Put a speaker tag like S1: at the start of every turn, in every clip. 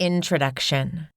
S1: Introduction.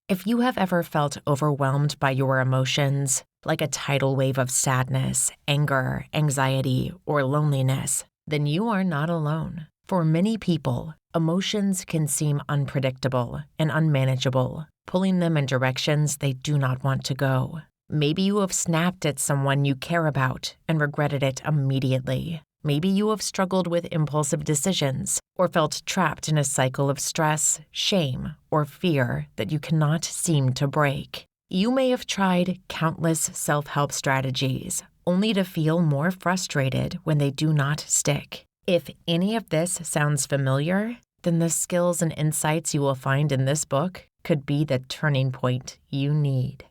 S1: If you have ever felt overwhelmed by your emotions, like a tidal wave of sadness, anger, anxiety, or loneliness, then you are not alone. For many people, emotions can seem unpredictable and unmanageable, pulling them in directions they do not want to go. Maybe you have snapped at someone you care about and regretted it immediately. Maybe you have struggled with impulsive decisions or felt trapped in a cycle of stress, shame, or fear that you cannot seem to break. You may have tried countless self-help strategies, only to feel more frustrated when they do not stick. If any of this sounds familiar, then the skills and insights you will find in this book could be the turning point you need.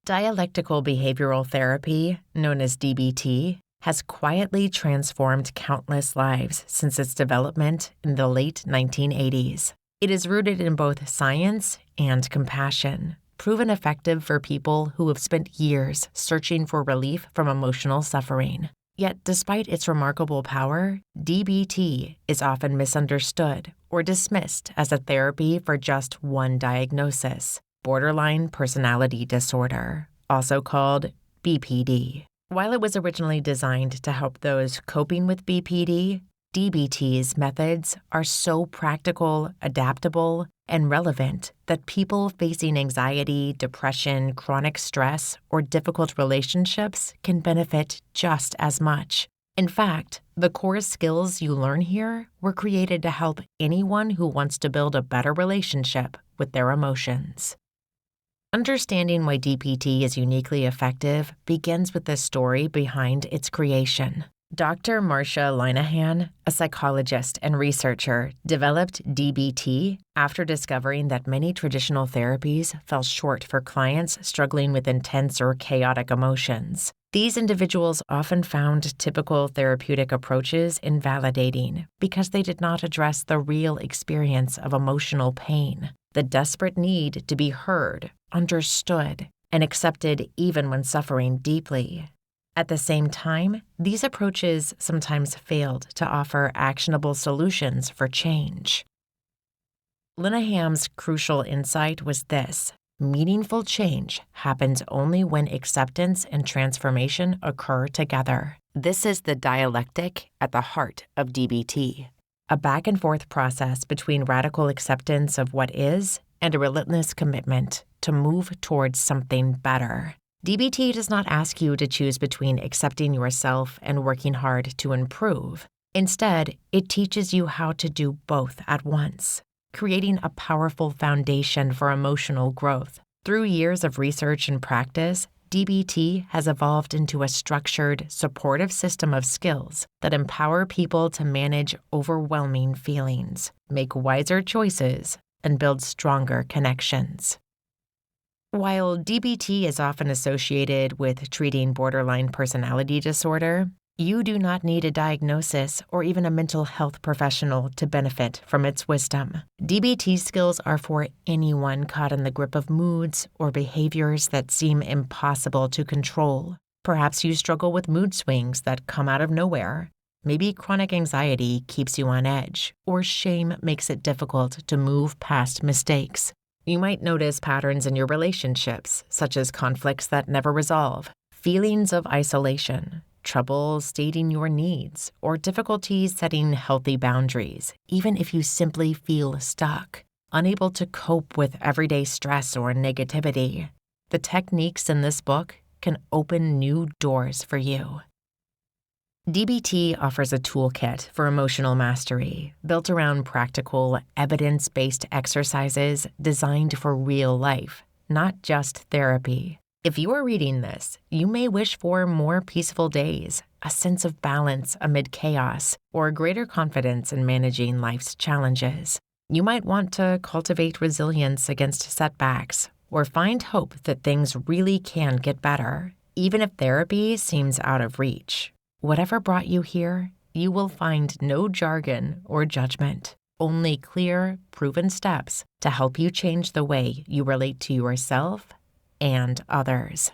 S1: Dialectical Behavioral Therapy, known as DBT, has quietly transformed countless lives since its development in the late 1980s. It is rooted in both science and compassion, proven effective for people who have spent years searching for relief from emotional suffering. Yet, despite its remarkable power, DBT is often misunderstood or dismissed as a therapy for just one diagnosis: borderline personality disorder, also called BPD. While it was originally designed to help those coping with BPD, DBT's methods are so practical, adaptable, and relevant that people facing anxiety, depression, chronic stress, or difficult relationships can benefit just as much. In fact, the core skills you learn here were created to help anyone who wants to build a better relationship with their emotions. Understanding why DBT is uniquely effective begins with the story behind its creation. Dr. Marcia Linehan, a psychologist and researcher, developed DBT after discovering that many traditional therapies fell short for clients struggling with intense or chaotic emotions. These individuals often found typical therapeutic approaches invalidating because they did not address the real experience of emotional pain, the desperate need to be heard, understood, and accepted even when suffering deeply. At the same time, these approaches sometimes failed to offer actionable solutions for change. Linehan's crucial insight was this: meaningful change happens only when acceptance and transformation occur together. This is the dialectic at the heart of DBT, a back-and-forth process between radical acceptance of what is and a relentless commitment to move towards something better. DBT does not ask you to choose between accepting yourself and working hard to improve. Instead, it teaches you how to do both at once, creating a powerful foundation for emotional growth. Through years of research and practice, DBT has evolved into a structured, supportive system of skills that empower people to manage overwhelming feelings, make wiser choices, and build stronger connections. While DBT is often associated with treating borderline personality disorder, you do not need a diagnosis or even a mental health professional to benefit from its wisdom. DBT skills are for anyone caught in the grip of moods or behaviors that seem impossible to control. Perhaps you struggle with mood swings that come out of nowhere. Maybe chronic anxiety keeps you on edge, or shame makes it difficult to move past mistakes. You might notice patterns in your relationships, such as conflicts that never resolve, feelings of isolation, trouble stating your needs, or difficulties setting healthy boundaries, even if you simply feel stuck, unable to cope with everyday stress or negativity. The techniques in this book can open new doors for you. DBT offers a toolkit for emotional mastery built around practical, evidence-based exercises designed for real life, not just therapy. If you are reading this, you may wish for more peaceful days, a sense of balance amid chaos, or greater confidence in managing life's challenges. You might want to cultivate resilience against setbacks, or find hope that things really can get better, even if therapy seems out of reach. Whatever brought you here, you will find no jargon or judgment, only clear, proven steps to help you change the way you relate to yourself and others.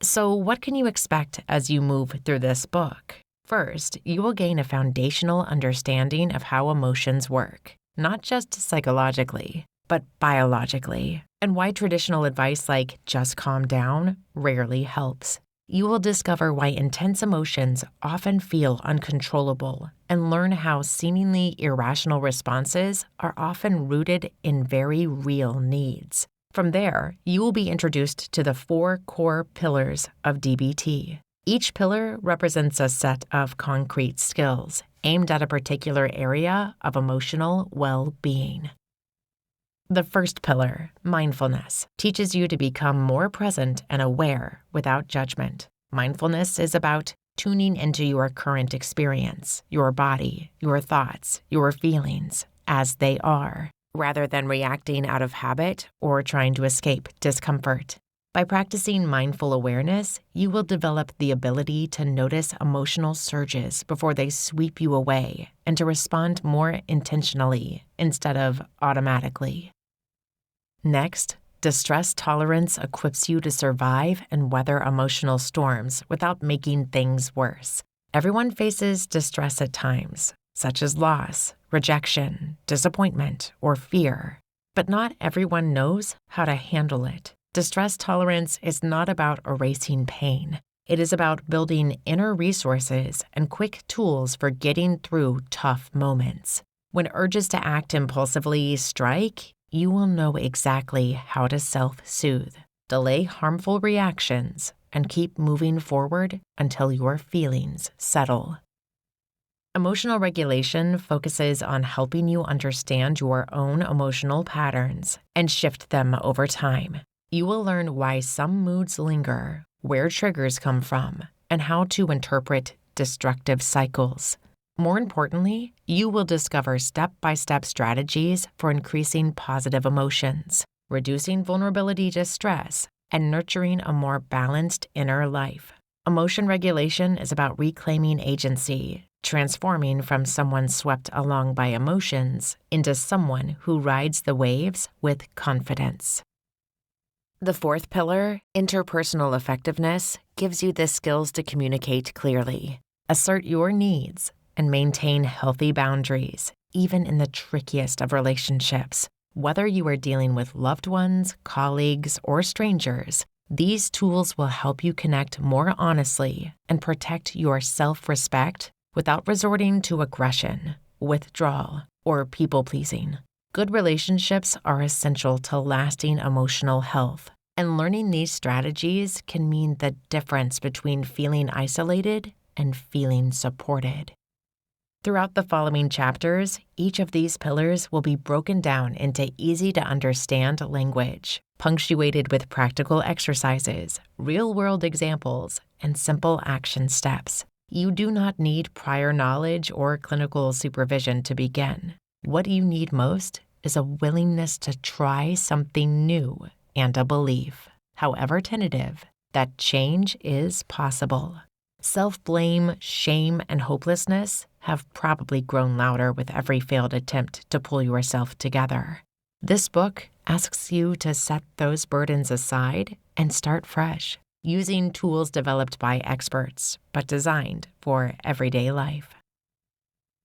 S1: So, what can you expect as you move through this book? First, you will gain a foundational understanding of how emotions work. not just psychologically, but biologically, and why traditional advice like just calm down rarely helps. You will discover why intense emotions often feel uncontrollable and learn how seemingly irrational responses are often rooted in very real needs. From there, you will be introduced to the 4 core pillars of DBT. Each pillar represents a set of concrete skills aimed at a particular area of emotional well-being. The first pillar, mindfulness, teaches you to become more present and aware without judgment. Mindfulness is about tuning into your current experience, your body, your thoughts, your feelings as they are, rather than reacting out of habit or trying to escape discomfort. By practicing mindful awareness, you will develop the ability to notice emotional surges before they sweep you away and to respond more intentionally instead of automatically. Next, distress tolerance equips you to survive and weather emotional storms without making things worse. Everyone faces distress at times, such as loss, rejection, disappointment, or fear. But not everyone knows how to handle it. Distress tolerance is not about erasing pain. It is about building inner resources and quick tools for getting through tough moments. When urges to act impulsively strike, you will know exactly how to self-soothe, delay harmful reactions, and keep moving forward until your feelings settle. Emotional regulation focuses on helping you understand your own emotional patterns and shift them over time. You will learn why some moods linger, where triggers come from, and how to interpret destructive cycles. More importantly, you will discover step-by-step strategies for increasing positive emotions, reducing vulnerability to stress, and nurturing a more balanced inner life. Emotion regulation is about reclaiming agency, transforming from someone swept along by emotions into someone who rides the waves with confidence. The fourth pillar, interpersonal effectiveness, gives you the skills to communicate clearly, assert your needs, and maintain healthy boundaries, even in the trickiest of relationships. Whether you are dealing with loved ones, colleagues, or strangers, these tools will help you connect more honestly and protect your self-respect without resorting to aggression, withdrawal, or people-pleasing. Good relationships are essential to lasting emotional health, and learning these strategies can mean the difference between feeling isolated and feeling supported. Throughout the following chapters, each of these pillars will be broken down into easy-to-understand language, punctuated with practical exercises, real-world examples, and simple action steps. You do not need prior knowledge or clinical supervision to begin. What you need most is a willingness to try something new and a belief, however tentative, that change is possible. Self-blame, shame, and hopelessness have probably grown louder with every failed attempt to pull yourself together. This book asks you to set those burdens aside and start fresh, using tools developed by experts, but designed for everyday life.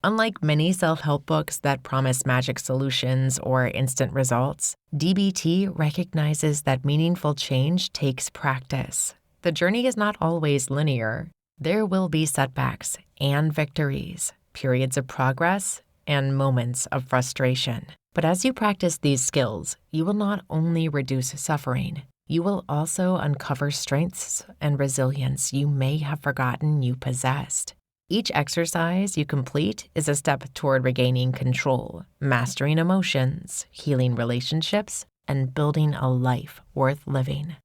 S1: Unlike many self-help books that promise magic solutions or instant results, DBT recognizes that meaningful change takes practice. The journey is not always linear. There will be setbacks and victories, periods of progress, and moments of frustration. But as you practice these skills, you will not only reduce suffering, you will also uncover strengths and resilience you may have forgotten you possessed. Each exercise you complete is a step toward regaining control, mastering emotions, healing relationships, and building a life worth living.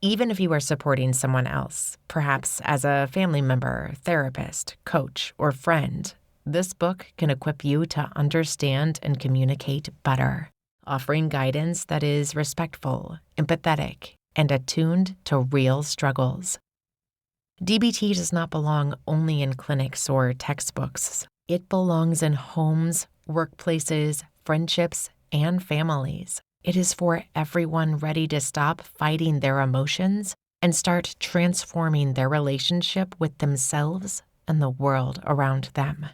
S1: Even if you are supporting someone else, perhaps as a family member, therapist, coach, or friend, this book can equip you to understand and communicate better, offering guidance that is respectful, empathetic, and attuned to real struggles. DBT does not belong only in clinics or textbooks. It belongs in homes, workplaces, friendships, and families. It is for everyone ready to stop fighting their emotions and start transforming their relationship with themselves and the world around them.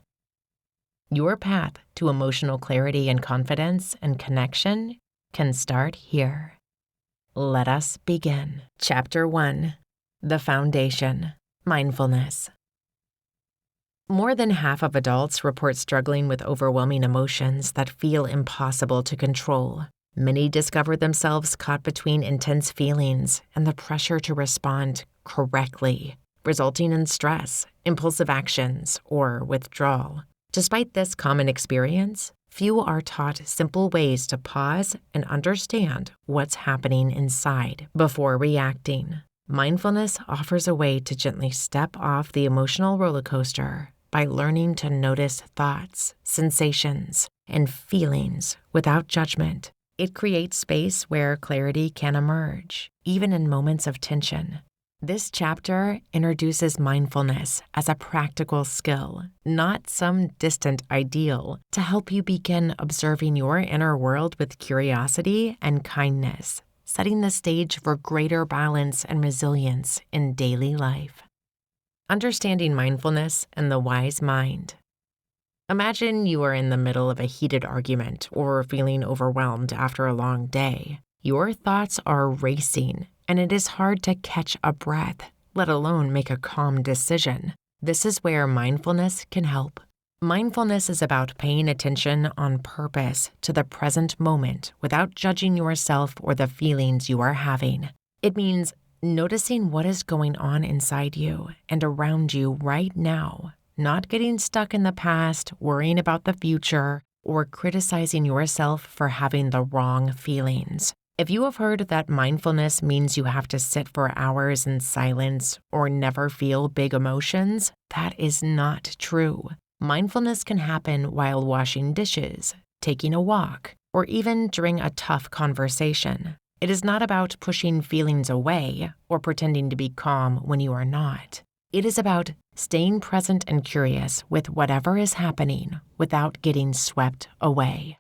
S1: Your path to emotional clarity and confidence and connection can start here. Let us begin. Chapter 1. The Foundation. Mindfulness. More than half of adults report struggling with overwhelming emotions that feel impossible to control. Many discover themselves caught between intense feelings and the pressure to respond correctly, resulting in stress, impulsive actions, or withdrawal. Despite this common experience, few are taught simple ways to pause and understand what's happening inside before reacting. Mindfulness offers a way to gently step off the emotional roller coaster by learning to notice thoughts, sensations, and feelings without judgment. It creates space where clarity can emerge, even in moments of tension. This chapter introduces mindfulness as a practical skill, not some distant ideal, to help you begin observing your inner world with curiosity and kindness, setting the stage for greater balance and resilience in daily life. Understanding mindfulness and the wise mind. Imagine you are in the middle of a heated argument or feeling overwhelmed after a long day. Your thoughts are racing, and it is hard to catch a breath, let alone make a calm decision. This is where mindfulness can help. Mindfulness is about paying attention on purpose to the present moment without judging yourself or the feelings you are having. It means noticing what is going on inside you and around you right now, not getting stuck in the past, worrying about the future, or criticizing yourself for having the wrong feelings. If you have heard that mindfulness means you have to sit for hours in silence or never feel big emotions, that is not true. Mindfulness can happen while washing dishes, taking a walk, or even during a tough conversation. It is not about pushing feelings away or pretending to be calm when you are not. It is about staying present and curious with whatever is happening without getting swept away.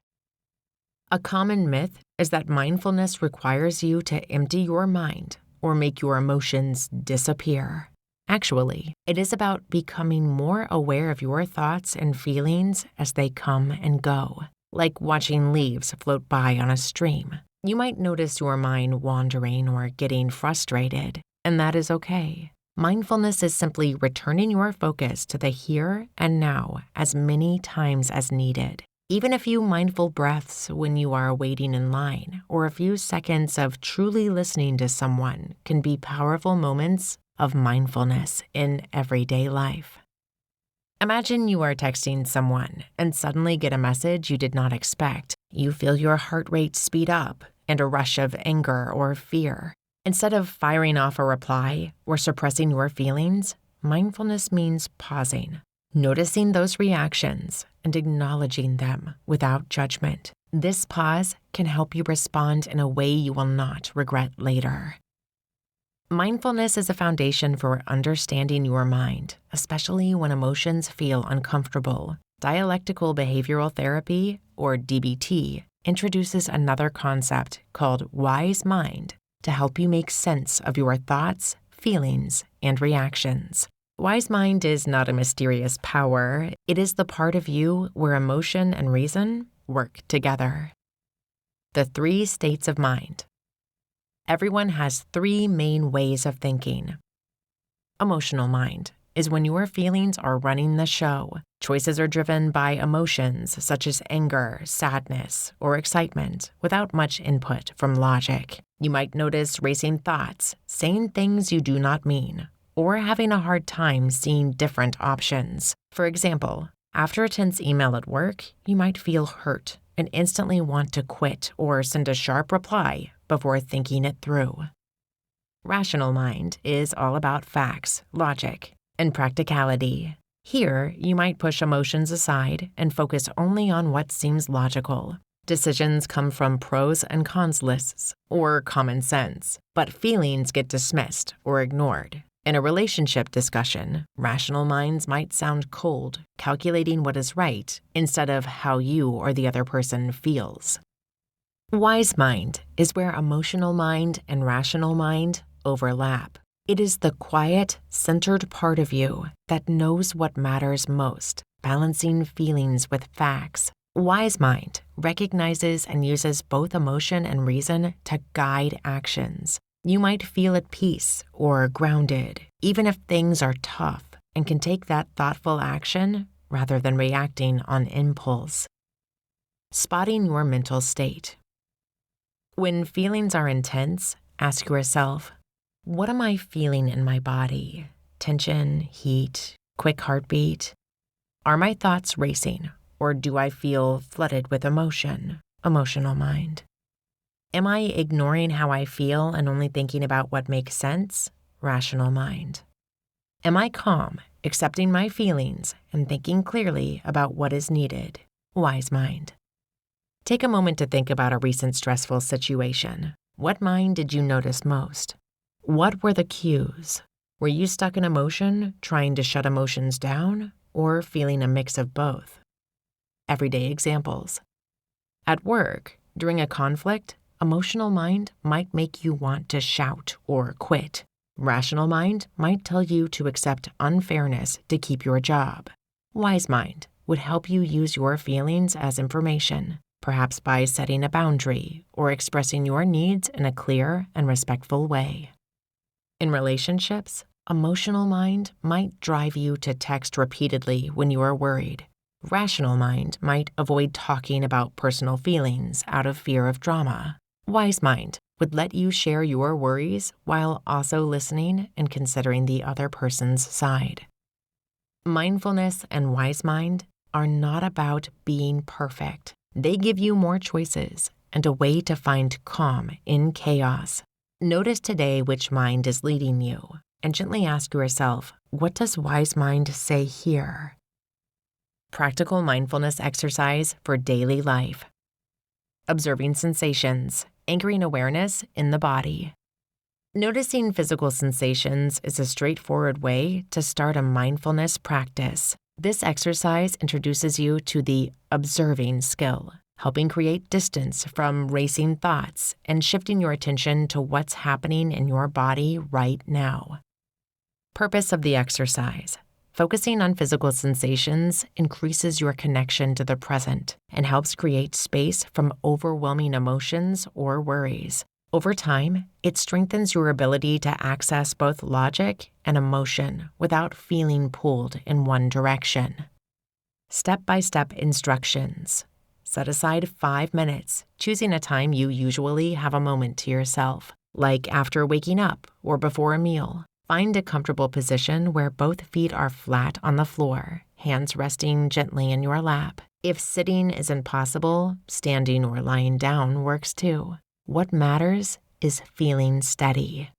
S1: A common myth is that mindfulness requires you to empty your mind or make your emotions disappear. Actually, it is about becoming more aware of your thoughts and feelings as they come and go, like watching leaves float by on a stream. You might notice your mind wandering or getting frustrated, and that is okay. Mindfulness is simply returning your focus to the here and now as many times as needed. Even a few mindful breaths when you are waiting in line or a few seconds of truly listening to someone can be powerful moments of mindfulness in everyday life. Imagine you are texting someone and suddenly get a message you did not expect. You feel your heart rate speed up and a rush of anger or fear. Instead of firing off a reply or suppressing your feelings, mindfulness means pausing, noticing those reactions and acknowledging them without judgment. This pause can help you respond in a way you will not regret later. Mindfulness is a foundation for understanding your mind, especially when emotions feel uncomfortable. Dialectical Behavioral Therapy, or DBT, introduces another concept called wise mind to help you make sense of your thoughts, feelings, and reactions. Wise mind is not a mysterious power. It is the part of you where emotion and reason work together. The 3 states of mind. Everyone has 3 main ways of thinking. Emotional mind is when your feelings are running the show. Choices are driven by emotions such as anger, sadness, or excitement without much input from logic. You might notice racing thoughts, saying things you do not mean, or having a hard time seeing different options. For example, after a tense email at work, you might feel hurt and instantly want to quit or send a sharp reply before thinking it through. Rational mind is all about facts, logic, and practicality. Here, you might push emotions aside and focus only on what seems logical. Decisions come from pros and cons lists or common sense, but feelings get dismissed or ignored. In a relationship discussion, rational minds might sound cold, calculating what is right instead of how you or the other person feels. Wise mind is where emotional mind and rational mind overlap. It is the quiet, centered part of you that knows what matters most, balancing feelings with facts. Wise mind recognizes and uses both emotion and reason to guide actions. You might feel at peace or grounded, even if things are tough, and can take that thoughtful action rather than reacting on impulse. Spotting your mental state. When feelings are intense, ask yourself, what am I feeling in my body? Tension, heat, quick heartbeat? Are my thoughts racing, or do I feel flooded with emotion? Emotional mind. Am I ignoring how I feel and only thinking about what makes sense? Rational mind. Am I calm, accepting my feelings, and thinking clearly about what is needed? Wise mind. Take a moment to think about a recent stressful situation. What mind did you notice most? What were the cues? Were you stuck in emotion, trying to shut emotions down, or feeling a mix of both? Everyday examples. At work, during a conflict, emotional mind might make you want to shout or quit. Rational mind might tell you to accept unfairness to keep your job. Wise mind would help you use your feelings as information, perhaps by setting a boundary or expressing your needs in a clear and respectful way. In relationships, emotional mind might drive you to text repeatedly when you are worried. Rational mind might avoid talking about personal feelings out of fear of drama. Wise mind would let you share your worries while also listening and considering the other person's side. Mindfulness and wise mind are not about being perfect. They give you more choices and a way to find calm in chaos. Notice today which mind is leading you, and gently ask yourself, what does wise mind say here? Practical mindfulness exercise for daily life. Observing sensations, anchoring awareness in the body. Noticing physical sensations is a straightforward way to start a mindfulness practice. This exercise introduces you to the observing skill, helping create distance from racing thoughts and shifting your attention to what's happening in your body right now. Purpose of the exercise. Focusing on physical sensations increases your connection to the present and helps create space from overwhelming emotions or worries. Over time, it strengthens your ability to access both logic and emotion without feeling pulled in one direction. Step-by-step instructions. Set aside 5 minutes, choosing a time you usually have a moment to yourself, like after waking up or before a meal. Find a comfortable position where both feet are flat on the floor, hands resting gently in your lap. If sitting isn't possible, standing or lying down works too. What matters is feeling steady.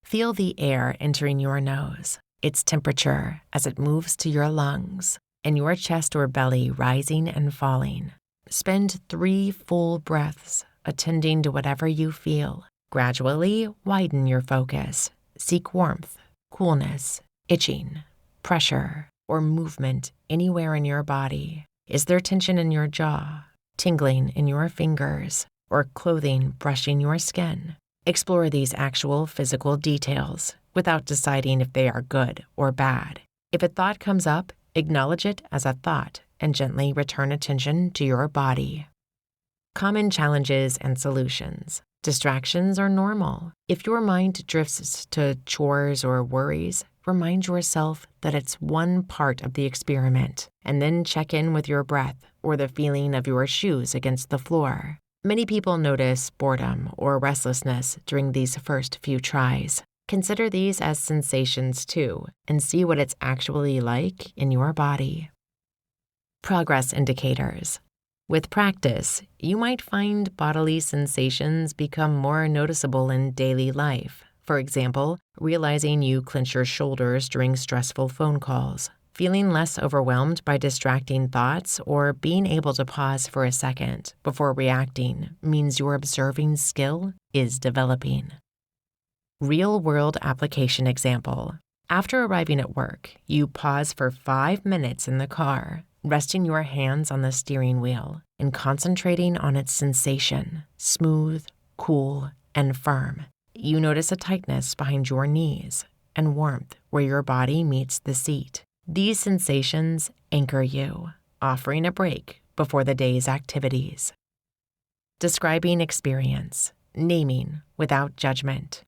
S1: Feel the air entering your nose, its temperature as it moves to your lungs, and your chest or belly rising and falling. Spend 3 full breaths, attending to whatever you feel. Gradually widen your focus. Seek warmth, coolness, itching, pressure, or movement anywhere in your body. Is there tension in your jaw, tingling in your fingers, or clothing brushing your skin? Explore these actual physical details without deciding if they are good or bad. If a thought comes up, acknowledge it as a thought and gently return attention to your body. Common challenges and solutions. Distractions are normal. If your mind drifts to chores or worries, remind yourself that it's one part of the experiment, and then check in with your breath or the feeling of your shoes against the floor. Many people notice boredom or restlessness during these first few tries. Consider these as sensations too, and see what it's actually like in your body. Progress indicators. With practice, you might find bodily sensations become more noticeable in daily life. For example, realizing you clench your shoulders during stressful phone calls, feeling less overwhelmed by distracting thoughts, or being able to pause for a second before reacting means your observing skill is developing. Real-world application example. After arriving at work, you pause for 5 minutes in the car, resting your hands on the steering wheel and concentrating on its sensation, smooth, cool, and firm. You notice a tightness behind your knees and warmth where your body meets the seat. These sensations anchor you, offering a break before the day's activities. Describing experience, naming without judgment.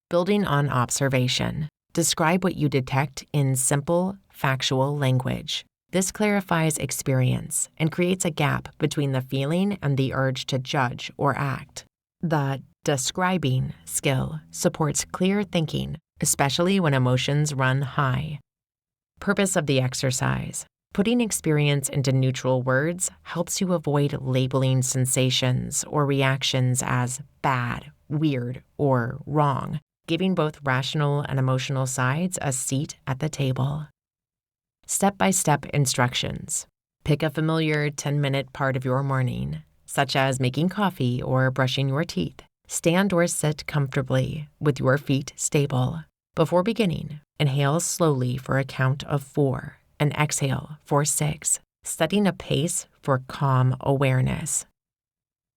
S1: Building on observation, describe what you detect in simple, factual language. This clarifies experience and creates a gap between the feeling and the urge to judge or act. The describing skill supports clear thinking, especially when emotions run high. Purpose of the exercise. Putting experience into neutral words helps you avoid labeling sensations or reactions as bad, weird, or wrong, giving both rational and emotional sides a seat at the table. Step-by-step instructions. Pick a familiar 10-minute part of your morning, such as making coffee or brushing your teeth. Stand or sit comfortably with your feet stable. Before beginning, inhale slowly for a count of 4 and exhale for 6, setting a pace for calm awareness.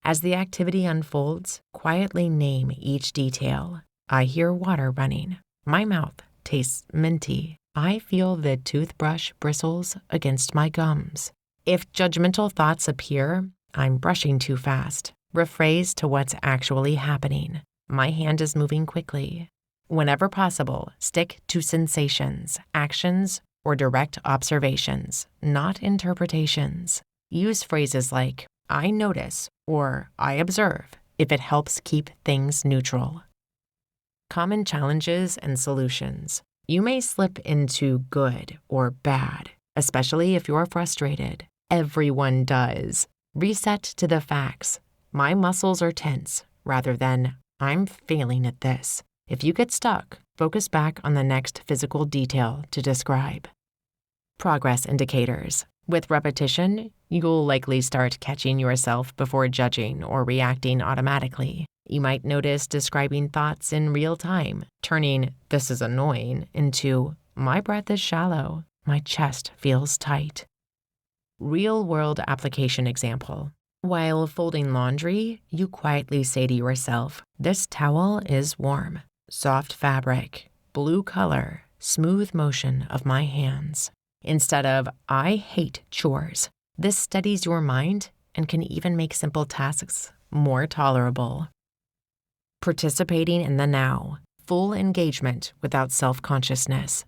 S1: As the activity unfolds, quietly name each detail. I hear water running. My mouth tastes minty. I feel the toothbrush bristles against my gums. If judgmental thoughts appear, I'm brushing too fast. Rephrase to what's actually happening. My hand is moving quickly. Whenever possible, stick to sensations, actions, or direct observations, not interpretations. Use phrases like, I notice, or I observe, if it helps keep things neutral. Common challenges and solutions. You may slip into good or bad, especially if you're frustrated. Everyone does. Reset to the facts. My muscles are tense, rather than, I'm failing at this. If you get stuck, focus back on the next physical detail to describe. Progress indicators. With repetition, you'll likely start catching yourself before judging or reacting automatically. You might notice describing thoughts in real time, turning "this is annoying" into "my breath is shallow, my chest feels tight." Real-world application example. While folding laundry, you quietly say to yourself, "This towel is warm, soft fabric, blue color, smooth motion of my hands." Instead of, "I hate chores." This steadies your mind and can even make simple tasks more tolerable. Participating in the now, full engagement without self-consciousness.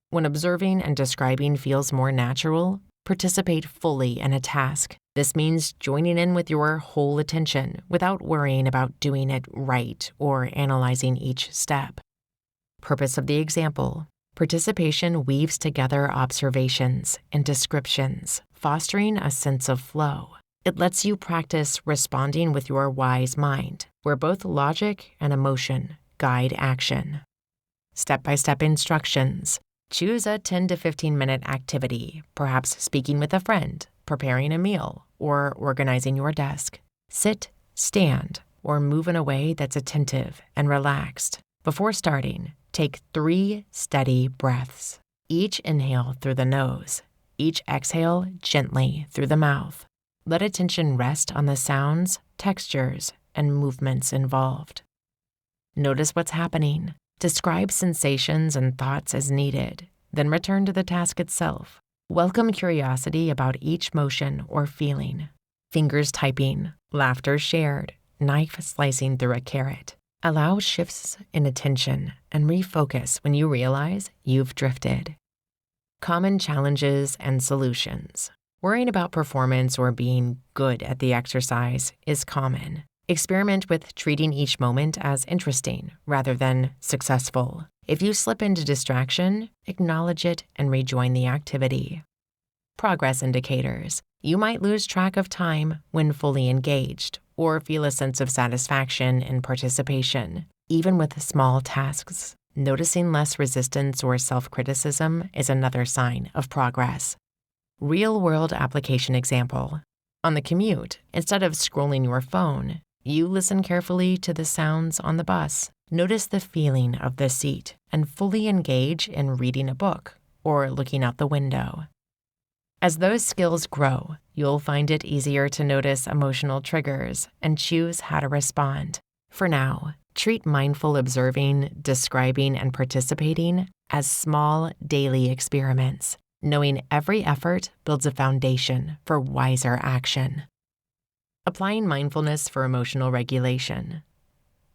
S1: When observing and describing feels more natural, participate fully in a task. This means joining in with your whole attention without worrying about doing it right or analyzing each step. Purpose of the example. Participation weaves together observations and descriptions, fostering a sense of flow. It lets you practice responding with your wise mind, where both logic and emotion guide action. Step-by-step instructions. Choose a 10 to 15-minute activity, perhaps speaking with a friend, preparing a meal, or organizing your desk. Sit, stand, or move in a way that's attentive and relaxed. Before starting, take 3 steady breaths. Each inhale through the nose, each exhale gently through the mouth. Let attention rest on the sounds, textures, and movements involved. Notice what's happening. Describe sensations and thoughts as needed, then return to the task itself. Welcome curiosity about each motion or feeling. Fingers typing, laughter shared, knife slicing through a carrot. Allow shifts in attention and refocus when you realize you've drifted. Common challenges and solutions. Worrying about performance or being good at the exercise is common. Experiment with treating each moment as interesting rather than successful. If you slip into distraction, acknowledge it and rejoin the activity. Progress indicators. You might lose track of time when fully engaged or feel a sense of satisfaction in participation, even with small tasks. Noticing less resistance or self-criticism is another sign of progress. Real-world application example. On the commute, instead of scrolling your phone, you listen carefully to the sounds on the bus. Notice the feeling of the seat and fully engage in reading a book or looking out the window. As those skills grow, you'll find it easier to notice emotional triggers and choose how to respond. For now, Treat mindful observing, describing, and participating as small daily experiments, knowing every effort builds a foundation for wiser action. Applying mindfulness for emotional regulation.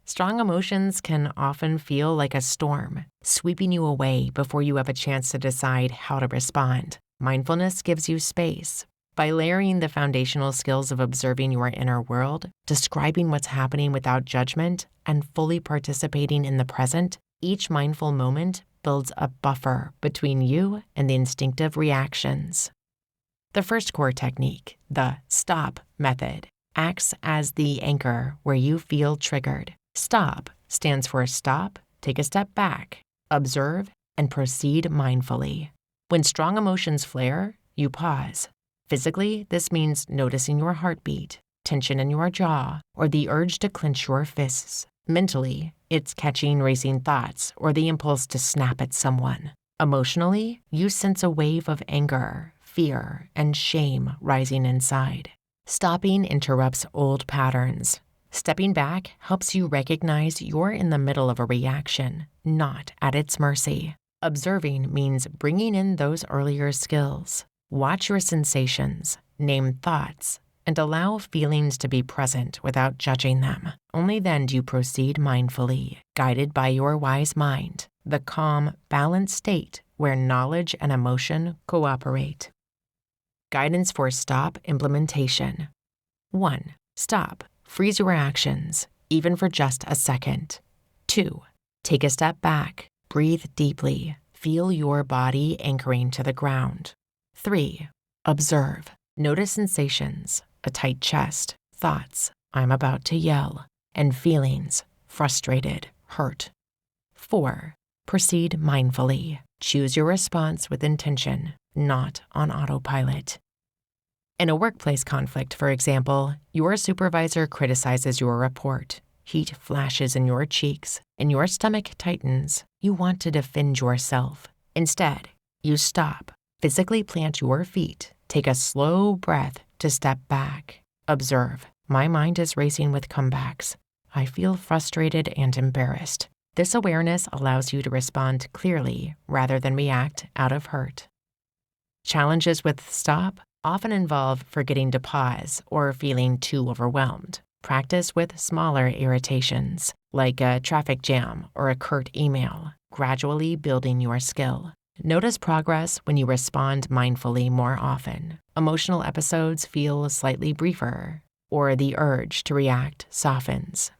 S1: Strong emotions can often feel like a storm, sweeping you away before you have a chance to decide how to respond. Mindfulness gives you space. By layering the foundational skills of observing your inner world, describing what's happening without judgment, and fully participating in the present, each mindful moment builds a buffer between you and the instinctive reactions. The first core technique, the stop method, acts as the anchor where you feel triggered. STOP stands for stop, take a step back, observe, and proceed mindfully. When strong emotions flare, you pause. Physically, this means noticing your heartbeat, tension in your jaw, or the urge to clench your fists. Mentally, it's catching racing thoughts or the impulse to snap at someone. Emotionally, you sense a wave of anger, fear, and shame rising inside. Stopping interrupts old patterns. Stepping back helps you recognize you're in the middle of a reaction, not at its mercy. Observing means bringing in those earlier skills. Watch your sensations, name thoughts, and allow feelings to be present without judging them. Only then do you proceed mindfully, guided by your wise mind, the calm, balanced state where knowledge and emotion cooperate. Guidance for stop implementation. 1. Stop. Freeze your actions, even for just a second. 2. Take a step back. Breathe deeply. Feel your body anchoring to the ground. 3. Observe. Notice sensations, a tight chest, thoughts, I'm about to yell, and feelings, frustrated, hurt. 4. Proceed mindfully. Choose your response with intention, not on autopilot. In a workplace conflict, for example, your supervisor criticizes your report. Heat flashes in your cheeks, and your stomach tightens. You want to defend yourself. Instead, you stop. Physically plant your feet. Take a slow breath to step back. Observe. My mind is racing with comebacks. I feel frustrated and embarrassed. This awareness allows you to respond clearly rather than react out of hurt. Challenges with stop often involve forgetting to pause or feeling too overwhelmed. Practice with smaller irritations, like a traffic jam or a curt email, gradually building your skill. Notice progress when you respond mindfully more often. Emotional episodes feel slightly briefer, or the urge to react softens.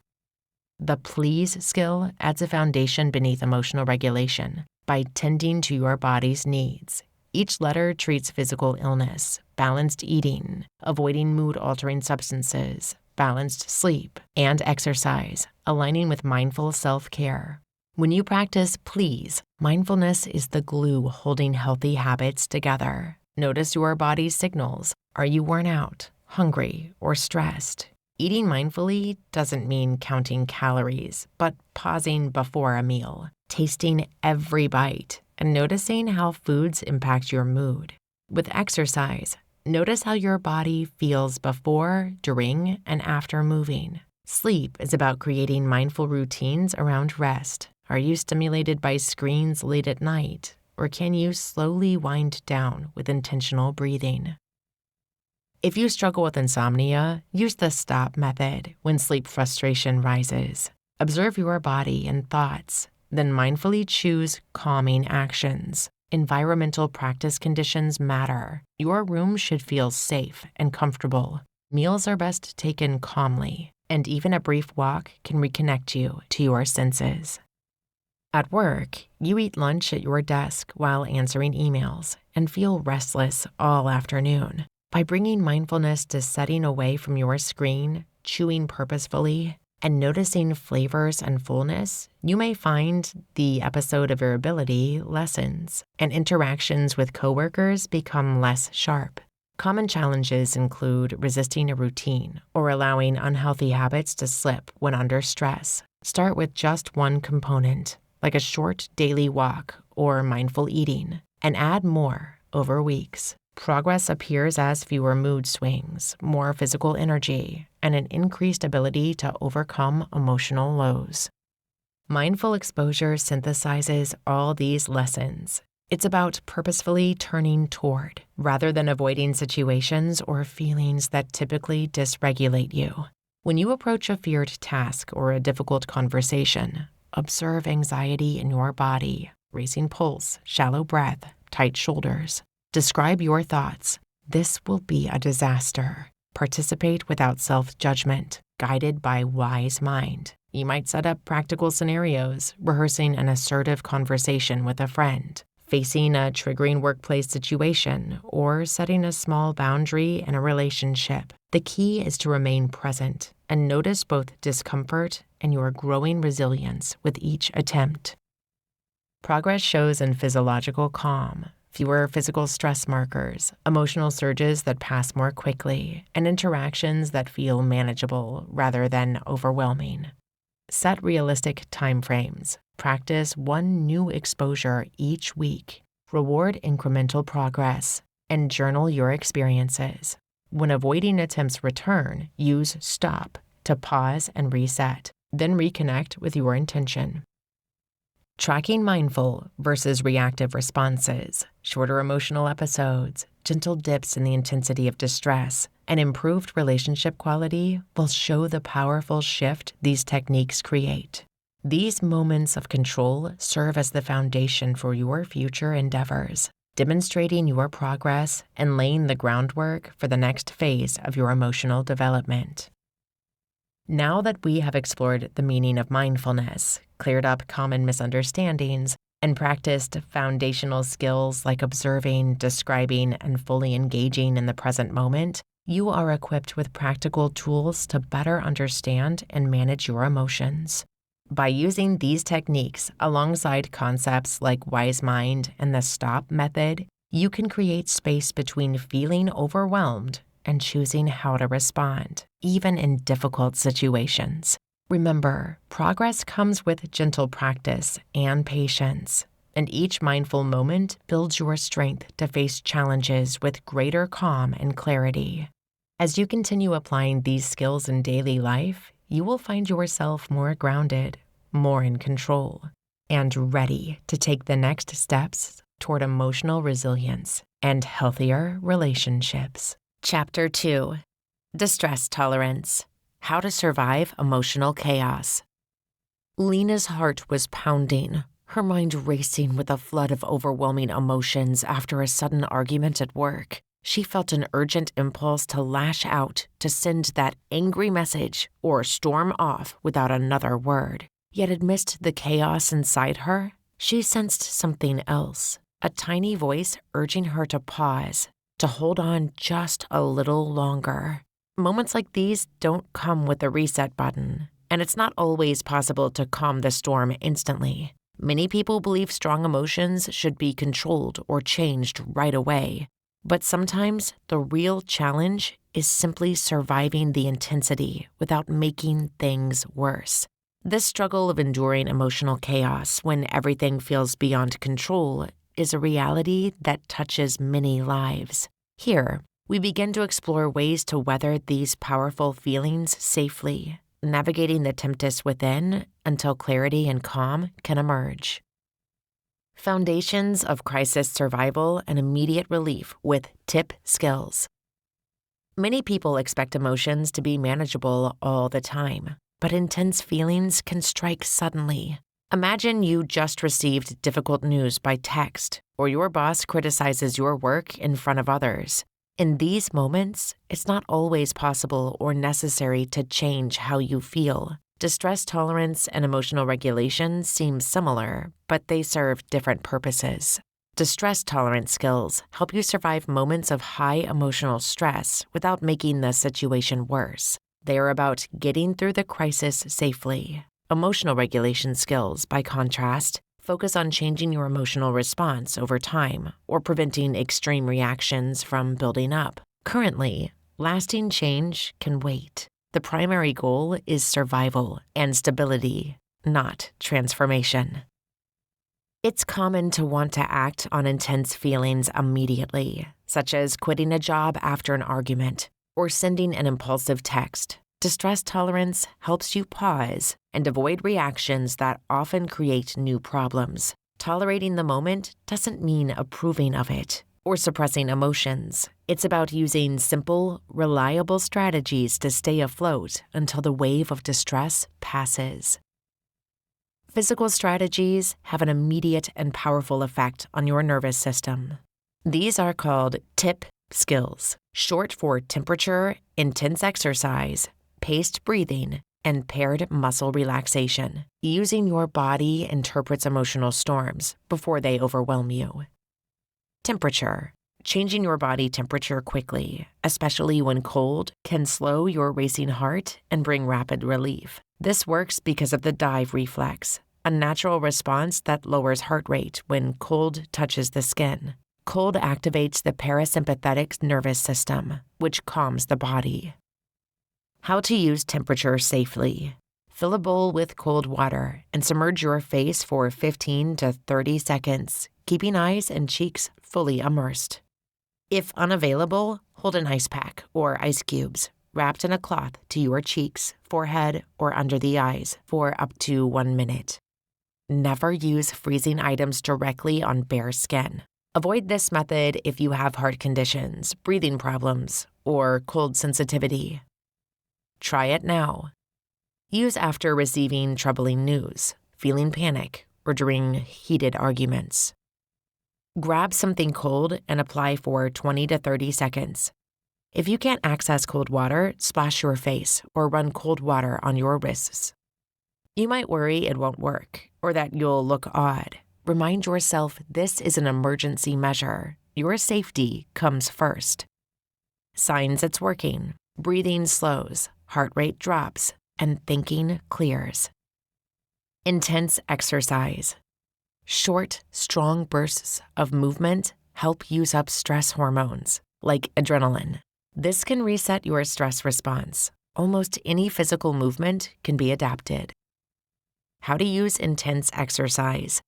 S1: The please skill adds a foundation beneath emotional regulation by tending to your body's needs. Each letter treats physical illness, balanced eating, avoiding mood-altering substances, balanced sleep, and exercise, aligning with mindful self-care. When you practice please, mindfulness is the glue holding healthy habits together. Notice your body's signals. Are you worn out, hungry, or stressed? Eating mindfully doesn't mean counting calories, but pausing before a meal, tasting every bite, and noticing how foods impact your mood. With exercise, notice how your body feels before, during, and after moving. Sleep is about creating mindful routines around rest. Are you stimulated by screens late at night, or can you slowly wind down with intentional breathing? If you struggle with insomnia, use the stop method when sleep frustration rises. Observe your body and thoughts, then mindfully choose calming actions. Environmental practice conditions matter. Your room should feel safe and comfortable. Meals are best taken calmly, and even a brief walk can reconnect you to your senses. At work, you eat lunch at your desk while answering emails and feel restless all afternoon. By bringing mindfulness to setting away from your screen, chewing purposefully, and noticing flavors and fullness, you may find the episode of irritability lessens and interactions with coworkers become less sharp. Common challenges include resisting a routine or allowing unhealthy habits to slip when under stress. Start with just one component, like a short daily walk or mindful eating, and add more over weeks. Progress appears as fewer mood swings, more physical energy, and an increased ability to overcome emotional lows. Mindful exposure synthesizes all these lessons. It's about purposefully turning toward, rather than avoiding situations or feelings that typically dysregulate you. When you approach a feared task or a difficult conversation, observe anxiety in your body, racing pulse, shallow breath, tight shoulders. Describe your thoughts. This will be a disaster. Participate without self-judgment, guided by wise mind. You might set up practical scenarios, rehearsing an assertive conversation with a friend, facing a triggering workplace situation, or setting a small boundary in a relationship. The key is to remain present and notice both discomfort and your growing resilience with each attempt. Progress shows in physiological calm, fewer physical stress markers, emotional surges that pass more quickly, and interactions that feel manageable rather than overwhelming. Set realistic timeframes. Practice one new exposure each week. Reward incremental progress, and journal your experiences. When avoiding attempts return, use stop to pause and reset, then reconnect with your intention. Tracking mindful versus reactive responses, shorter emotional episodes, gentle dips in the intensity of distress, and improved relationship quality will show the powerful shift these techniques create. These moments of control serve as the foundation for your future endeavors, demonstrating your progress and laying the groundwork for the next phase of your emotional development. Now that we have explored the meaning of mindfulness, cleared up common misunderstandings, and practiced foundational skills like observing, describing, and fully engaging in the present moment, you are equipped with practical tools to better understand and manage your emotions. By using these techniques alongside concepts like wise mind and the stop method, you can create space between feeling overwhelmed and choosing how to respond, even in difficult situations. Remember, progress comes with gentle practice and patience, and each mindful moment builds your strength to face challenges with greater calm and clarity. As you continue applying these skills in daily life, you will find yourself more grounded, more in control, and ready to take the next steps toward emotional resilience and healthier relationships. Chapter 2. Distress Tolerance. How to Survive Emotional Chaos. Lena's heart was pounding, her mind racing with a flood of overwhelming emotions after a sudden argument at work. She felt an urgent impulse to lash out, to send that angry message, or storm off without another word. Yet amidst the chaos inside her, she sensed something else, a tiny voice urging her to pause, to hold on just a little longer. Moments like these don't come with a reset button, and it's not always possible to calm the storm instantly. Many people believe strong emotions should be controlled or changed right away, but sometimes the real challenge is simply surviving the intensity without making things worse. This struggle of enduring emotional chaos when everything feels beyond control is a reality that touches many lives. Here, we begin to explore ways to weather these powerful feelings safely, navigating the tempest within until clarity and calm can emerge. Foundations of Crisis Survival and Immediate Relief with Tip Skills. Many people expect emotions to be manageable all the time, but intense feelings can strike suddenly. Imagine you just received difficult news by text, or your boss criticizes your work in front of others. In these moments, it's not always possible or necessary to change how you feel. Distress tolerance and emotional regulation seem similar, but they serve different purposes. Distress tolerance skills help you survive moments of high emotional stress without making the situation worse. They are about getting through the crisis safely. Emotional regulation skills, by contrast, focus on changing your emotional response over time or preventing extreme reactions from building up. Currently, lasting change can wait. The primary goal is survival and stability, not transformation. It's common to want to act on intense feelings immediately, such as quitting a job after an argument or sending an impulsive text. Distress tolerance helps you pause and avoid reactions that often create new problems. Tolerating the moment doesn't mean approving of it or suppressing emotions. It's about using simple, reliable strategies to stay afloat until the wave of distress passes. Physical strategies have an immediate and powerful effect on your nervous system. These are called TIP skills, short for temperature, intense exercise, paced breathing, and paired muscle relaxation. Using your body interprets emotional storms before they overwhelm you. Temperature. Changing your body temperature quickly, especially when cold, can slow your racing heart and bring rapid relief. This works because of the dive reflex, a natural response that lowers heart rate when cold touches the skin. Cold activates the parasympathetic nervous system, which calms the body. How to use temperature safely. Fill a bowl with cold water and submerge your face for 15 to 30 seconds, keeping eyes and cheeks fully immersed. If unavailable, hold an ice pack or ice cubes wrapped in a cloth to your cheeks, forehead, or under the eyes for up to 1 minute. Never use freezing items directly on bare skin. Avoid this method if you have heart conditions, breathing problems, or cold sensitivity. Try it now. Use after receiving troubling news, feeling panic, or during heated arguments. Grab something cold and apply for 20 to 30 seconds. If you can't access cold water, splash your face or run cold water on your wrists. You might worry it won't work or that you'll look odd. Remind yourself this is an emergency measure. Your safety comes first. Signs it's working. Breathing slows, heart rate drops, and thinking clears. Intense exercise. Short, strong bursts of movement help use up stress hormones, like adrenaline. This can reset your stress response. Almost any physical movement can be adapted. How to use intense exercise.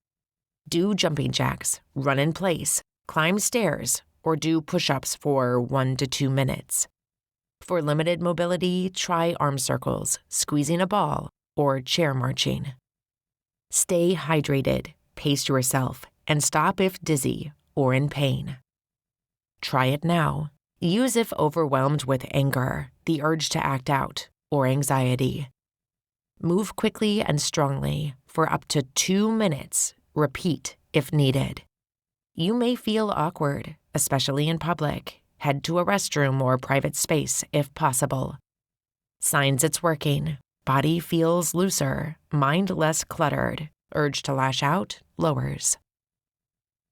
S1: Do jumping jacks, run in place, climb stairs, or do push-ups for 1 to 2 minutes. For limited mobility, try arm circles, squeezing a ball, or chair marching. Stay hydrated, pace yourself, and stop if dizzy or in pain. Try it now. Use if overwhelmed with anger, the urge to act out, or anxiety. Move quickly and strongly for up to 2 minutes. Repeat if needed. You may feel awkward, especially in public. Head to a restroom or private space if possible. Signs it's working. Body feels looser, mind less cluttered. Urge to lash out lowers.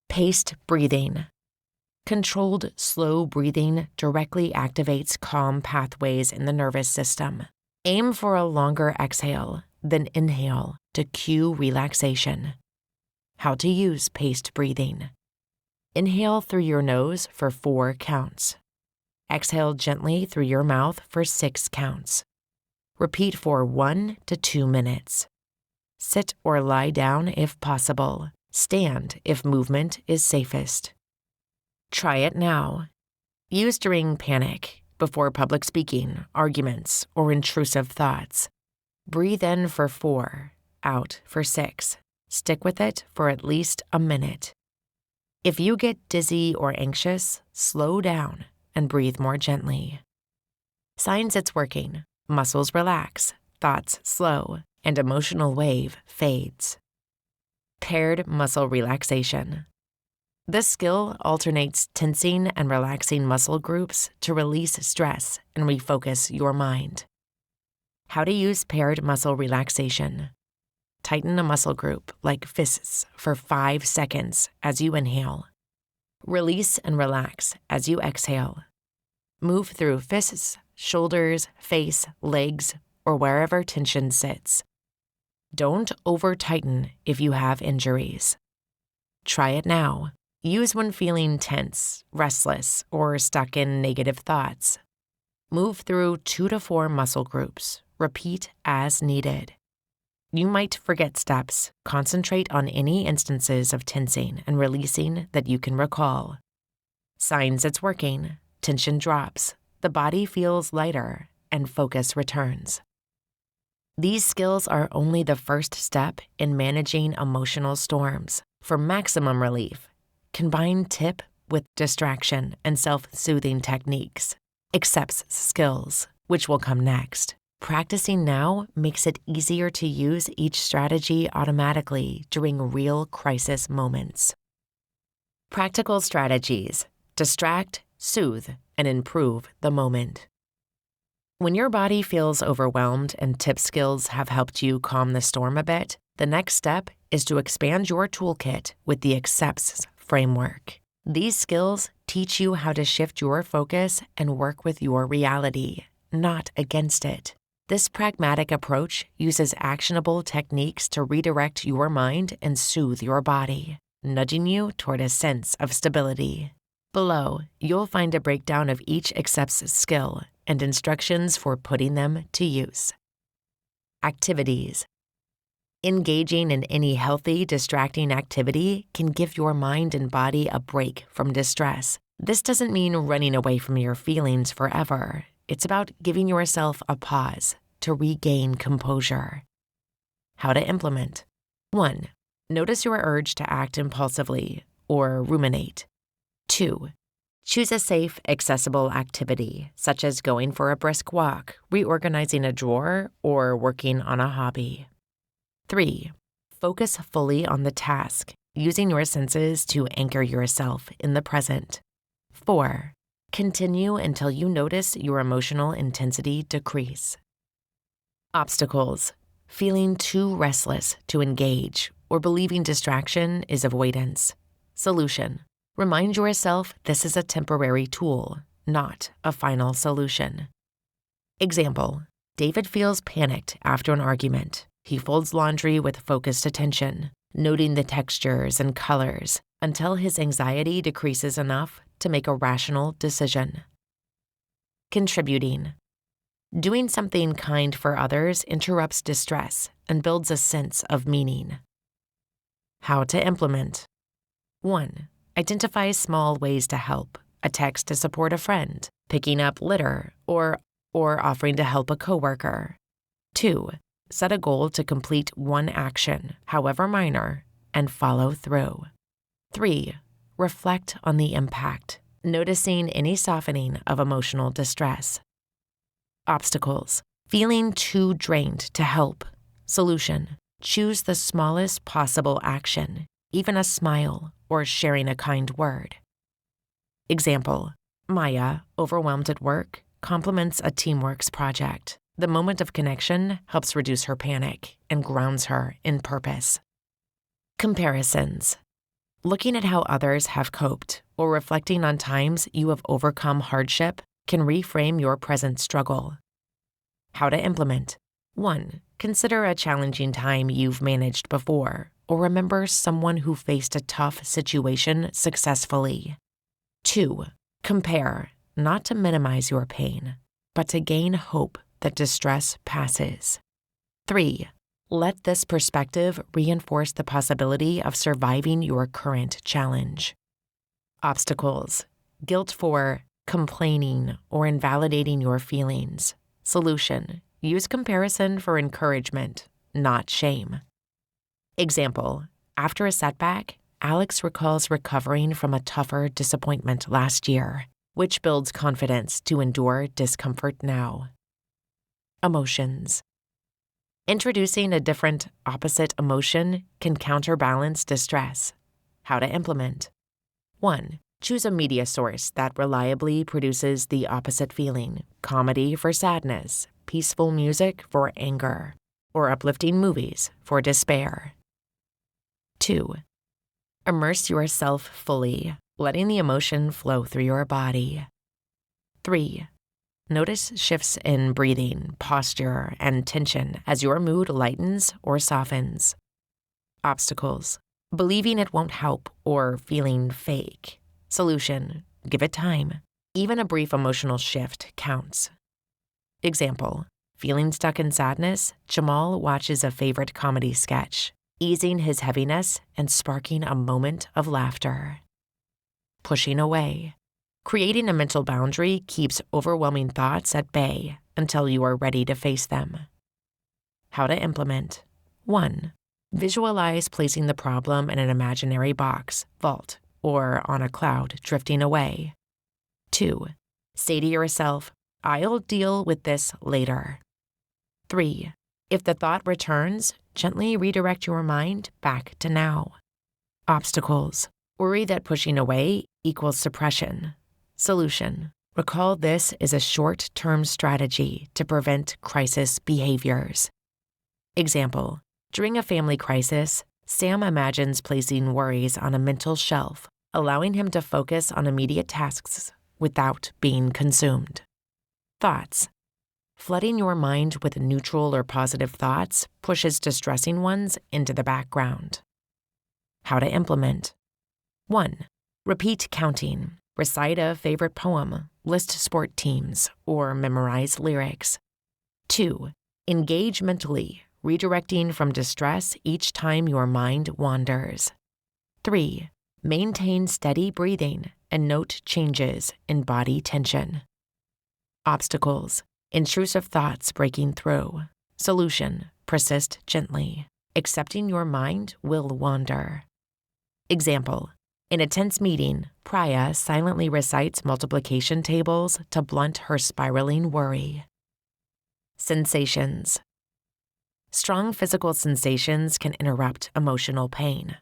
S1: Paced breathing. Controlled, slow breathing directly activates calm pathways in the nervous system. Aim for a longer exhale, then inhale to cue relaxation. How to use paced breathing. Inhale through your nose for 4 counts. Exhale gently through your mouth for 6 counts. Repeat for 1 to 2 minutes. Sit or lie down if possible. Stand if movement is safest. Try it now. Use during panic, before public speaking, arguments, or intrusive thoughts. Breathe in for 4, out for 6. Stick with it for at least a minute. If you get dizzy or anxious, slow down and breathe more gently. Signs it's working. Muscles relax, thoughts slow, and emotional wave fades. Paired muscle relaxation. This skill alternates tensing and relaxing muscle groups to release stress and refocus your mind. How to use paired muscle relaxation. Tighten a muscle group, like fists, for 5 seconds as you inhale. Release and relax as you exhale. Move through fists, shoulders, face, legs, or wherever tension sits. Don't over-tighten if you have injuries. Try it now. Use when feeling tense, restless, or stuck in negative thoughts. Move through 2 to 4 muscle groups. Repeat as needed. You might forget steps. Concentrate on any instances of tensing and releasing that you can recall. Signs it's working. Tension drops. The body feels lighter, and focus returns. These skills are only the first step in managing emotional storms. For maximum relief, combine tip with distraction and self-soothing techniques. Accepts skills, which will come next. Practicing now makes it easier to use each strategy automatically during real crisis moments. Practical strategies: distract, soothe, and improve the moment. When your body feels overwhelmed and tip skills have helped you calm the storm a bit, the next step is to expand your toolkit with the accepts framework. These skills teach you how to shift your focus and work with your reality, not against it. This pragmatic approach uses actionable techniques to redirect your mind and soothe your body, nudging you toward a sense of stability. Below, you'll find a breakdown of each accepts skill and instructions for putting them to use. Activities. Engaging in any healthy, distracting activity can give your mind and body a break from distress. This doesn't mean running away from your feelings forever. It's about giving yourself a pause to regain composure. How to implement. 1. Notice your urge to act impulsively or ruminate. 2. Choose a safe, accessible activity, such as going for a brisk walk, reorganizing a drawer, or working on a hobby. 3. Focus fully on the task, using your senses to anchor yourself in the present. 4. Continue until you notice your emotional intensity decrease. Obstacles. Feeling too restless to engage or believing distraction is avoidance. Solution. Remind yourself this is a temporary tool, not a final solution. Example. David feels panicked after an argument. He folds laundry with focused attention, noting the textures and colors until his anxiety decreases enough to make a rational decision. Contributing. Doing something kind for others interrupts distress and builds a sense of meaning. How to implement. 1. Identify small ways to help: a text to support a friend, picking up litter, or offering to help a coworker. 2. Set a goal to complete one action, however minor, and follow through. 3. Reflect on the impact, noticing any softening of emotional distress. Obstacles. Feeling too drained to help. Solution. Choose the smallest possible action, even a smile or sharing a kind word. Example. Maya, overwhelmed at work, compliments a Teamworks project. The moment of connection helps reduce her panic and grounds her in purpose. Comparisons. Looking at how others have coped or reflecting on times you have overcome hardship can reframe your present struggle. How to implement. 1. Consider a challenging time you've managed before, or remember someone who faced a tough situation successfully. 2. Compare, not to minimize your pain, but to gain hope that distress passes. 3. Let this perspective reinforce the possibility of surviving your current challenge. Obstacles. Guilt for complaining or invalidating your feelings. Solution. Use comparison for encouragement, not shame. Example. After a setback, Alex recalls recovering from a tougher disappointment last year, which builds confidence to endure discomfort now. Emotions. Introducing a different, opposite emotion can counterbalance distress. How to implement. 1. Choose a media source that reliably produces the opposite feeling: comedy for sadness, peaceful music for anger, or uplifting movies for despair. 2. Immerse yourself fully, letting the emotion flow through your body. 3. Notice shifts in breathing, posture, and tension as your mood lightens or softens. Obstacles. Believing it won't help or feeling fake. Solution. Give it time. Even a brief emotional shift counts. Example. Feeling stuck in sadness, Jamal watches a favorite comedy sketch, easing his heaviness and sparking a moment of laughter. Pushing away. Creating a mental boundary keeps overwhelming thoughts at bay until you are ready to face them. How to implement. 1. Visualize placing the problem in an imaginary box, vault, or on a cloud drifting away. 2. Say to yourself, I'll deal with this later. 3. If the thought returns, gently redirect your mind back to now. Obstacles. Worry that pushing away equals suppression. Solution. Recall this is a short-term strategy to prevent crisis behaviors. Example. During a family crisis, Sam imagines placing worries on a mental shelf, allowing him to focus on immediate tasks without being consumed. Thoughts. Flooding your mind with neutral or positive thoughts pushes distressing ones into the background. How to implement. 1. Repeat counting. Recite a favorite poem, list sport teams, or memorize lyrics. 2. Engage mentally, redirecting from distress each time your mind wanders. 3. Maintain steady breathing and note changes in body tension. Obstacles. Intrusive thoughts breaking through. Solution. Persist gently. Accepting your mind will wander. Example. In a tense meeting, Priya silently recites multiplication tables to blunt her spiraling worry. Sensations. Strong physical sensations can interrupt emotional pain.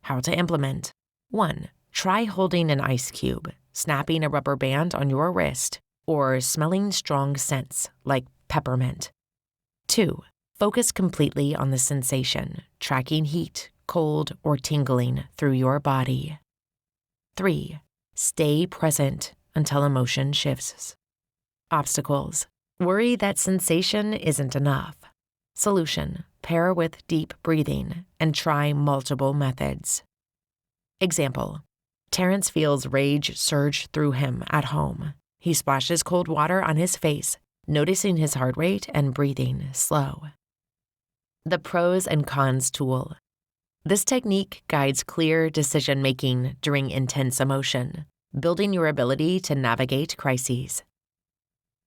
S1: How to implement. 1. Try holding an ice cube, snapping a rubber band on your wrist, or smelling strong scents like peppermint. 2. Focus completely on the sensation, tracking heat, cold, or tingling through your body. 3. Stay present until emotion shifts. Obstacles. Worry that sensation isn't enough. Solution. Pair with deep breathing and try multiple methods. Example. Terrence feels rage surge through him at home. He splashes cold water on his face, noticing his heart rate and breathing slow. The pros and cons tool. This technique guides clear decision-making during intense emotion, building your ability to navigate crises.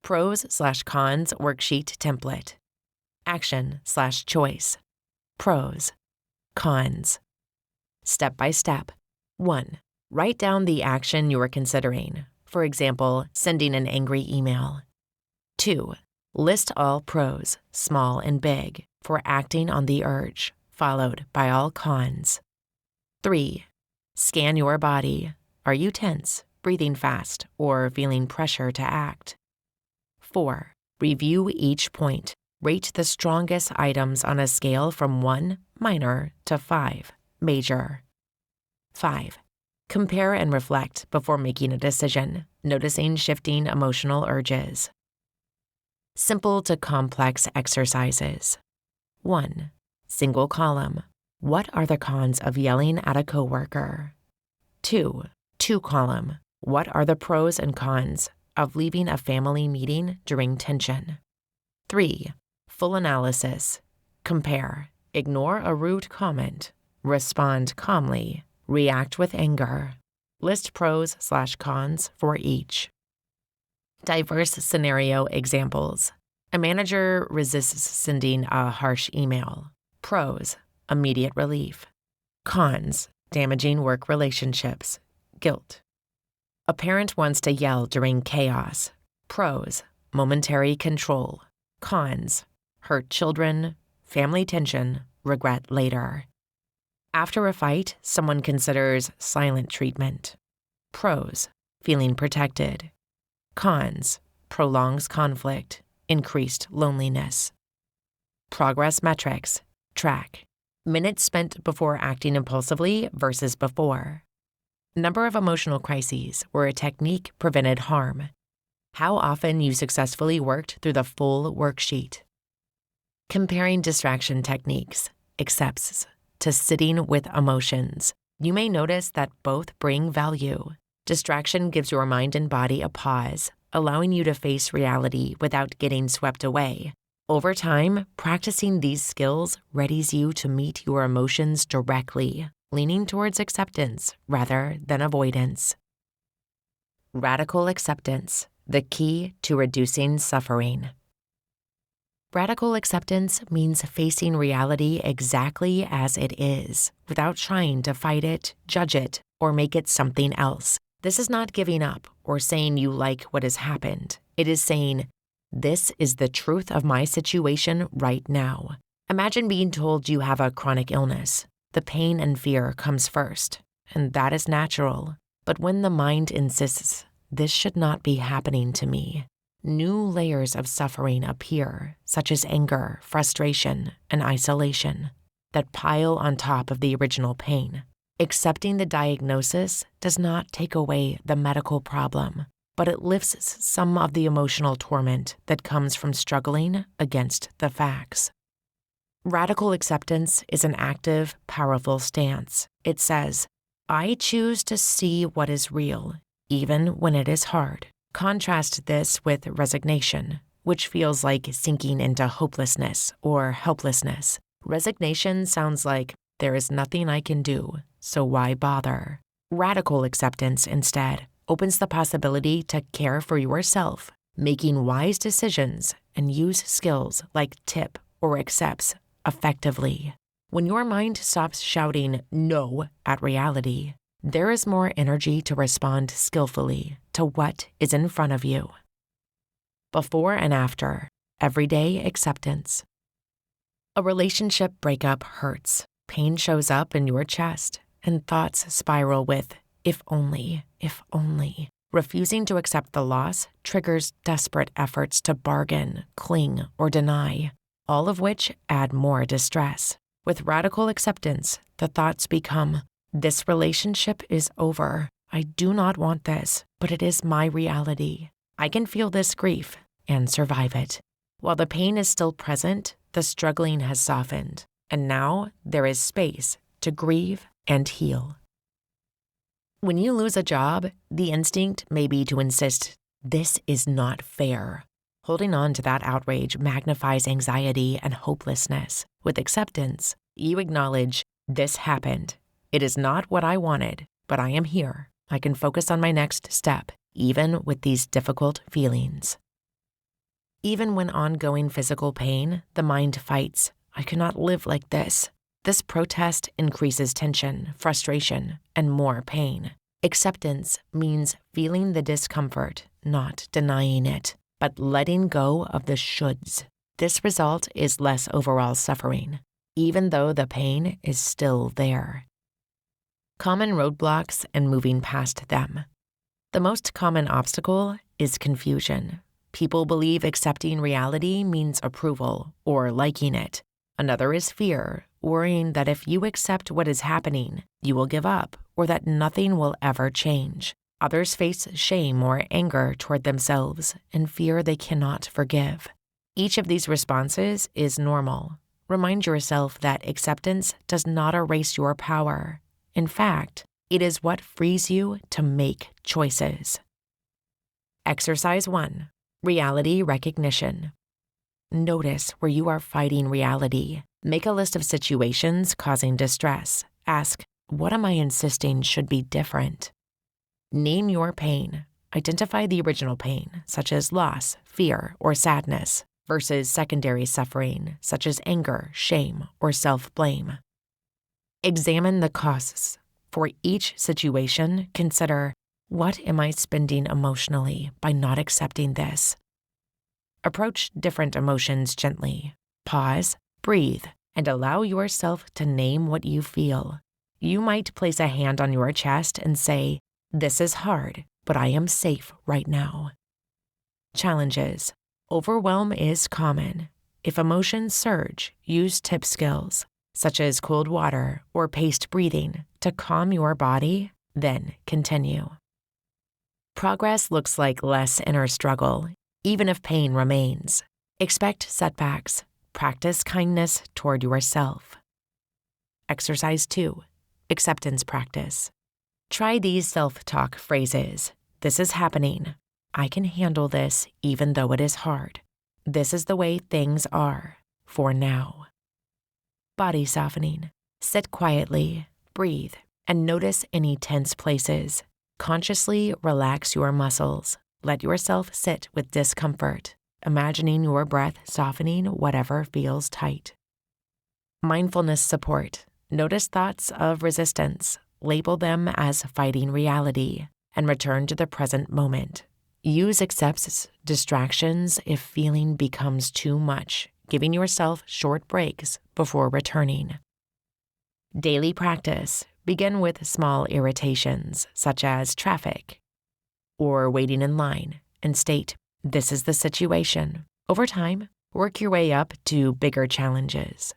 S1: Pros/cons worksheet template. Action/choice. Pros. Cons. Step by step. 1. Write down the action you are considering. For example, sending an angry email. 2. List all pros, small and big, for acting on the urge, followed by all cons. 3. Scan your body. Are you tense, breathing fast, or feeling pressure to act? 4. Review each point. Rate the strongest items on a scale from 1, minor, to 5, major. 5. Compare and reflect before making a decision, noticing shifting emotional urges. Simple to complex exercises. 1. Single column. What are the cons of yelling at a coworker? 2. Two column. What are the pros and cons of leaving a family meeting during tension? 3. Full analysis. Compare. Ignore a rude comment. Respond calmly. React with anger. List pros/cons for each. Diverse scenario examples. A manager resists sending a harsh email. Pros, immediate relief. Cons, damaging work relationships, guilt. A parent wants to yell during chaos. Pros, momentary control. Cons, hurt children, family tension, regret later. After a fight, someone considers silent treatment. Pros, feeling protected. Cons, prolongs conflict, increased loneliness. Progress metrics, track. Minutes spent before acting impulsively versus before. Number of emotional crises where a technique prevented harm. How often you successfully worked through the full worksheet. Comparing distraction techniques, accepts, to sitting with emotions. You may notice that both bring value. Distraction gives your mind and body a pause, allowing you to face reality without getting swept away. Over time, practicing these skills readies you to meet your emotions directly, leaning towards acceptance rather than avoidance. Radical acceptance, the key to reducing suffering. Radical acceptance means facing reality exactly as it is, without trying to fight it, judge it, or make it something else. This is not giving up or saying you like what has happened. It is saying, this is the truth of my situation right now. Imagine being told you have a chronic illness. The pain and fear comes first, and that is natural. But when the mind insists, this should not be happening to me, new layers of suffering appear, such as anger, frustration, and isolation, that pile on top of the original pain. Accepting the diagnosis does not take away the medical problem, but it lifts some of the emotional torment that comes from struggling against the facts. Radical acceptance is an active, powerful stance. It says, I choose to see what is real, even when it is hard. Contrast this with resignation, which feels like sinking into hopelessness or helplessness. Resignation sounds like, there is nothing I can do, so why bother? Radical acceptance, instead, opens the possibility to care for yourself, making wise decisions and use skills like tip or accepts effectively. When your mind stops shouting no at reality, there is more energy to respond skillfully to what is in front of you. Before and after, everyday acceptance. A relationship breakup hurts. Pain shows up in your chest, and thoughts spiral with, if only, if only. Refusing to accept the loss triggers desperate efforts to bargain, cling, or deny, all of which add more distress. With radical acceptance, the thoughts become, this relationship is over. I do not want this, but it is my reality. I can feel this grief and survive it. While the pain is still present, the struggling has softened, and now there is space to grieve and heal. When you lose a job, the instinct may be to insist, this is not fair. Holding on to that outrage magnifies anxiety and hopelessness. With acceptance, you acknowledge, this happened. It is not what I wanted, but I am here. I can focus on my next step, even with these difficult feelings. Even when ongoing physical pain, the mind fights, I cannot live like this. This protest increases tension, frustration, and more pain. Acceptance means feeling the discomfort, not denying it, but letting go of the shoulds. This result is less overall suffering, even though the pain is still there. Common roadblocks and moving past them. The most common obstacle is confusion. People believe accepting reality means approval or liking it. Another is fear, worrying that if you accept what is happening, you will give up or that nothing will ever change. Others face shame or anger toward themselves and fear they cannot forgive. Each of these responses is normal. Remind yourself that acceptance does not erase your power. In fact, it is what frees you to make choices. Exercise 1. Reality recognition. Notice where you are fighting reality. Make a list of situations causing distress. Ask, what am I insisting should be different? Name your pain. Identify the original pain, such as loss, fear, or sadness, versus secondary suffering, such as anger, shame, or self-blame. Examine the costs. For each situation, consider, what am I spending emotionally by not accepting this? Approach different emotions gently. Pause, breathe, and allow yourself to name what you feel. You might place a hand on your chest and say, this is hard, but I am safe right now. Challenges. Overwhelm is common. If emotions surge, use tip skills, such as cold water or paced breathing, to calm your body, then continue. Progress looks like less inner struggle, even if pain remains. Expect setbacks. Practice kindness toward yourself. Exercise 2. Acceptance practice. Try these self-talk phrases. This is happening. I can handle this even though it is hard. This is the way things are, for now. Body softening. Sit quietly, breathe, and notice any tense places. Consciously relax your muscles. Let yourself sit with discomfort, imagining your breath softening whatever feels tight. Mindfulness support. Notice thoughts of resistance, label them as fighting reality, and return to the present moment. Use accepts distractions if feeling becomes too much, giving yourself short breaks before returning. Daily practice. Begin with small irritations, such as traffic or waiting in line, and state, "This is the situation." Over time, work your way up to bigger challenges.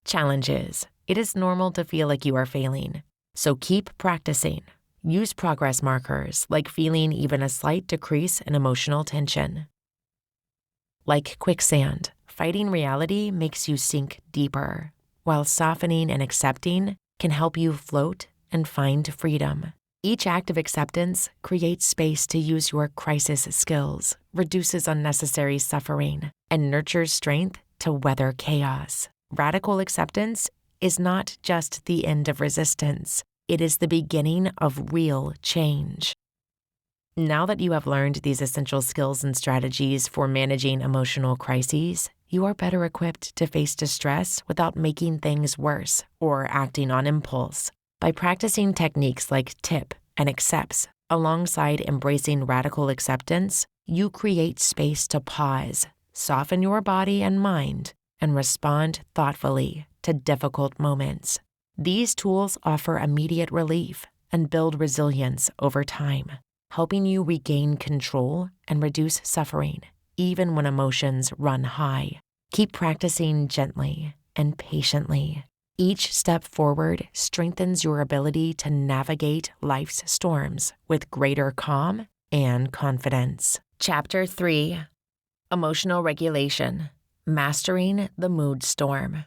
S1: Challenges. It is normal to feel like you are failing, so keep practicing. Use progress markers, like feeling even a slight decrease in emotional tension. Like quicksand, fighting reality makes you sink deeper, while softening and accepting can help you float and find freedom. Each act of acceptance creates space to use your crisis skills, reduces unnecessary suffering, and nurtures strength to weather chaos. Radical acceptance is not just the end of resistance, it is the beginning of real change. Now that you have learned these essential skills and strategies for managing emotional crises, you are better equipped to face distress without making things worse or acting on impulse. By practicing techniques like TIP and accepts alongside embracing radical acceptance, you create space to pause, soften your body and mind, and respond thoughtfully to difficult moments. These tools offer immediate relief and build resilience over time, helping you regain control and reduce suffering, even when emotions run high. Keep practicing gently and patiently. Each step forward strengthens your ability to navigate life's storms with greater calm and confidence. Chapter 3. Emotional Regulation. Mastering the Mood Storm.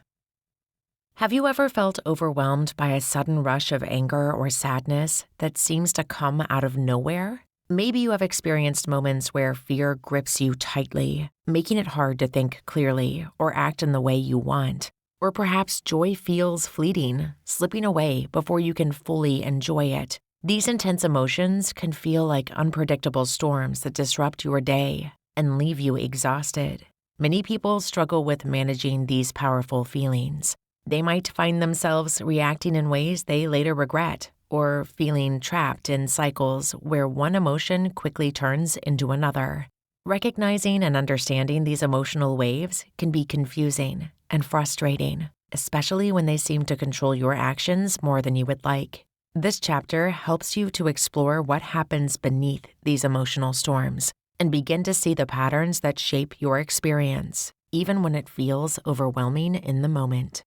S1: Have you ever felt overwhelmed by a sudden rush of anger or sadness that seems to come out of nowhere? Maybe you have experienced moments where fear grips you tightly, making it hard to think clearly or act in the way you want. Or perhaps joy feels fleeting, slipping away before you can fully enjoy it. These intense emotions can feel like unpredictable storms that disrupt your day and leave you exhausted. Many people struggle with managing these powerful feelings. They might find themselves reacting in ways they later regret, or feeling trapped in cycles where one emotion quickly turns into another. Recognizing and understanding these emotional waves can be confusing and frustrating, especially when they seem to control your actions more than you would like. This chapter helps you to explore what happens beneath these emotional storms and begin to see the patterns that shape your experience, even when it feels overwhelming in the moment.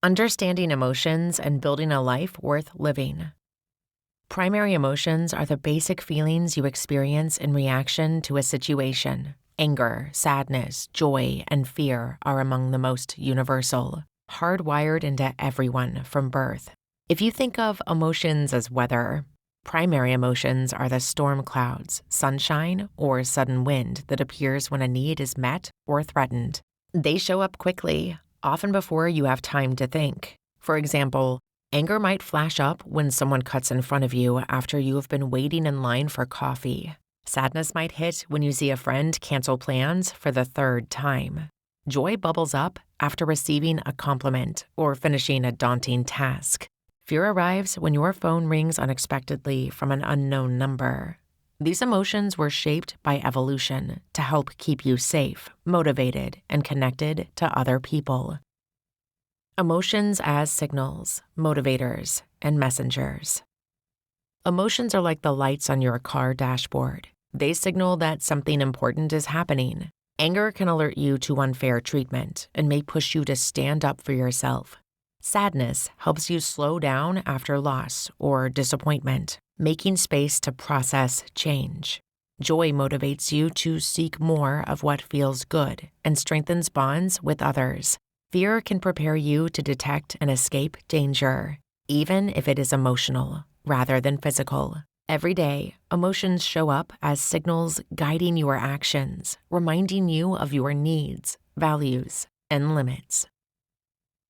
S1: Understanding emotions and building a life worth living. Primary emotions are the basic feelings you experience in reaction to a situation. Anger, sadness, joy, and fear are among the most universal, hardwired into everyone from birth. If you think of emotions as weather, primary emotions are the storm clouds, sunshine, or sudden wind that appears when a need is met or threatened. They show up quickly, often before you have time to think. For example, anger might flash up when someone cuts in front of you after you have been waiting in line for coffee. Sadness might hit when you see a friend cancel plans for the third time. Joy bubbles up after receiving a compliment or finishing a daunting task. Fear arrives when your phone rings unexpectedly from an unknown number. These emotions were shaped by evolution to help keep you safe, motivated, and connected to other people. Emotions as signals, motivators, and messengers. Emotions are like the lights on your car dashboard. They signal that something important is happening. Anger can alert you to unfair treatment and may push you to stand up for yourself. Sadness helps you slow down after loss or disappointment, making space to process change. Joy motivates you to seek more of what feels good and strengthens bonds with others. Fear can prepare you to detect and escape danger, even if it is emotional rather than physical. Every day, emotions show up as signals guiding your actions, reminding you of your needs, values, and limits.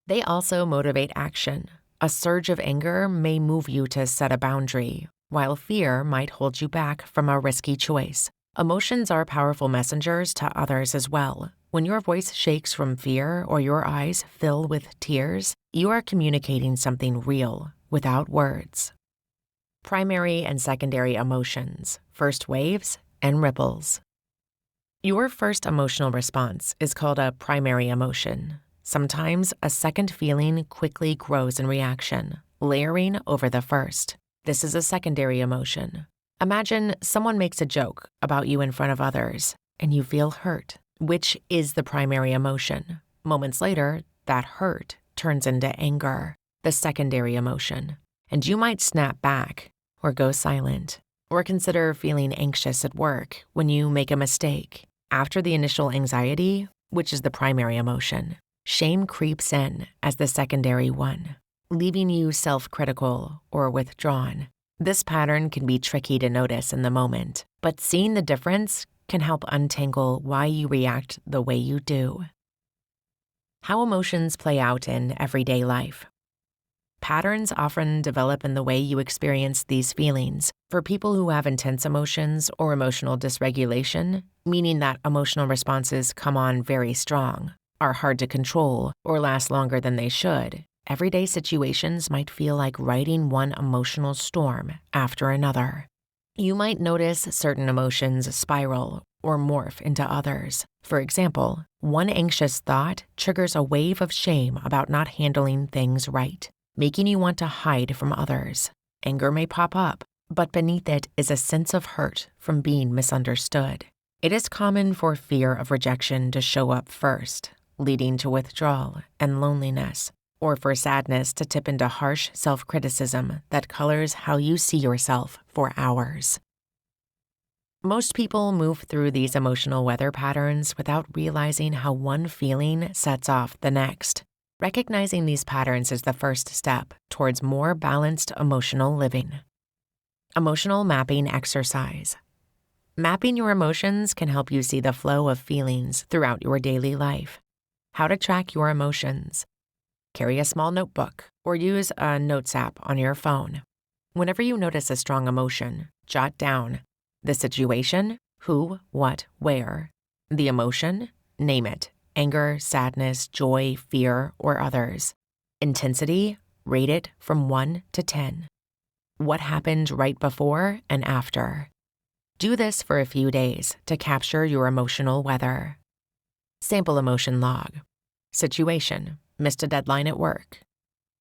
S1: They also motivate action. A surge of anger may move you to set a boundary while fear might hold you back from a risky choice. Emotions are powerful messengers to others as well. When your voice shakes from fear or your eyes fill with tears, you are communicating something real without words. Primary and secondary emotions, first waves and ripples. Your first emotional response is called a primary emotion. Sometimes a second feeling quickly grows in reaction, layering over the first. This is a secondary emotion. Imagine someone makes a joke about you in front of others, and you feel hurt, which is the primary emotion. Moments later, that hurt turns into anger, the secondary emotion, and you might snap back or go silent, or consider feeling anxious at work when you make a mistake. After the initial anxiety, which is the primary emotion, shame creeps in as the secondary one, leaving you self-critical or withdrawn. This pattern can be tricky to notice in the moment, but seeing the difference can help untangle why you react the way you do. How emotions play out in everyday life. Patterns often develop in the way you experience these feelings. For people who have intense emotions or emotional dysregulation, meaning that emotional responses come on very strong, are hard to control, or last longer than they should, everyday situations might feel like riding one emotional storm after another. You might notice certain emotions spiral or morph into others. For example, one anxious thought triggers a wave of shame about not handling things right, making you want to hide from others. Anger may pop up, but beneath it is a sense of hurt from being misunderstood. It is common for fear of rejection to show up first, leading to withdrawal and loneliness, or for sadness to tip into harsh self-criticism that colors how you see yourself for hours. Most people move through these emotional weather patterns without realizing how one feeling sets off the next. Recognizing these patterns is the first step towards more balanced emotional living. Emotional mapping exercise. Mapping your emotions can help you see the flow of feelings throughout your daily life. How to track your emotions. Carry a small notebook or use a notes app on your phone. Whenever you notice a strong emotion, jot down the situation, who, what, where. The emotion, name it. Anger, sadness, joy, fear, or others. Intensity, rate it from 1 to 10. What happened right before and after? Do this for a few days to capture your emotional weather. Sample emotion log. Situation, missed a deadline at work.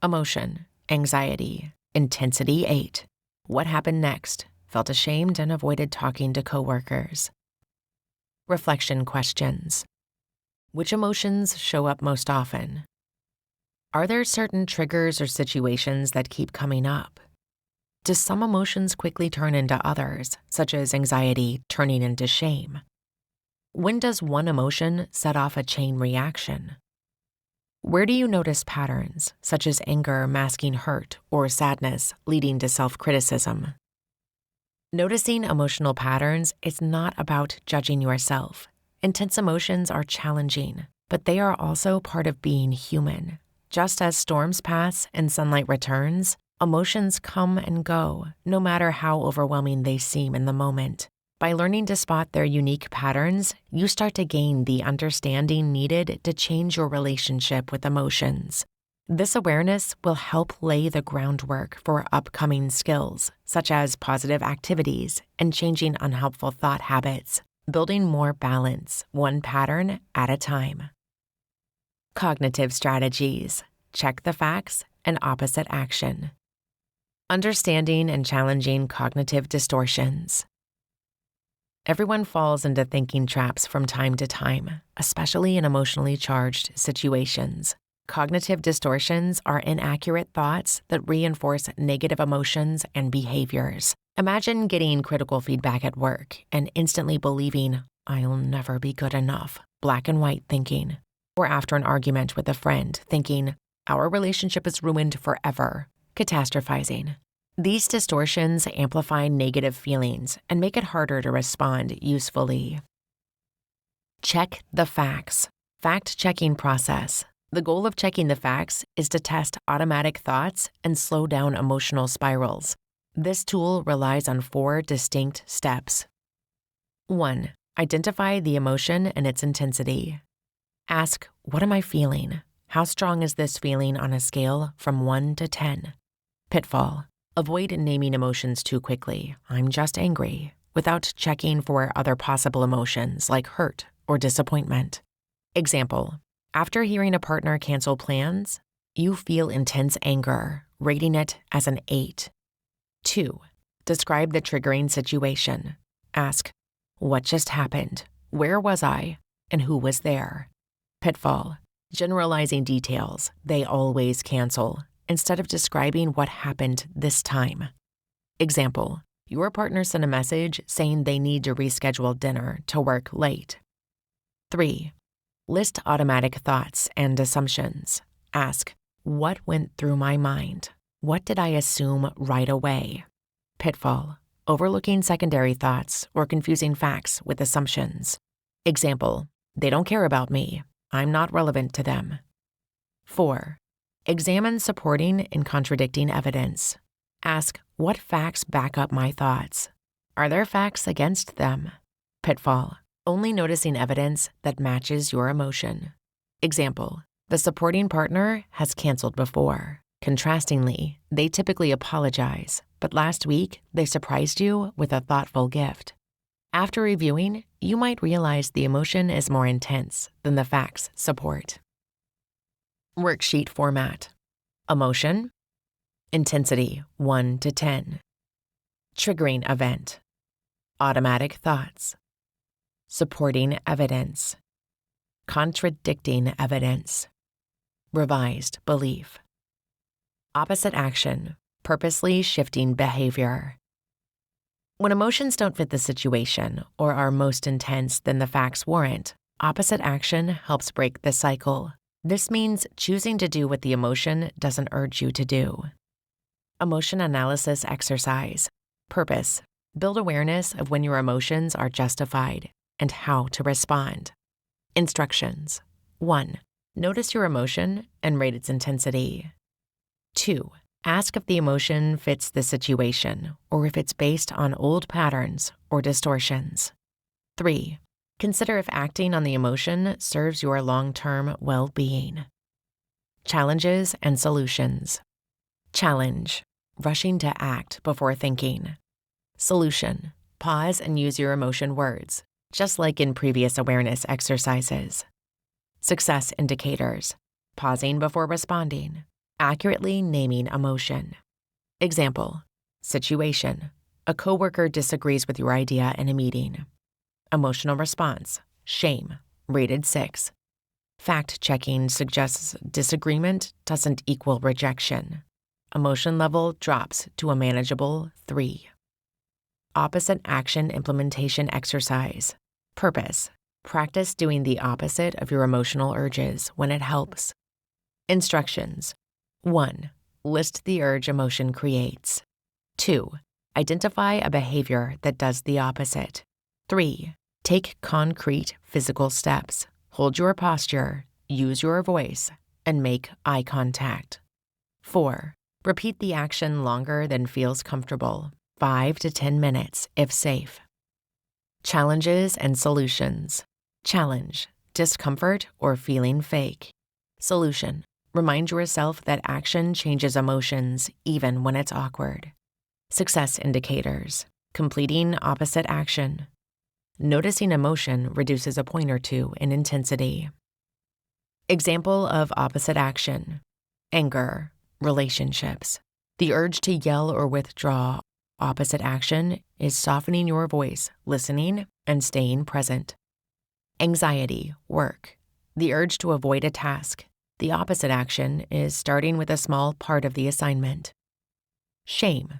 S1: Emotion, anxiety, intensity 8. What happened next? Felt ashamed and avoided talking to coworkers. Reflection questions. Which emotions show up most often? Are there certain triggers or situations that keep coming up? Do some emotions quickly turn into others, such as anxiety turning into shame? When does one emotion set off a chain reaction? Where do you notice patterns, such as anger masking hurt or sadness leading to self-criticism? Noticing emotional patterns is not about judging yourself. Intense emotions are challenging, but they are also part of being human. Just as storms pass and sunlight returns, emotions come and go, no matter how overwhelming they seem in the moment. By learning to spot their unique patterns, you start to gain the understanding needed to change your relationship with emotions. This awareness will help lay the groundwork for upcoming skills, such as positive activities and changing unhelpful thought habits, building more balance, one pattern at a time. Cognitive strategies. Check the facts and opposite action. Understanding and challenging cognitive distortions. Everyone falls into thinking traps from time to time, especially in emotionally charged situations. Cognitive distortions are inaccurate thoughts that reinforce negative emotions and behaviors. Imagine getting critical feedback at work and instantly believing, "I'll never be good enough," black and white thinking. Or after an argument with a friend, thinking, "Our relationship is ruined forever," catastrophizing. These distortions amplify negative feelings and make it harder to respond usefully. Check the facts. Fact-checking process. The goal of checking the facts is to test automatic thoughts and slow down emotional spirals. This tool relies on 4 distinct steps. 1. Identify the emotion and its intensity. Ask, what am I feeling? How strong is this feeling on a scale from 1 to 10? Pitfall. Avoid naming emotions too quickly. I'm just angry, without checking for other possible emotions like hurt or disappointment. Example. After hearing a partner cancel plans, you feel intense anger, rating it as an 8. 2. Describe the triggering situation. Ask, what just happened? Where was I? And who was there? Pitfall. Generalizing details, they always cancel, instead of describing what happened this time. Example. Your partner sent a message saying they need to reschedule dinner to work late. 3. List automatic thoughts and assumptions. Ask, what went through my mind? What did I assume right away? Pitfall. Overlooking secondary thoughts or confusing facts with assumptions. Example. They don't care about me. I'm not relevant to them. 4. Examine supporting and contradicting evidence. Ask, what facts back up my thoughts? Are there facts against them? Pitfall. Only noticing evidence that matches your emotion. Example. The supporting partner has canceled before. Contrastingly, they typically apologize, but last week they surprised you with a thoughtful gift. After reviewing, you might realize the emotion is more intense than the facts support. Worksheet format. Emotion. Intensity 1 to 10. Triggering event. Automatic thoughts. Supporting evidence. Contradicting evidence. Revised belief. Opposite action. Purposely shifting behavior. When emotions don't fit the situation or are most intense than the facts warrant, opposite action helps break the cycle. This means choosing to do what the emotion doesn't urge you to do. Emotion analysis exercise. Purpose. Build awareness of when your emotions are justified and how to respond. Instructions. 1. Notice your emotion and rate its intensity. 2. Ask if the emotion fits the situation or if it's based on old patterns or distortions. 3. Consider if acting on the emotion serves your long-term well-being. Challenges and solutions. Challenge. Rushing to act before thinking. Solution. Pause and use your emotion words, just like in previous awareness exercises. Success indicators. Pausing before responding. Accurately naming emotion. Example. Situation. A coworker disagrees with your idea in a meeting. Emotional response. Shame. Rated 6. Fact-checking suggests disagreement doesn't equal rejection. Emotion level drops to a manageable 3. Opposite action implementation exercise. Purpose. Practice doing the opposite of your emotional urges when it helps. Instructions. 1. List the urge emotion creates. 2. Identify a behavior that does the opposite. 3. Take concrete physical steps. Hold your posture, use your voice, and make eye contact. 4. Repeat the action longer than feels comfortable, 5 to 10 minutes if safe. Challenges and solutions. Challenge. Discomfort or feeling fake. Solution. Remind yourself that action changes emotions even when it's awkward. Success indicators. Completing opposite action. Noticing emotion reduces a point or 2 in intensity. Example of opposite action. Anger. Relationships. The urge to yell or withdraw. Opposite action is softening your voice, listening, and staying present. Anxiety. Work. The urge to avoid a task. The opposite action is starting with a small part of the assignment. Shame.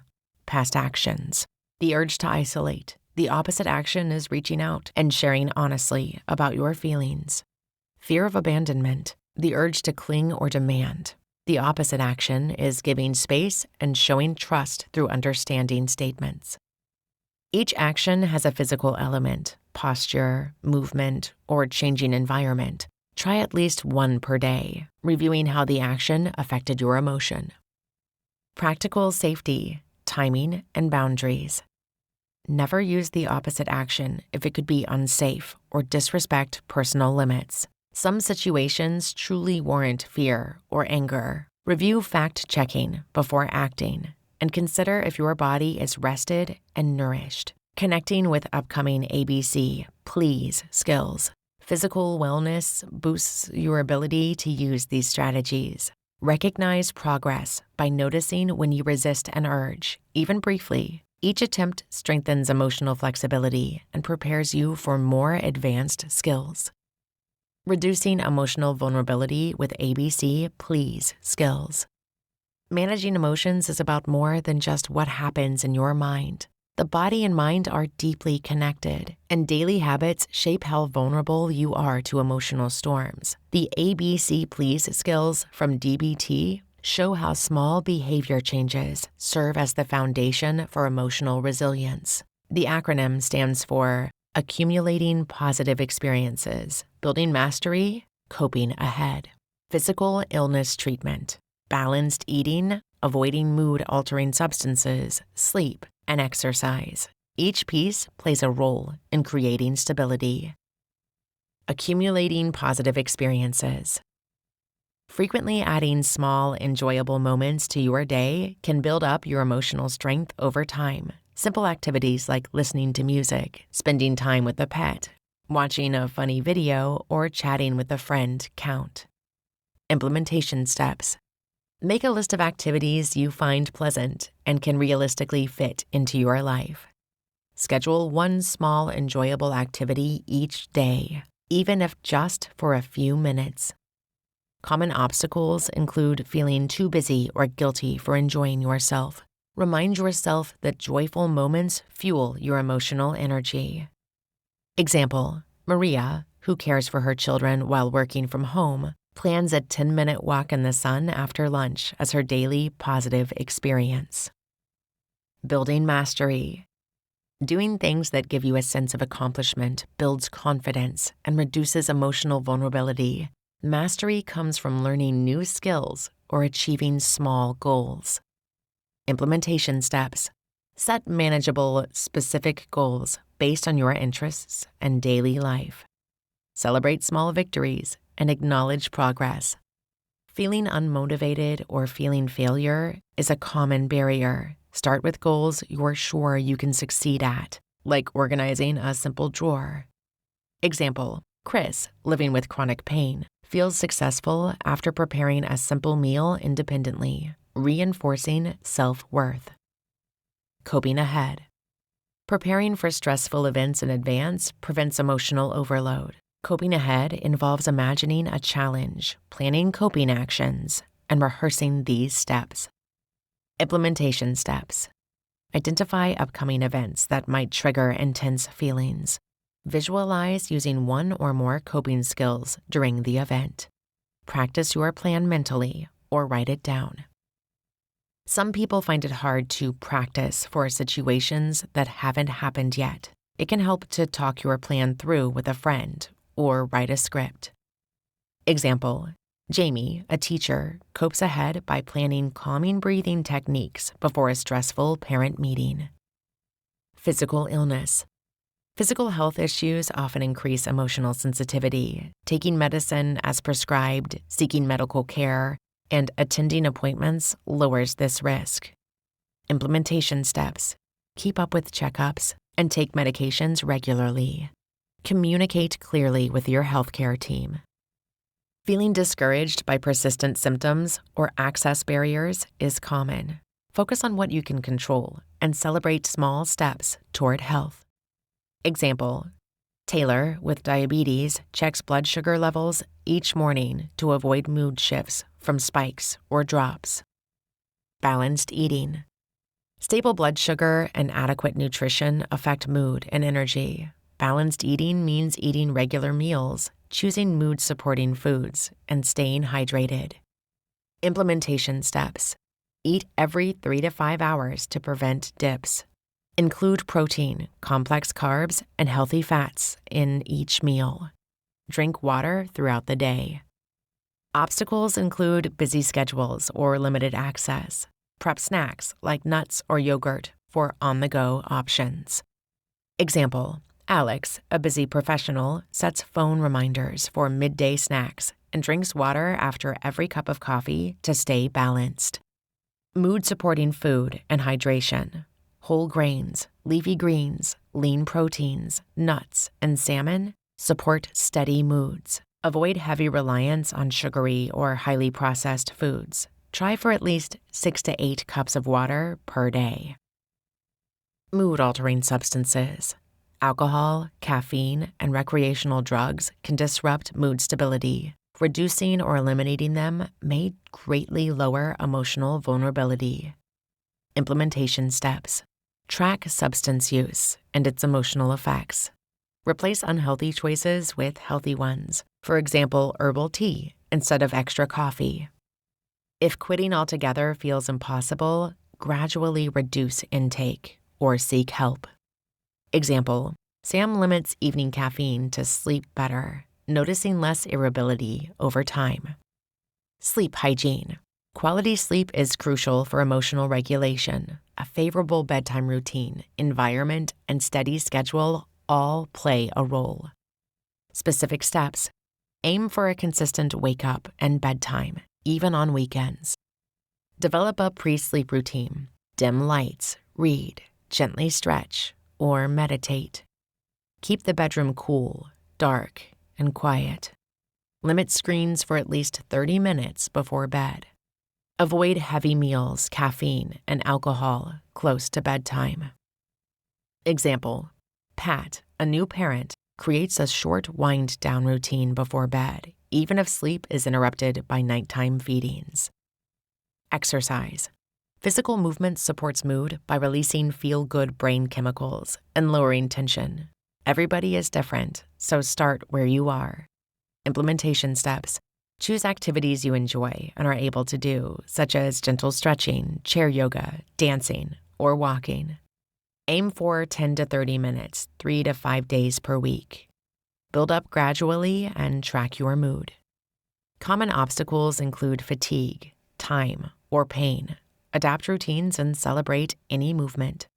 S1: Past actions. The urge to isolate. The opposite action is reaching out and sharing honestly about your feelings. Fear of abandonment. The urge to cling or demand. The opposite action is giving space and showing trust through understanding statements. Each action has a physical element, posture, movement, or changing environment. Try at least one per day, reviewing how the action affected your emotion. Practical safety. timing, and boundaries. Never use the opposite action if it could be unsafe or disrespect personal limits. Some situations truly warrant fear or anger. Review fact-checking before acting and consider if your body is rested and nourished. Connecting with upcoming ABC, please skills. Physical wellness boosts your ability to use these strategies. Recognize progress by noticing when you resist an urge, even briefly. Each attempt strengthens emotional flexibility and prepares you for more advanced skills. Reducing emotional vulnerability with ABC, please skills. Managing emotions is about more than just what happens in your mind. The body and mind are deeply connected, and daily habits shape how vulnerable you are to emotional storms. The ABC Please skills from DBT show how small behavior changes serve as the foundation for emotional resilience. The acronym stands for Accumulating Positive Experiences, Building Mastery, Coping Ahead. Physical illness treatment, balanced eating, avoiding mood-altering substances, sleep, and exercise. Each piece plays a role in creating stability. Accumulating positive experiences. Frequently adding small, enjoyable moments to your day can build up your emotional strength over time. Simple activities like listening to music, spending time with a pet, watching a funny video, or chatting with a friend count. Implementation steps. Make a list of activities you find pleasant and can realistically fit into your life. Schedule one small, enjoyable activity each day, even if just for a few minutes. Common obstacles include feeling too busy or guilty for enjoying yourself. Remind yourself that joyful moments fuel your emotional energy. Example, Maria, who cares for her children while working from home, plans a 10-minute walk in the sun after lunch as her daily positive experience. Building mastery. Doing things that give you a sense of accomplishment builds confidence and reduces emotional vulnerability. Mastery comes from learning new skills or achieving small goals. Implementation steps. Set manageable, specific goals based on your interests and daily life. Celebrate small victories and acknowledge progress. Feeling unmotivated or feeling failure is a common barrier. Start with goals you're sure you can succeed at, like organizing a simple drawer. Example, Chris, living with chronic pain, feels successful after preparing a simple meal independently, reinforcing self-worth. Coping ahead. Preparing for stressful events in advance prevents emotional overload. Coping ahead involves imagining a challenge, planning coping actions, and rehearsing these steps. Implementation steps. Identify upcoming events that might trigger intense feelings. Visualize using one or more coping skills during the event. Practice your plan mentally or write it down. Some people find it hard to practice for situations that haven't happened yet. It can help to talk your plan through with a friend or write a script. Example, Jamie, a teacher, copes ahead by planning calming breathing techniques before a stressful parent meeting. Physical illness. Physical health issues often increase emotional sensitivity. Taking medicine as prescribed, seeking medical care, and attending appointments lowers this risk. Implementation steps. Keep up with checkups and take medications regularly. Communicate clearly with your healthcare team. Feeling discouraged by persistent symptoms or access barriers is common. Focus on what you can control and celebrate small steps toward health. Example, Taylor, with diabetes, checks blood sugar levels each morning to avoid mood shifts from spikes or drops. Balanced eating. Stable blood sugar and adequate nutrition affect mood and energy. Balanced eating means eating regular meals, choosing mood-supporting foods, and staying hydrated. Implementation steps. Eat every 3 to 5 hours to prevent dips. Include protein, complex carbs, and healthy fats in each meal. Drink water throughout the day. Obstacles include busy schedules or limited access. Prep snacks like nuts or yogurt for on-the-go options. Example, Alex, a busy professional, sets phone reminders for midday snacks and drinks water after every cup of coffee to stay balanced. Mood-supporting food and hydration. Whole grains, leafy greens, lean proteins, nuts, and salmon support steady moods. Avoid heavy reliance on sugary or highly processed foods. Try for at least 6 to 8 cups of water per day. Mood-altering substances. Alcohol, caffeine, and recreational drugs can disrupt mood stability. Reducing or eliminating them may greatly lower emotional vulnerability. Implementation steps. Track substance use and its emotional effects. Replace unhealthy choices with healthy ones. For example, herbal tea instead of extra coffee. If quitting altogether feels impossible, gradually reduce intake or seek help. Example, Sam limits evening caffeine to sleep better, noticing less irritability over time. Sleep hygiene. Quality sleep is crucial for emotional regulation. A favorable bedtime routine, environment, and steady schedule all play a role. Specific steps. Aim for a consistent wake-up and bedtime, even on weekends. Develop a pre-sleep routine. Dim lights, read, gently stretch, or meditate. Keep the bedroom cool, dark, and quiet. Limit screens for at least 30 minutes before bed. Avoid heavy meals, caffeine, and alcohol close to bedtime. Example, Pat, a new parent, creates a short wind-down routine before bed, even if sleep is interrupted by nighttime feedings. Exercise. Physical movement supports mood by releasing feel-good brain chemicals and lowering tension. Everybody is different, so start where you are. Implementation steps. Choose activities you enjoy and are able to do, such as gentle stretching, chair yoga, dancing, or walking. Aim for 10 to 30 minutes, 3 to 5 days per week. Build up gradually and track your mood. Common obstacles include fatigue, time, or pain. Adapt routines and celebrate any movement.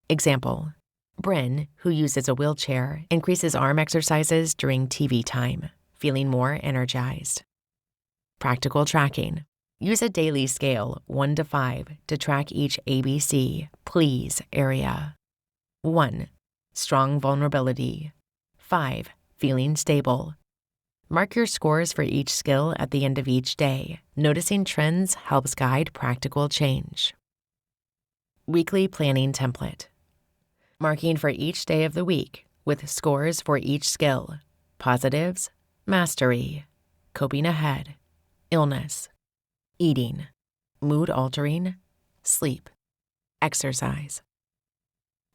S1: Example, Bryn, who uses a wheelchair, increases arm exercises during TV time, feeling more energized. Practical tracking. Use a daily scale, 1 to 5, to track each ABC, please area. 1. Strong vulnerability. 5. Feeling stable. Mark your scores for each skill at the end of each day. Noticing trends helps guide practical change. Weekly planning template. Marking for each day of the week with scores for each skill. Positives, mastery, coping ahead, illness, eating, mood altering, sleep, exercise.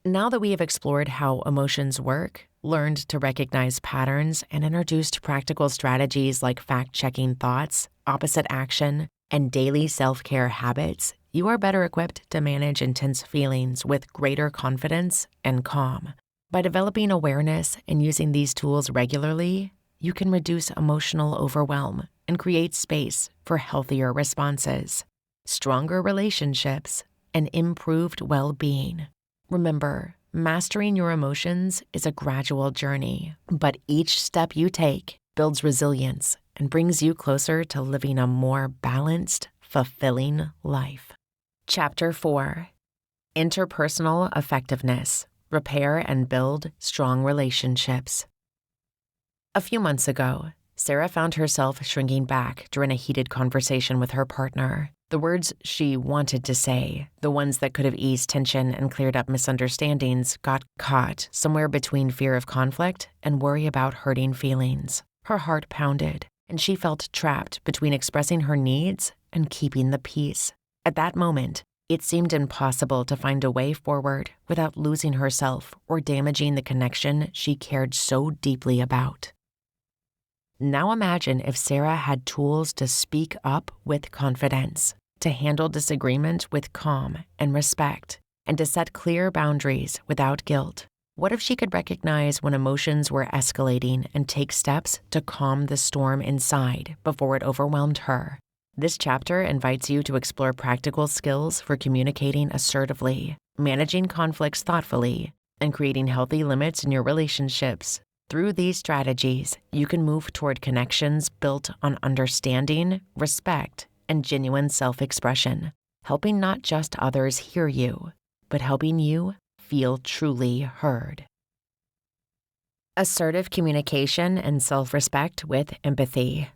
S1: Now that we have explored how emotions work, learned to recognize patterns, and introduced practical strategies like fact-checking thoughts, opposite action, and daily self-care habits, you are better equipped to manage intense feelings with greater confidence and calm. By developing awareness and using these tools regularly, you can reduce emotional overwhelm and create space for healthier responses, stronger relationships, and improved well-being. Remember, mastering your emotions is a gradual journey, but each step you take builds resilience and brings you closer to living a more balanced, fulfilling life. Chapter 4. Interpersonal Effectiveness. Repair and build strong relationships. A few months ago, Sarah found herself shrinking back during a heated conversation with her partner. The words she wanted to say, the ones that could have eased tension and cleared up misunderstandings, got caught somewhere between fear of conflict and worry about hurting feelings. Her heart pounded, and she felt trapped between expressing her needs and keeping the peace. At that moment, it seemed impossible to find a way forward without losing herself or damaging the connection she cared so deeply about. Now imagine if Sarah had tools to speak up with confidence, to handle disagreement with calm and respect, and to set clear boundaries without guilt. What if she could recognize when emotions were escalating and take steps to calm the storm inside before it overwhelmed her? This chapter invites you to explore practical skills for communicating assertively, managing conflicts thoughtfully, and creating healthy limits in your relationships. Through these strategies, you can move toward connections built on understanding, respect, and genuine self-expression, helping not just others hear you, but helping you feel truly heard. Assertive communication and self-respect with empathy.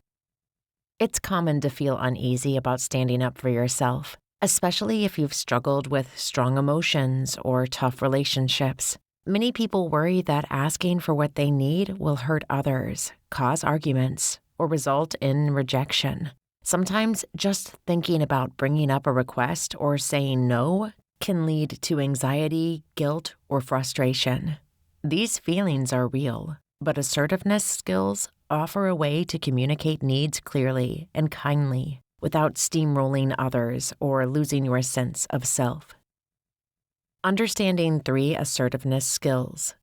S1: It's common to feel uneasy about standing up for yourself, especially if you've struggled with strong emotions or tough relationships. Many people worry that asking for what they need will hurt others, cause arguments, or result in rejection. Sometimes just thinking about bringing up a request or saying no can lead to anxiety, guilt, or frustration. These feelings are real, but assertiveness skills offer a way to communicate needs clearly and kindly without steamrolling others or losing your sense of self. Understanding 3 assertiveness skills.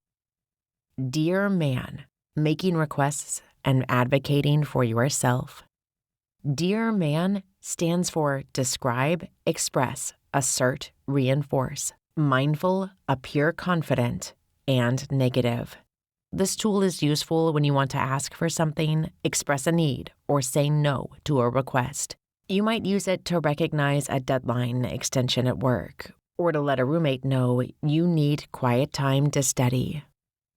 S1: Dear man, making requests and advocating for yourself. Dear man stands for describe, express, assert, reinforce, mindful, appear confident, and negative. This tool is useful when you want to ask for something, express a need, or say no to a request. You might use it to recognize a deadline extension at work, or to let a roommate know you need quiet time to study.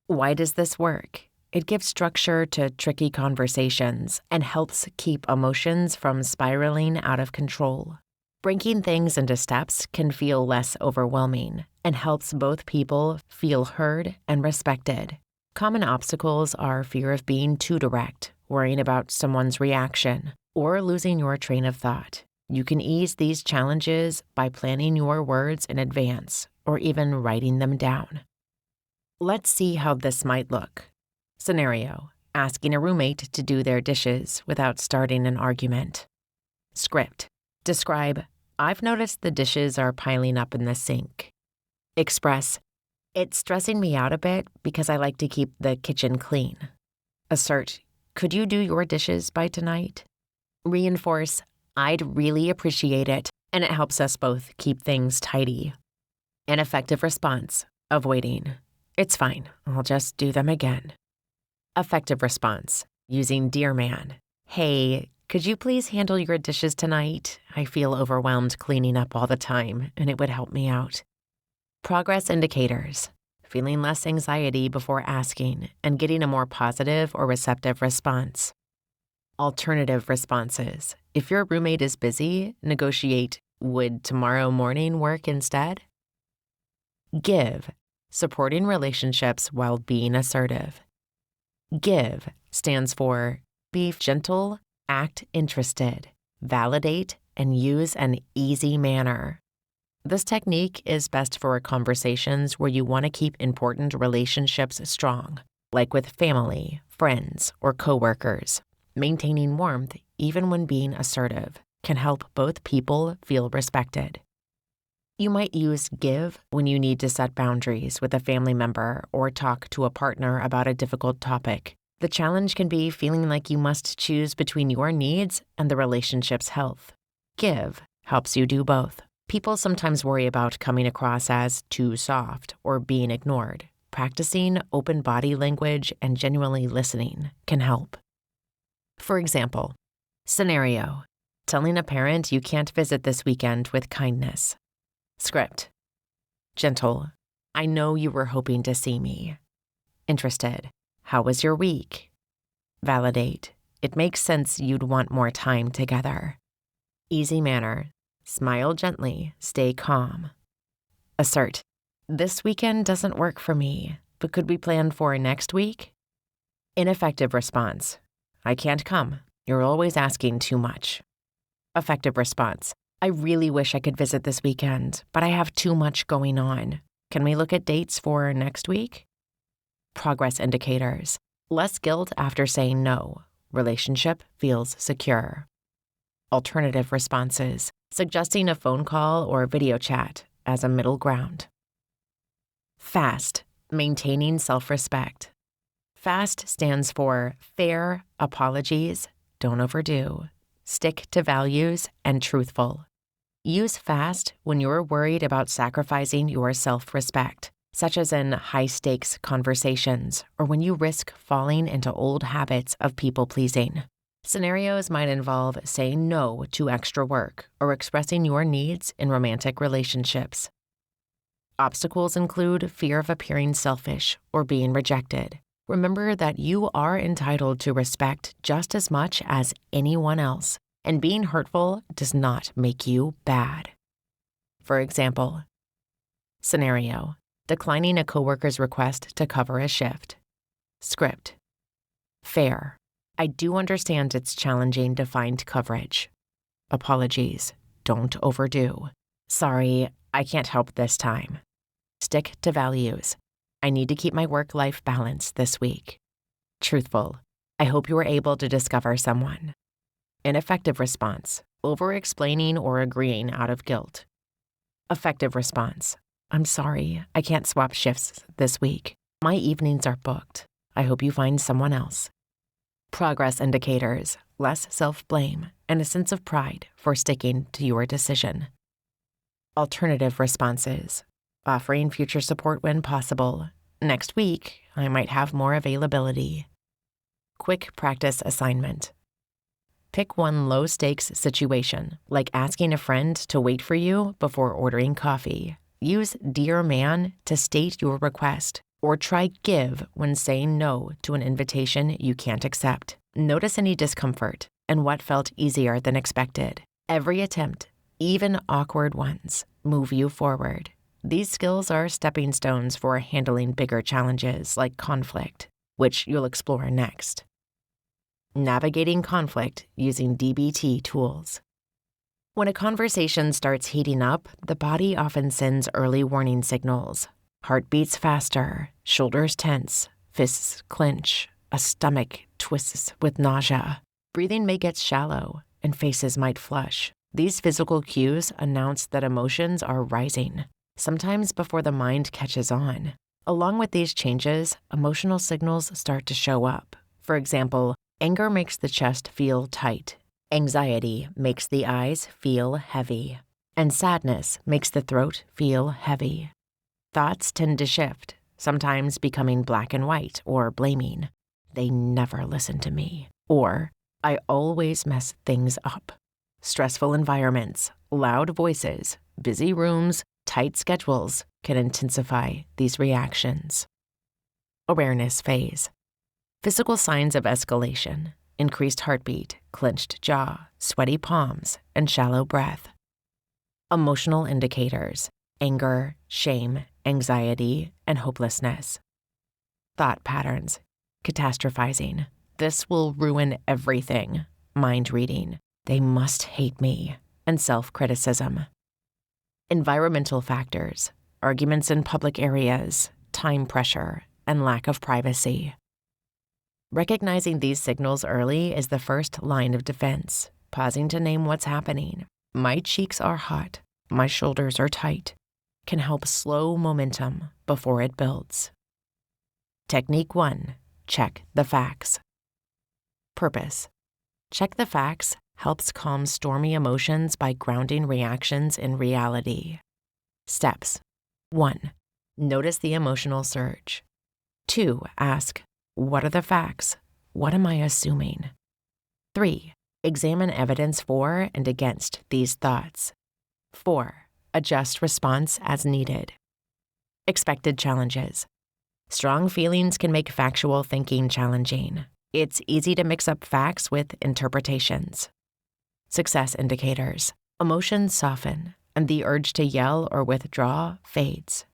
S1: Why does this work? It gives structure to tricky conversations and helps keep emotions from spiraling out of control. Breaking things into steps can feel less overwhelming and helps both people feel heard and respected. Common obstacles are fear of being too direct, worrying about someone's reaction, or losing your train of thought. You can ease these challenges by planning your words in advance or even writing them down. Let's see how this might look. Scenario: asking a roommate to do their dishes without starting an argument. Script: describe, I've noticed the dishes are piling up in the sink. Express, it's stressing me out a bit because I like to keep the kitchen clean. Assert, could you do your dishes by tonight? Reinforce, I'd really appreciate it, and it helps us both keep things tidy. An effective response, avoiding, it's fine, I'll just do them again. Effective response, using dear man, hey, could you please handle your dishes tonight? I feel overwhelmed cleaning up all the time, and it would help me out. Progress indicators, feeling less anxiety before asking and getting a more positive or receptive response. Alternative responses, if your roommate is busy, negotiate, would tomorrow morning work instead? Give, supporting relationships while being assertive. Give stands for be gentle, act interested, validate, and use an easy manner. This technique is best for conversations where you want to keep important relationships strong, like with family, friends, or coworkers. Maintaining warmth, even when being assertive, can help both people feel respected. You might use give when you need to set boundaries with a family member or talk to a partner about a difficult topic. The challenge can be feeling like you must choose between your needs and the relationship's health. Give helps you do both. People sometimes worry about coming across as too soft or being ignored. Practicing open body language and genuinely listening can help. For example, scenario: telling a parent you can't visit this weekend with kindness. Script: gentle, I know you were hoping to see me. Interested, how was your week? Validate, it makes sense you'd want more time together. Easy manner, smile gently, stay calm. Assert, this weekend doesn't work for me, but could we plan for next week? Ineffective response, I can't come, you're always asking too much. Effective response, I really wish I could visit this weekend, but I have too much going on. Can we look at dates for next week? Progress indicators, less guilt after saying no, relationship feels secure. Alternative responses, suggesting a phone call or video chat as a middle ground. FAST, maintaining self-respect. FAST stands for fair, apologies, don't overdo, Stick to values and truthful. Use fast when you're worried about sacrificing your self-respect, such as in high-stakes conversations or when you risk falling into old habits of people-pleasing. Scenarios might involve saying no to extra work or expressing your needs in romantic relationships. Obstacles include fear of appearing selfish or being rejected. Remember that you are entitled to respect just as much as anyone else, and being hurtful does not make you bad. For example, scenario: declining a coworker's request to cover a shift. Script: fair. I do understand it's challenging to find coverage. Apologies. Don't overdo. Sorry, I can't help this time. Stick to values. I need to keep my work-life balance this week. Truthful. I hope you were able to discover someone. Ineffective response. Over-explaining or agreeing out of guilt. Effective response. I'm sorry, I can't swap shifts this week. My evenings are booked. I hope you find someone else. Progress indicators. Less self-blame and a sense of pride for sticking to your decision. Alternative responses. Offering future support when possible. Next week, I might have more availability. Quick practice assignment. Pick one low-stakes situation, like asking a friend to wait for you before ordering coffee. Use "Dear Man" to state your request, or try "give" when saying no to an invitation you can't accept. Notice any discomfort and what felt easier than expected. Every attempt, even awkward ones, move you forward. These skills are stepping stones for handling bigger challenges like conflict, which you'll explore next. Navigating conflict using DBT tools. When a conversation starts heating up, the body often sends early warning signals. Heart beats faster, shoulders tense, fists clench, a stomach twists with nausea. Breathing may get shallow, and faces might flush. These physical cues announce that emotions are rising, sometimes before the mind catches on. Along with these changes, emotional signals start to show up. For example, anger makes the chest feel tight. Anxiety makes the eyes feel heavy. And sadness makes the throat feel heavy. Thoughts tend to shift, sometimes becoming black and white or blaming. They never listen to me. Or, I always mess things up. Stressful environments, loud voices, busy rooms, tight schedules can intensify these reactions. Awareness phase. Physical signs of escalation: increased heartbeat, clenched jaw, sweaty palms, and shallow breath. Emotional indicators: anger, shame, anxiety, and hopelessness. Thought patterns: catastrophizing. This will ruin everything. Mind reading. They must hate me. And self-criticism. Environmental factors: arguments in public areas, time pressure, and lack of privacy. Recognizing these signals early is the first line of defense, pausing to name what's happening. My cheeks are hot, my shoulders are tight, can help slow momentum before it builds. Technique 1. Check the facts. Purpose. Check the facts helps calm stormy emotions by grounding reactions in reality. Steps. 1. Notice the emotional surge. 2. Ask, what are the facts? What am I assuming? 3. Examine evidence for and against these thoughts. 4. Adjust response as needed. Expected challenges. Strong feelings can make factual thinking challenging. It's easy to mix up facts with interpretations. Success indicators. Emotions soften, and the urge to yell or withdraw fades.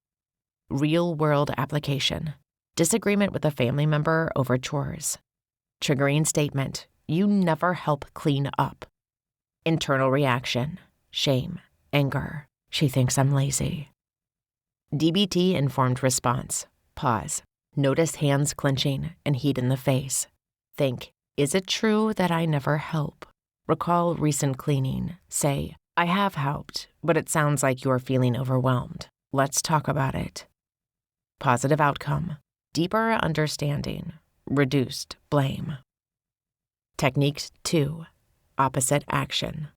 S1: Real-world application. Disagreement with a family member over chores. Triggering statement: you never help clean up. Internal reaction: shame, anger. She thinks I'm lazy. DBT-informed response. Pause. Notice hands clenching and heat in the face. Think, is it true that I never help? Recall recent cleaning. Say, I have helped, but it sounds like you're feeling overwhelmed. Let's talk about it. Positive outcome. Deeper understanding. Reduced blame. Technique 2. opposite action.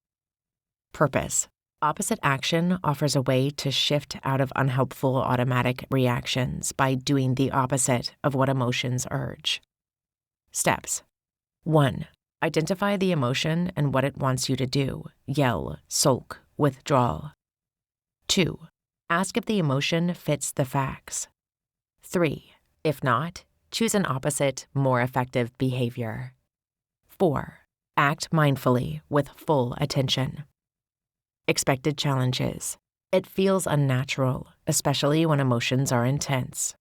S1: Purpose. Opposite action offers a way to shift out of unhelpful automatic reactions by doing the opposite of what emotions urge. Steps. 1. Identify the emotion and what it wants you to do: yell, sulk, withdraw. 2. Ask if the emotion fits the facts. 3. If not, choose an opposite, more effective behavior. 4. Act mindfully with full attention. Expected challenges. It feels unnatural, especially when emotions are intense.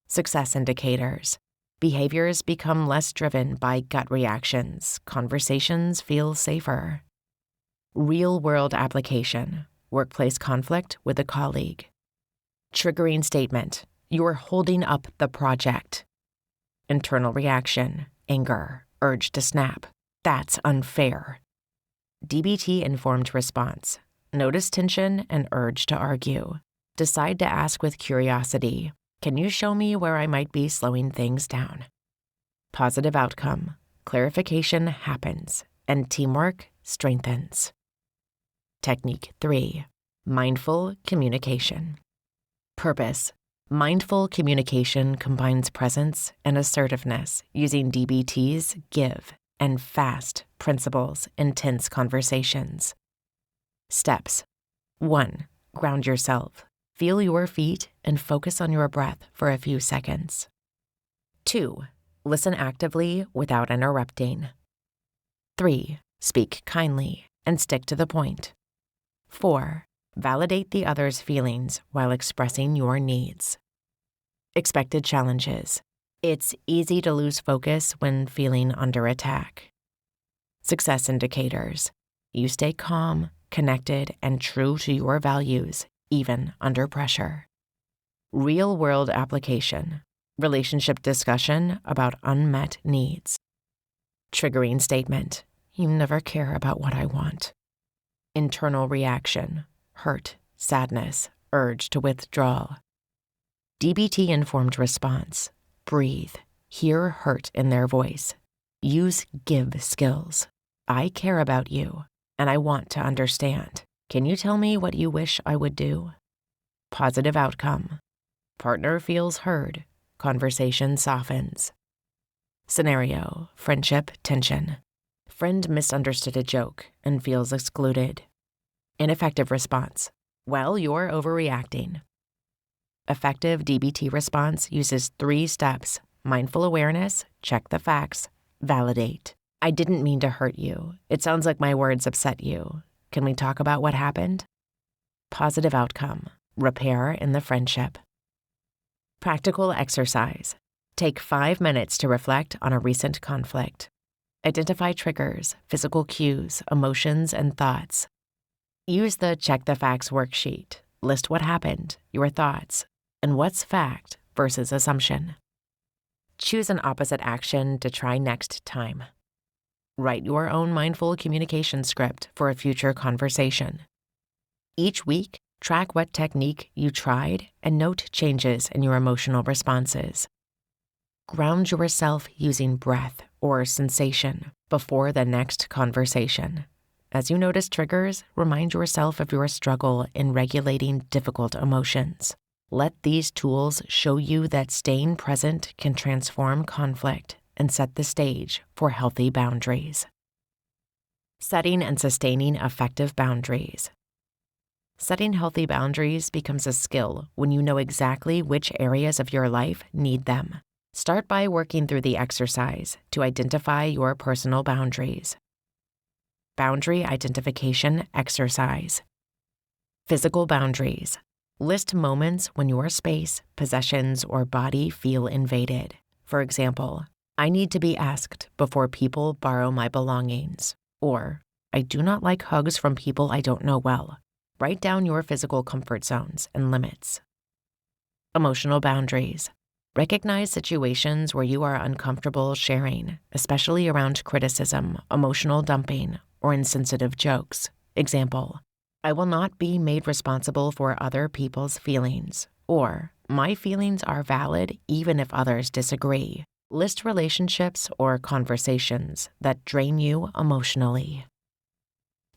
S1: Success indicators. Behaviors become less driven by gut reactions. Conversations feel safer. Real-world application. Workplace conflict with a colleague. Triggering statement. You're holding up the project. Internal reaction. Anger. Urge to snap. That's unfair. DBT-informed response. Notice tension and urge to argue. Decide to ask with curiosity. Can you show me where I might be slowing things down? Positive outcome. Clarification happens, and teamwork strengthens. Technique 3. Mindful communication. Purpose. Mindful communication combines presence and assertiveness using DBT's give and fast principles in tense conversations. Steps. 1. Ground yourself. Feel your feet and focus on your breath for a few seconds. 2. Listen actively without interrupting. 3. Speak kindly and stick to the point. 4. Validate the other's feelings while expressing your needs. Expected challenges. It's easy to lose focus when feeling under attack. Success indicators. You stay calm, connected, and true to your values, even under pressure. Real-world application. Relationship discussion about unmet needs. Triggering statement. You never care about what I want. Internal reaction. Hurt, sadness, urge to withdraw. DBT-informed response. Breathe. Hear hurt in their voice. Use give skills. I care about you, and I want to understand. Can you tell me what you wish I would do? Positive outcome. Partner feels heard. Conversation softens. Scenario, friendship tension. Friend misunderstood a joke and feels excluded. Ineffective response. Well, you're overreacting. Effective DBT response uses 3 steps: mindful awareness, check the facts, validate. I didn't mean to hurt you. It sounds like my words upset you. Can we talk about what happened? Positive outcome. Repair in the friendship. Practical exercise. Take 5 minutes to reflect on a recent conflict. Identify triggers, physical cues, emotions, and thoughts. Use the Check the Facts worksheet. List what happened, your thoughts, and what's fact versus assumption. Choose an opposite action to try next time. Write your own mindful communication script for a future conversation. Each week, track what technique you tried and note changes in your emotional responses. Ground yourself using breath or sensation before the next conversation. As you notice triggers, remind yourself of your struggle in regulating difficult emotions. Let these tools show you that staying present can transform conflict and set the stage for healthy boundaries. Setting and sustaining effective boundaries. Setting healthy boundaries becomes a skill when you know exactly which areas of your life need them. Start by working through the exercise to identify your personal boundaries. Boundary identification exercise. Physical boundaries. List moments when your space, possessions, or body feel invaded. For example, I need to be asked before people borrow my belongings. Or, I do not like hugs from people I don't know well. Write down your physical comfort zones and limits. Emotional boundaries. Recognize situations where you are uncomfortable sharing, especially around criticism, emotional dumping, or insensitive jokes. Example, I will not be made responsible for other people's feelings, or my feelings are valid even if others disagree. List relationships or conversations that drain you emotionally.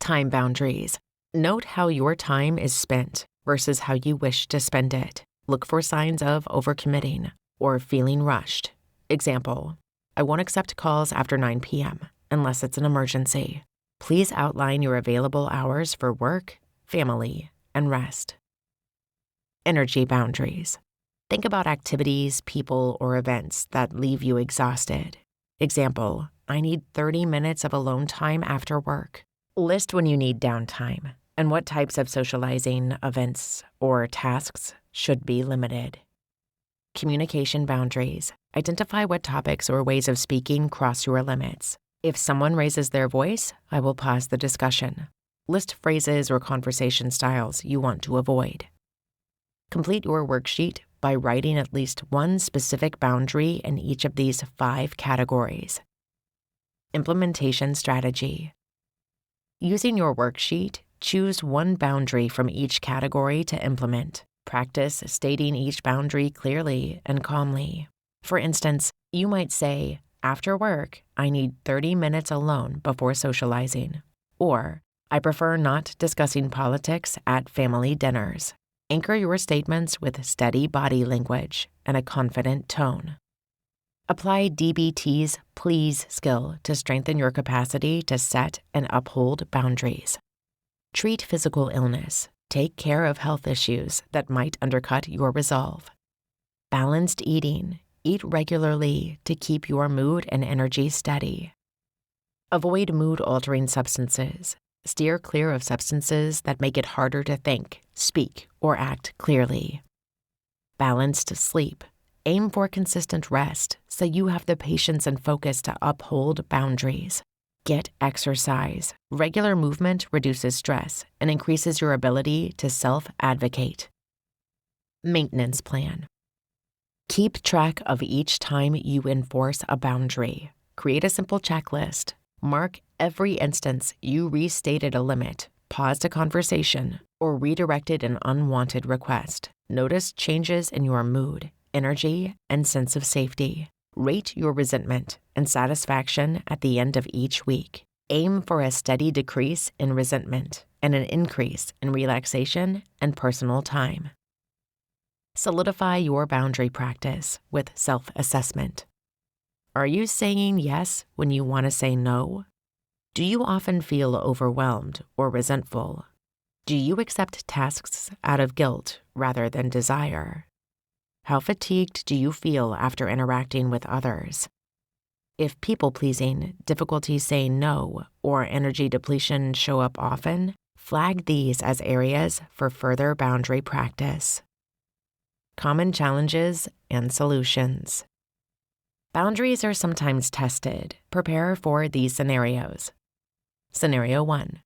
S1: Time boundaries. Note how your time is spent versus how you wish to spend it. Look for signs of overcommitting or feeling rushed. Example, I won't accept calls after 9 p.m. unless it's an emergency. Please outline your available hours for work, family, and rest. Energy boundaries. Think about activities, people, or events that leave you exhausted. Example, I need 30 minutes of alone time after work. List when you need downtime and what types of socializing, events, or tasks should be limited. Communication boundaries. Identify what topics or ways of speaking cross your limits. If someone raises their voice, I will pause the discussion. List phrases or conversation styles you want to avoid. Complete your worksheet by writing at least one specific boundary in each of these 5 categories. Implementation strategy. Using your worksheet, choose one boundary from each category to implement. Practice stating each boundary clearly and calmly. For instance, you might say, after work, I need 30 minutes alone before socializing. Or, I prefer not discussing politics at family dinners. Anchor your statements with steady body language and a confident tone. Apply DBT's please skill to strengthen your capacity to set and uphold boundaries. Treat physical illness. Take care of health issues that might undercut your resolve. Balanced eating. Eat regularly to keep your mood and energy steady. Avoid mood-altering substances. Steer clear of substances that make it harder to think, speak, or act clearly. Balanced sleep. Aim for consistent rest so you have the patience and focus to uphold boundaries. Get exercise. Regular movement reduces stress and increases your ability to self-advocate. Maintenance plan. Keep track of each time you enforce a boundary. Create a simple checklist. Mark every instance you restated a limit, paused a conversation, or redirected an unwanted request. Notice changes in your mood, energy, and sense of safety. Rate your resentment and satisfaction at the end of each week. Aim for a steady decrease in resentment and an increase in relaxation and personal time. Solidify your boundary practice with self-assessment. Are you saying yes when you want to say no? Do you often feel overwhelmed or resentful? Do you accept tasks out of guilt rather than desire? How fatigued do you feel after interacting with others? If people-pleasing, difficulty saying no, or energy depletion show up often, flag these as areas for further boundary practice. Common challenges and solutions. Boundaries are sometimes tested. Prepare for these scenarios. Scenario 1.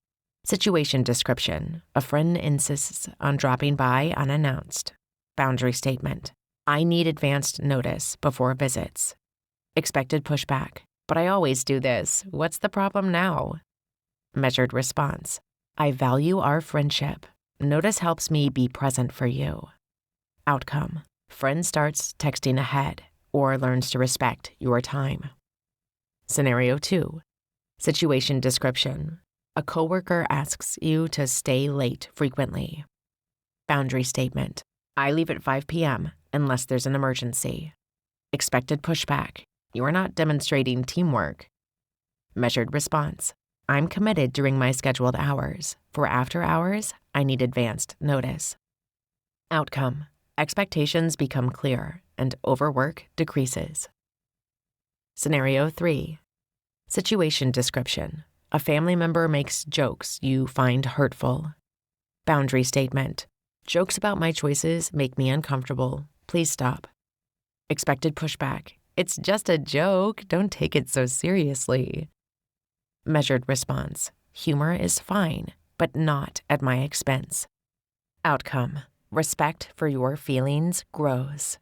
S1: Situation description. A friend insists on dropping by unannounced. Boundary statement. I need advanced notice before visits. Expected pushback. But I always do this. What's the problem now? Measured response. I value our friendship. Notice helps me be present for you. Outcome. Friend starts texting ahead or learns to respect your time. Scenario 2. Situation description. A coworker asks you to stay late frequently. Boundary statement. I leave at 5 p.m. unless there's an emergency. Expected pushback. You are not demonstrating teamwork. Measured response. I'm committed during my scheduled hours. For after hours, I need advanced notice. Outcome. Expectations become clear and overwork decreases. Scenario 3. Situation description. A family member makes jokes you find hurtful. Boundary statement. Jokes about my choices make me uncomfortable. Please stop. Expected pushback. It's just a joke. Don't take it so seriously. Measured response. Humor is fine, but not at my expense. Outcome. Respect for your feelings grows.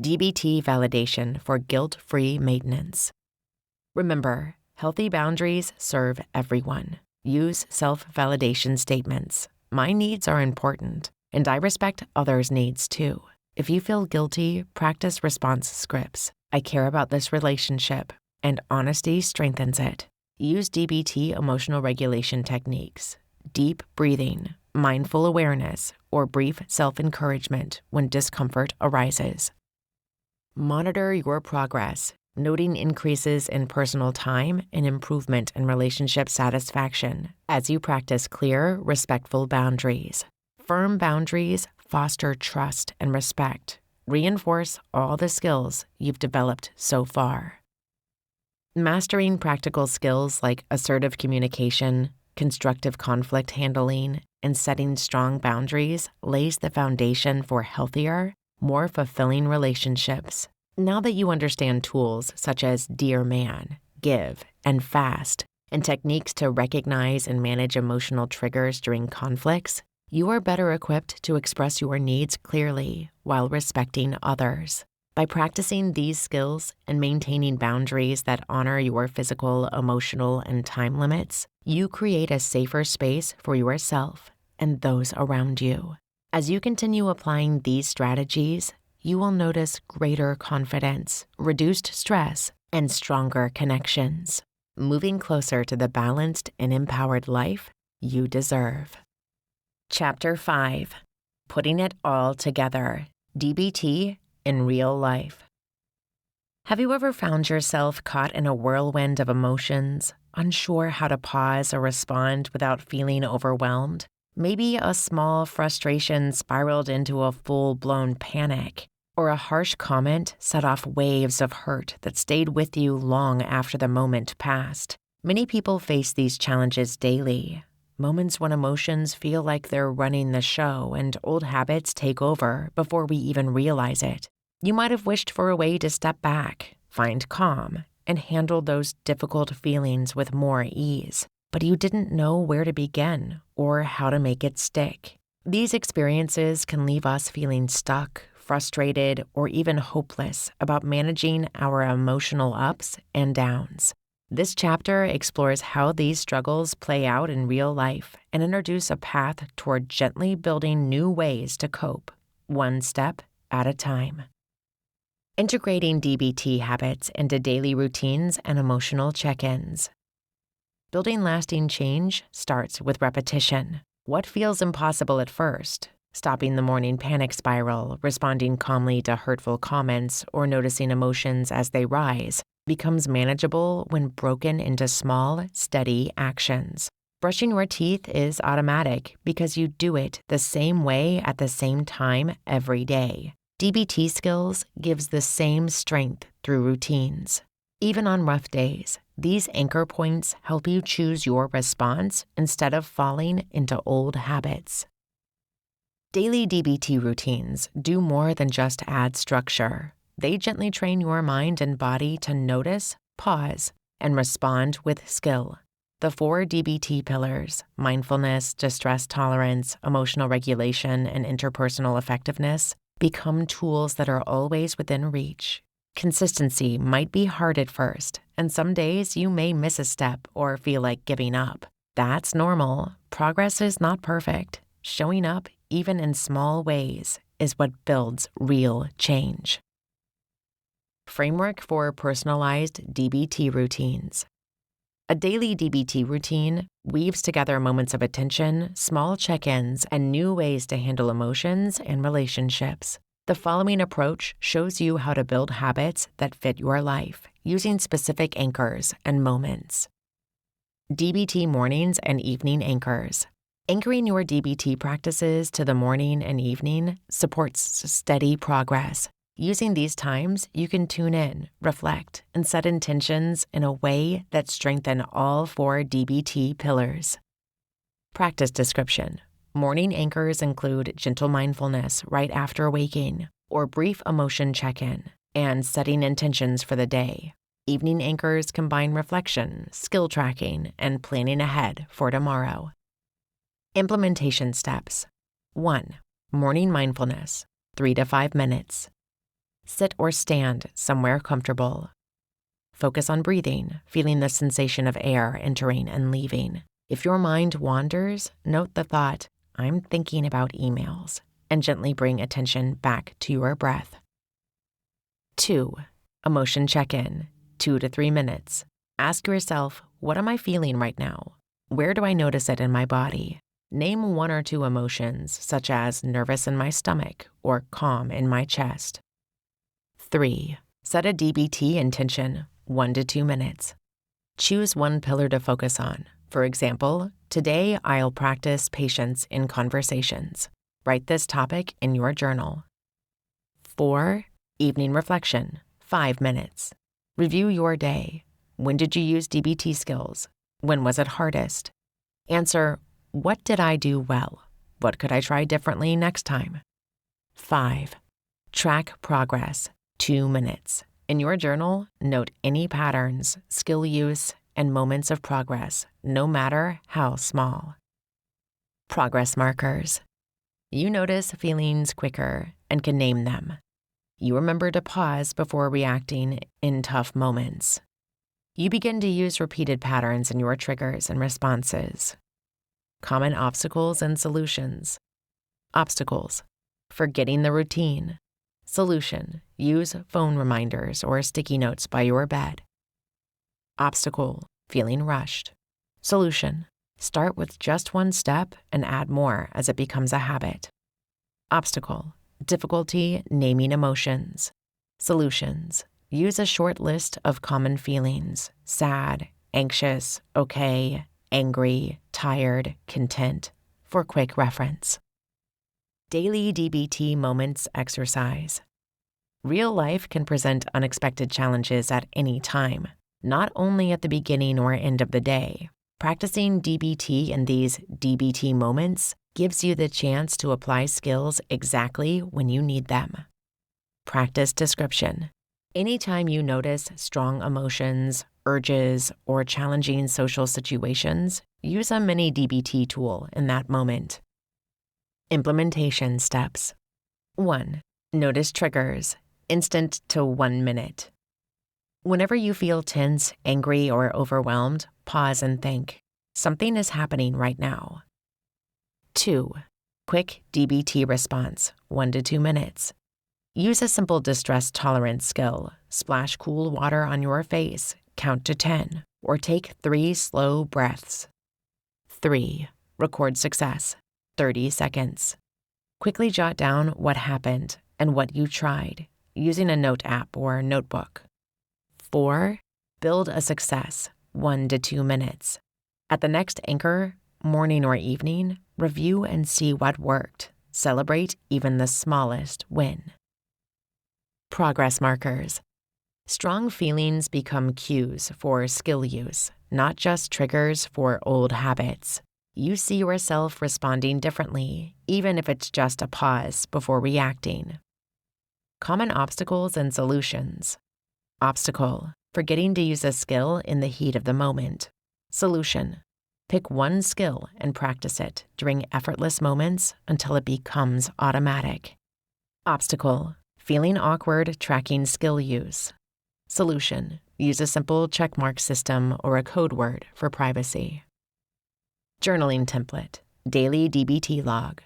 S1: DBT validation for guilt-free maintenance. Remember, healthy boundaries serve everyone. Use self-validation statements. My needs are important, and I respect others' needs too. If you feel guilty, practice response scripts. I care about this relationship, and honesty strengthens it. Use DBT emotional regulation techniques, deep breathing, mindful awareness, or brief self-encouragement when discomfort arises. Monitor your progress, noting increases in personal time and improvement in relationship satisfaction as you practice clear, respectful boundaries. Firm boundaries foster trust and respect, reinforce all the skills you've developed so far. Mastering practical skills like assertive communication, constructive conflict handling, and setting strong boundaries lays the foundation for healthier, more fulfilling relationships. Now that you understand tools such as Dear Man, Give, and Fast, and techniques to recognize and manage emotional triggers during conflicts, you are better equipped to express your needs clearly while respecting others. By practicing these skills and maintaining boundaries that honor your physical, emotional, and time limits, you create a safer space for yourself and those around you. As you continue applying these strategies, you will notice greater confidence, reduced stress, and stronger connections, moving closer to the balanced and empowered life you deserve. Chapter 5. Putting it all together. DBT in real life. Have you ever found yourself caught in a whirlwind of emotions, unsure how to pause or respond without feeling overwhelmed? Maybe a small frustration spiraled into a full-blown panic, or a harsh comment set off waves of hurt that stayed with you long after the moment passed. Many people face these challenges daily, moments when emotions feel like they're running the show and old habits take over before we even realize it. You might have wished for a way to step back, find calm, and handle those difficult feelings with more ease, but you didn't know where to begin or how to make it stick. These experiences can leave us feeling stuck, frustrated, or even hopeless about managing our emotional ups and downs. This chapter explores how these struggles play out in real life and introduce a path toward gently building new ways to cope, one step at a time. Integrating DBT habits into daily routines and emotional check-ins. Building lasting change starts with repetition. What feels impossible at first, stopping the morning panic spiral, responding calmly to hurtful comments, or noticing emotions as they rise, becomes manageable when broken into small, steady actions. Brushing your teeth is automatic because you do it the same way at the same time every day. DBT skills gives the same strength through routines. Even on rough days, these anchor points help you choose your response instead of falling into old habits. Daily DBT routines do more than just add structure. They gently train your mind and body to notice, pause, and respond with skill. The 4 DBT pillars, mindfulness, distress tolerance, emotional regulation, and interpersonal effectiveness, become tools that are always within reach. Consistency might be hard at first, and some days you may miss a step or feel like giving up. That's normal. Progress is not perfect. Showing up, even in small ways, is what builds real change. Framework for personalized DBT routines. A daily DBT routine weaves together moments of attention, small check-ins, and new ways to handle emotions and relationships. The following approach shows you how to build habits that fit your life, using specific anchors and moments. DBT mornings and evening anchors. Anchoring your DBT practices to the morning and evening supports steady progress. Using these times, you can tune in, reflect, and set intentions in a way that strengthen all 4 DBT pillars. Practice description. Morning anchors include gentle mindfulness right after waking, or brief emotion check-in, and setting intentions for the day. Evening anchors combine reflection, skill tracking, and planning ahead for tomorrow. Implementation steps. 1. Morning mindfulness, 3 to 5 minutes. Sit or stand somewhere comfortable. Focus on breathing, feeling the sensation of air entering and leaving. If your mind wanders, note the thought, "I'm thinking about emails," and gently bring attention back to your breath. 2. Emotion check-in, 2 to 3 minutes. Ask yourself, what am I feeling right now? Where do I notice it in my body? Name 1 or 2 emotions, such as nervous in my stomach or calm in my chest. 3. Set a DBT intention, 1 to 2 minutes. Choose one pillar to focus on. For example, today I'll practice patience in conversations. Write this topic in your journal. 4. Evening reflection, 5 minutes. Review your day. When did you use DBT skills? When was it hardest? Answer, what did I do well? What could I try differently next time? 5. Track progress, 2 minutes. In your journal, note any patterns, skill use, and moments of progress, no matter how small. Progress markers. You notice feelings quicker and can name them. You remember to pause before reacting in tough moments. You begin to use repeated patterns in your triggers and responses. Common obstacles and solutions. Obstacles. Forgetting the routine. Solution. Use phone reminders or sticky notes by your bed. Obstacle. Feeling rushed. Solution. Start with just 1 step and add more as it becomes a habit. Obstacle. Difficulty naming emotions. Solutions. Use a short list of common feelings: sad, anxious, okay, angry, tired, content, for quick reference. Daily DBT Moments Exercise. Real life can present unexpected challenges at any time, not only at the beginning or end of the day. Practicing DBT in these DBT moments gives you the chance to apply skills exactly when you need them. Practice description. Anytime you notice strong emotions, urges, or challenging social situations, use a mini DBT tool in that moment. Implementation steps. 1. Notice triggers, instant to 1 minute. Whenever you feel tense, angry, or overwhelmed, pause and think, something is happening right now. 2. Quick DBT response, 1 to 2 minutes. Use a simple distress tolerance skill. Splash cool water on your face, count to 10, or take 3 slow breaths. 3. Record success, 30 seconds. Quickly jot down what happened and what you tried, using a note app or notebook. 4. Build a success, 1 to 2 minutes. At the next anchor, morning or evening, review and see what worked. Celebrate even the smallest win. Progress markers. Strong feelings become cues for skill use, not just triggers for old habits. You see yourself responding differently, even if it's just a pause before reacting. Common obstacles and solutions. Obstacle. Forgetting to use a skill in the heat of the moment. Solution. Pick 1 skill and practice it during effortless moments until it becomes automatic. Obstacle. Feeling awkward tracking skill use. Solution. Use a simple checkmark system or a code word for privacy. Journaling template. Daily DBT log.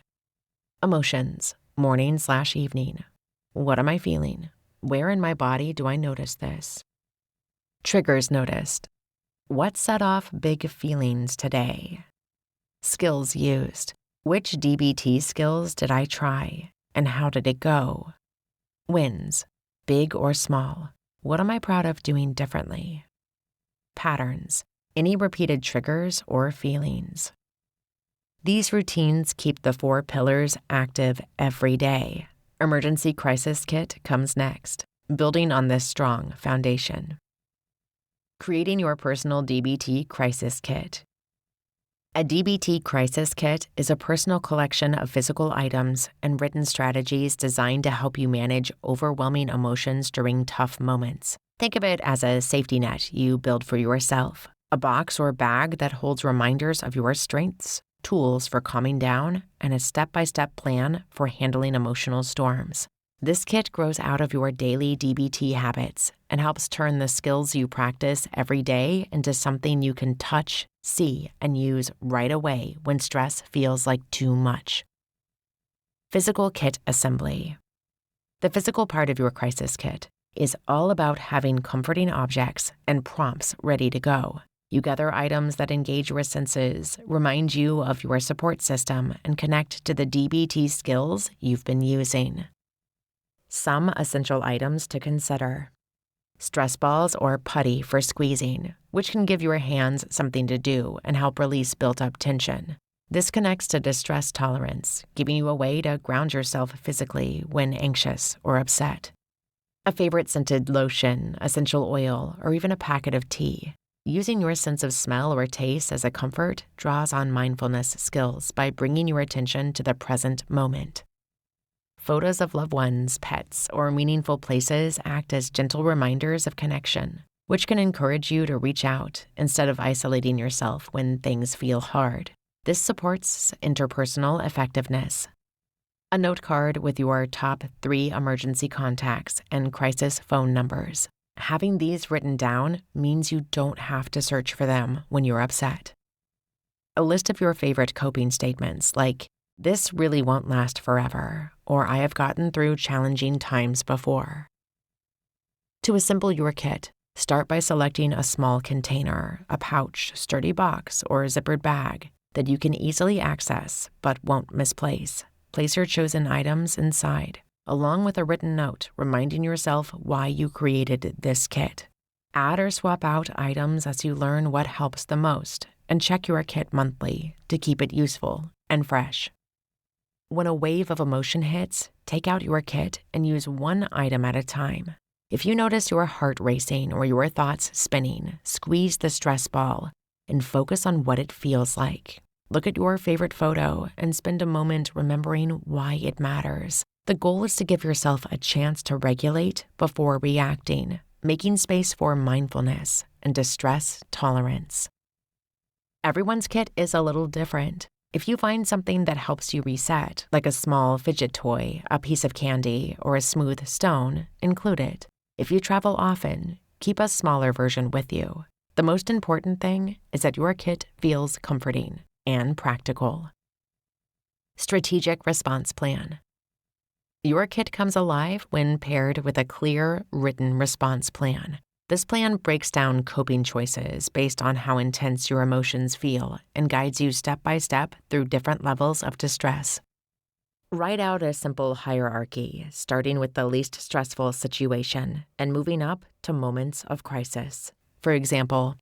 S1: Emotions. Morning/evening. What am I feeling? Where in my body do I notice this? Triggers noticed. What set off big feelings today? Skills used. Which DBT skills did I try, and how did it go? Wins. Big or small. What am I proud of doing differently? Patterns. Any repeated triggers or feelings. These routines keep the 4 pillars active every day. Emergency Crisis Kit comes next, building on this strong foundation. Creating your personal DBT Crisis Kit. A DBT Crisis Kit is a personal collection of physical items and written strategies designed to help you manage overwhelming emotions during tough moments. Think of it as a safety net you build for yourself, a box or bag that holds reminders of your strengths, tools for calming down, and a step-by-step plan for handling emotional storms. This kit grows out of your daily DBT habits and helps turn the skills you practice every day into something you can touch, see, and use right away when stress feels like too much. Physical kit assembly. The physical part of your crisis kit. is all about having comforting objects and prompts ready to go. You gather items that engage your senses, remind you of your support system, and connect to the DBT skills you've been using. Some essential items to consider. Stress balls or putty for squeezing, which can give your hands something to do and help release built-up tension. This connects to distress tolerance, giving you a way to ground yourself physically when anxious or upset. A favorite scented lotion, essential oil, or even a packet of tea. Using your sense of smell or taste as a comfort draws on mindfulness skills by bringing your attention to the present moment. Photos of loved ones, pets, or meaningful places act as gentle reminders of connection, which can encourage you to reach out instead of isolating yourself when things feel hard. This supports interpersonal effectiveness. A note card with your top 3 emergency contacts and crisis phone numbers. Having these written down means you don't have to search for them when you're upset. A list of your favorite coping statements like, "This really won't last forever," or "I have gotten through challenging times before." To assemble your kit, start by selecting a small container, a pouch, sturdy box, or a zippered bag that you can easily access but won't misplace. Place your chosen items inside, along with a written note reminding yourself why you created this kit. Add or swap out items as you learn what helps the most, and check your kit monthly to keep it useful and fresh. When a wave of emotion hits, take out your kit and use one item at a time. If you notice your heart racing or your thoughts spinning, squeeze the stress ball and focus on what it feels like. Look at your favorite photo and spend a moment remembering why it matters. The goal is to give yourself a chance to regulate before reacting, making space for mindfulness and distress tolerance. Everyone's kit is a little different. If you find something that helps you reset, like a small fidget toy, a piece of candy, or a smooth stone, include it. If you travel often, keep a smaller version with you. The most important thing is that your kit feels comforting and practical. Strategic response plan. Your kit comes alive when paired with a clear, written response plan. This plan breaks down coping choices based on how intense your emotions feel and guides you step by step through different levels of distress. Write out a simple hierarchy, starting with the least stressful situation and moving up to moments of crisis. For example,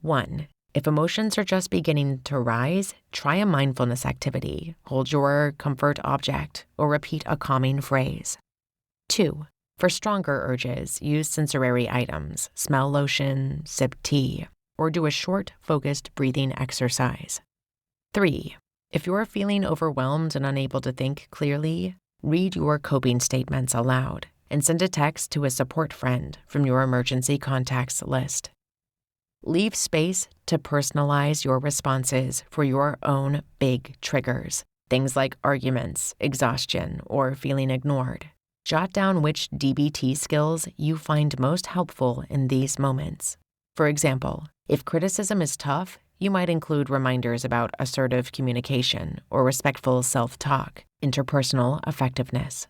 S1: 1. If emotions are just beginning to rise, try a mindfulness activity, hold your comfort object, or repeat a calming phrase. 2. For stronger urges, use sensory items, smell lotion, sip tea, or do a short, focused breathing exercise. 3. If you're feeling overwhelmed and unable to think clearly, read your coping statements aloud and send a text to a support friend from your emergency contacts list. Leave space to personalize your responses for your own big triggers, things like arguments, exhaustion, or feeling ignored. Jot down which DBT skills you find most helpful in these moments. For example, if criticism is tough, you might include reminders about assertive communication or respectful self-talk, interpersonal effectiveness.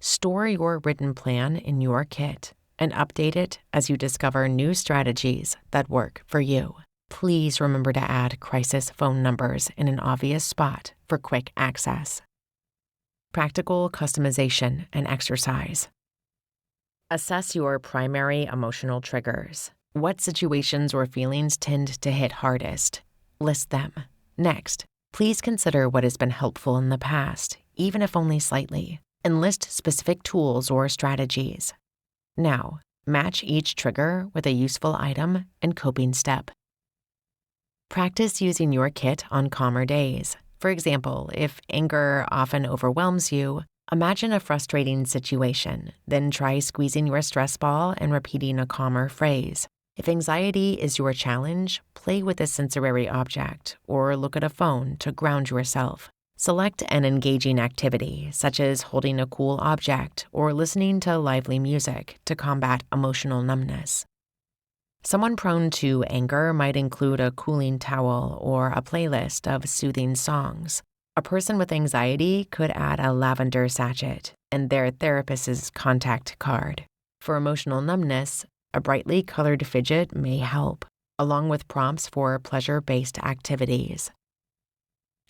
S1: Store your written plan in your kit and update it as you discover new strategies that work for you. Please remember to add crisis phone numbers in an obvious spot for quick access. Practical customization and exercise. Assess your primary emotional triggers. What situations or feelings tend to hit hardest? List them. Next, please consider what has been helpful in the past, even if only slightly, and list specific tools or strategies. Now, match each trigger with a useful item and coping step. Practice using your kit on calmer days. For example, if anger often overwhelms you, imagine a frustrating situation, then try squeezing your stress ball and repeating a calmer phrase. If anxiety is your challenge, play with a sensory object or look at a phone to ground yourself. Select an engaging activity, such as holding a cool object or listening to lively music to combat emotional numbness. Someone prone to anger might include a cooling towel or a playlist of soothing songs. A person with anxiety could add a lavender sachet and their therapist's contact card. For emotional numbness, a brightly colored fidget may help, along with prompts for pleasure-based activities.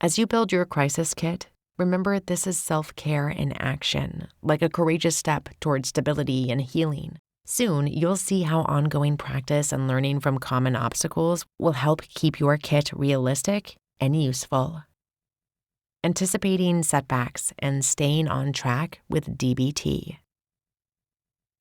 S1: As you build your crisis kit, remember this is self-care in action, like a courageous step toward stability and healing. Soon, you'll see how ongoing practice and learning from common obstacles will help keep your kit realistic and useful. Anticipating setbacks and staying on track with DBT.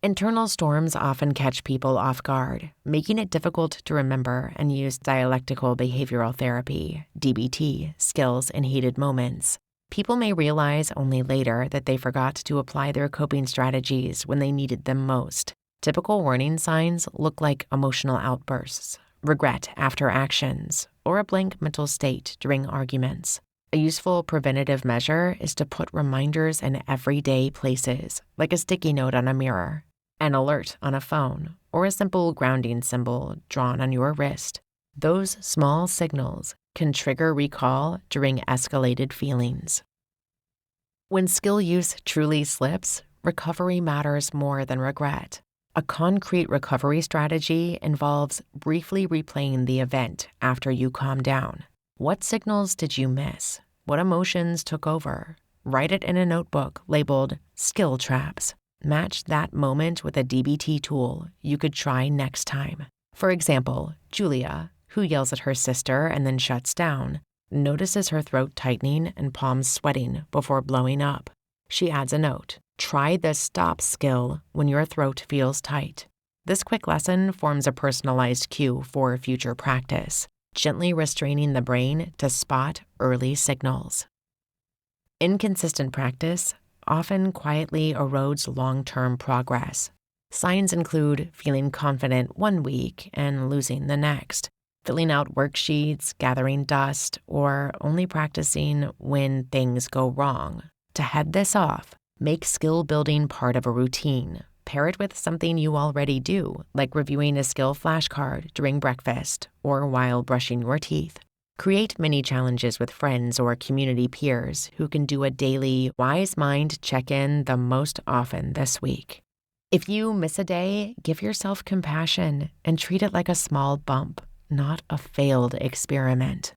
S1: Internal storms often catch people off guard, making it difficult to remember and use dialectical behavioral therapy, DBT, skills in heated moments. People may realize only later that they forgot to apply their coping strategies when they needed them most. Typical warning signs look like emotional outbursts, regret after actions, or a blank mental state during arguments. A useful preventative measure is to put reminders in everyday places, like a sticky note on a mirror, an alert on a phone, or a simple grounding symbol drawn on your wrist. Those small signals can trigger recall during escalated feelings. When skill use truly slips, recovery matters more than regret. A concrete recovery strategy involves briefly replaying the event after you calm down. What signals did you miss? What emotions took over? Write it in a notebook labeled Skill Traps. Match that moment with a DBT tool you could try next time. For example, Julia, who yells at her sister and then shuts down, notices her throat tightening and palms sweating before blowing up. She adds a note. Try the stop skill when your throat feels tight. This quick lesson forms a personalized cue for future practice, gently restraining the brain to spot early signals. Inconsistent practice often quietly erodes long-term progress. Signs include feeling confident one week and losing the next, filling out worksheets, gathering dust, or only practicing when things go wrong. To head this off, make skill building part of a routine. Pair it with something you already do, like reviewing a skill flashcard during breakfast or while brushing your teeth. Create mini challenges with friends or community peers who can do a daily wise mind check-in the most often this week. If you miss a day, give yourself compassion and treat it like a small bump, not a failed experiment.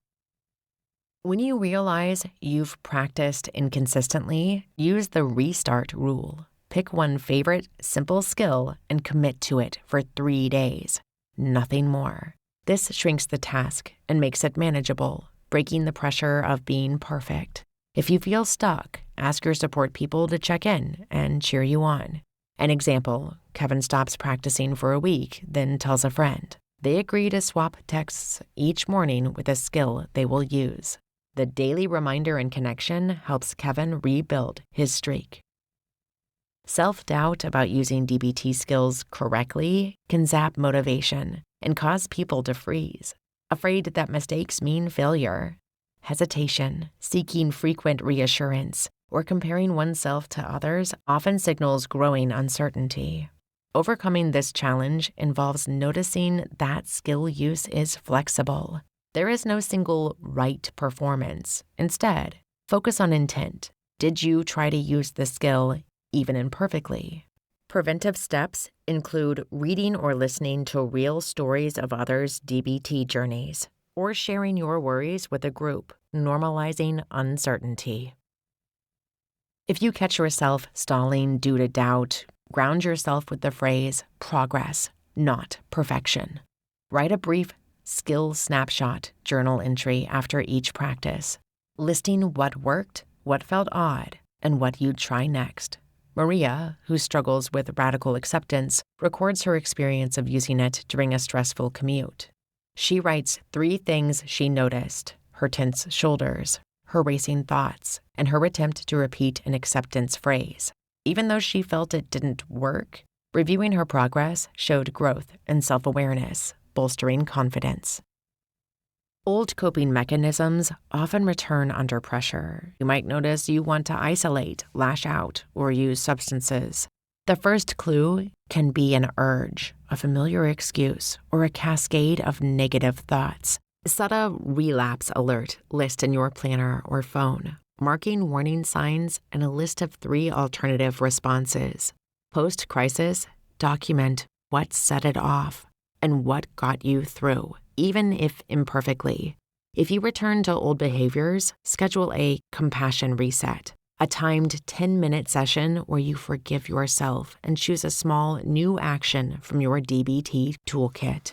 S1: When you realize you've practiced inconsistently, use the restart rule. Pick one favorite, simple skill and commit to it for 3 days. Nothing more. This shrinks the task and makes it manageable, breaking the pressure of being perfect. If you feel stuck, ask your support people to check in and cheer you on. An example, Kevin stops practicing for a week, then tells a friend. They agree to swap texts each morning with a skill they will use. The daily reminder and connection helps Kevin rebuild his streak. Self-doubt about using DBT skills correctly can zap motivation and cause people to freeze, afraid that mistakes mean failure. Hesitation, seeking frequent reassurance, or comparing oneself to others often signals growing uncertainty. Overcoming this challenge involves noticing that skill use is flexible. There is no single right performance. Instead, focus on intent. Did you try to use the skill even imperfectly? Preventive steps include reading or listening to real stories of others' DBT journeys, or sharing your worries with a group, normalizing uncertainty. If you catch yourself stalling due to doubt, ground yourself with the phrase progress, not perfection. Write a brief skill snapshot journal entry after each practice, listing what worked, what felt odd, and what you'd try next. Maria, who struggles with radical acceptance, records her experience of using it during a stressful commute. She writes 3 things she noticed: her tense shoulders, her racing thoughts, and her attempt to repeat an acceptance phrase. Even though she felt it didn't work, reviewing her progress showed growth and self-awareness, bolstering confidence. Old coping mechanisms often return under pressure. You might notice you want to isolate, lash out, or use substances. The first clue can be an urge, a familiar excuse, or a cascade of negative thoughts. Set a relapse alert list in your planner or phone, marking warning signs and a list of 3 alternative responses. Post-crisis, document what set it off and what got you through, even if imperfectly. If you return to old behaviors, schedule a compassion reset, a timed 10-minute session where you forgive yourself and choose a small new action from your DBT toolkit.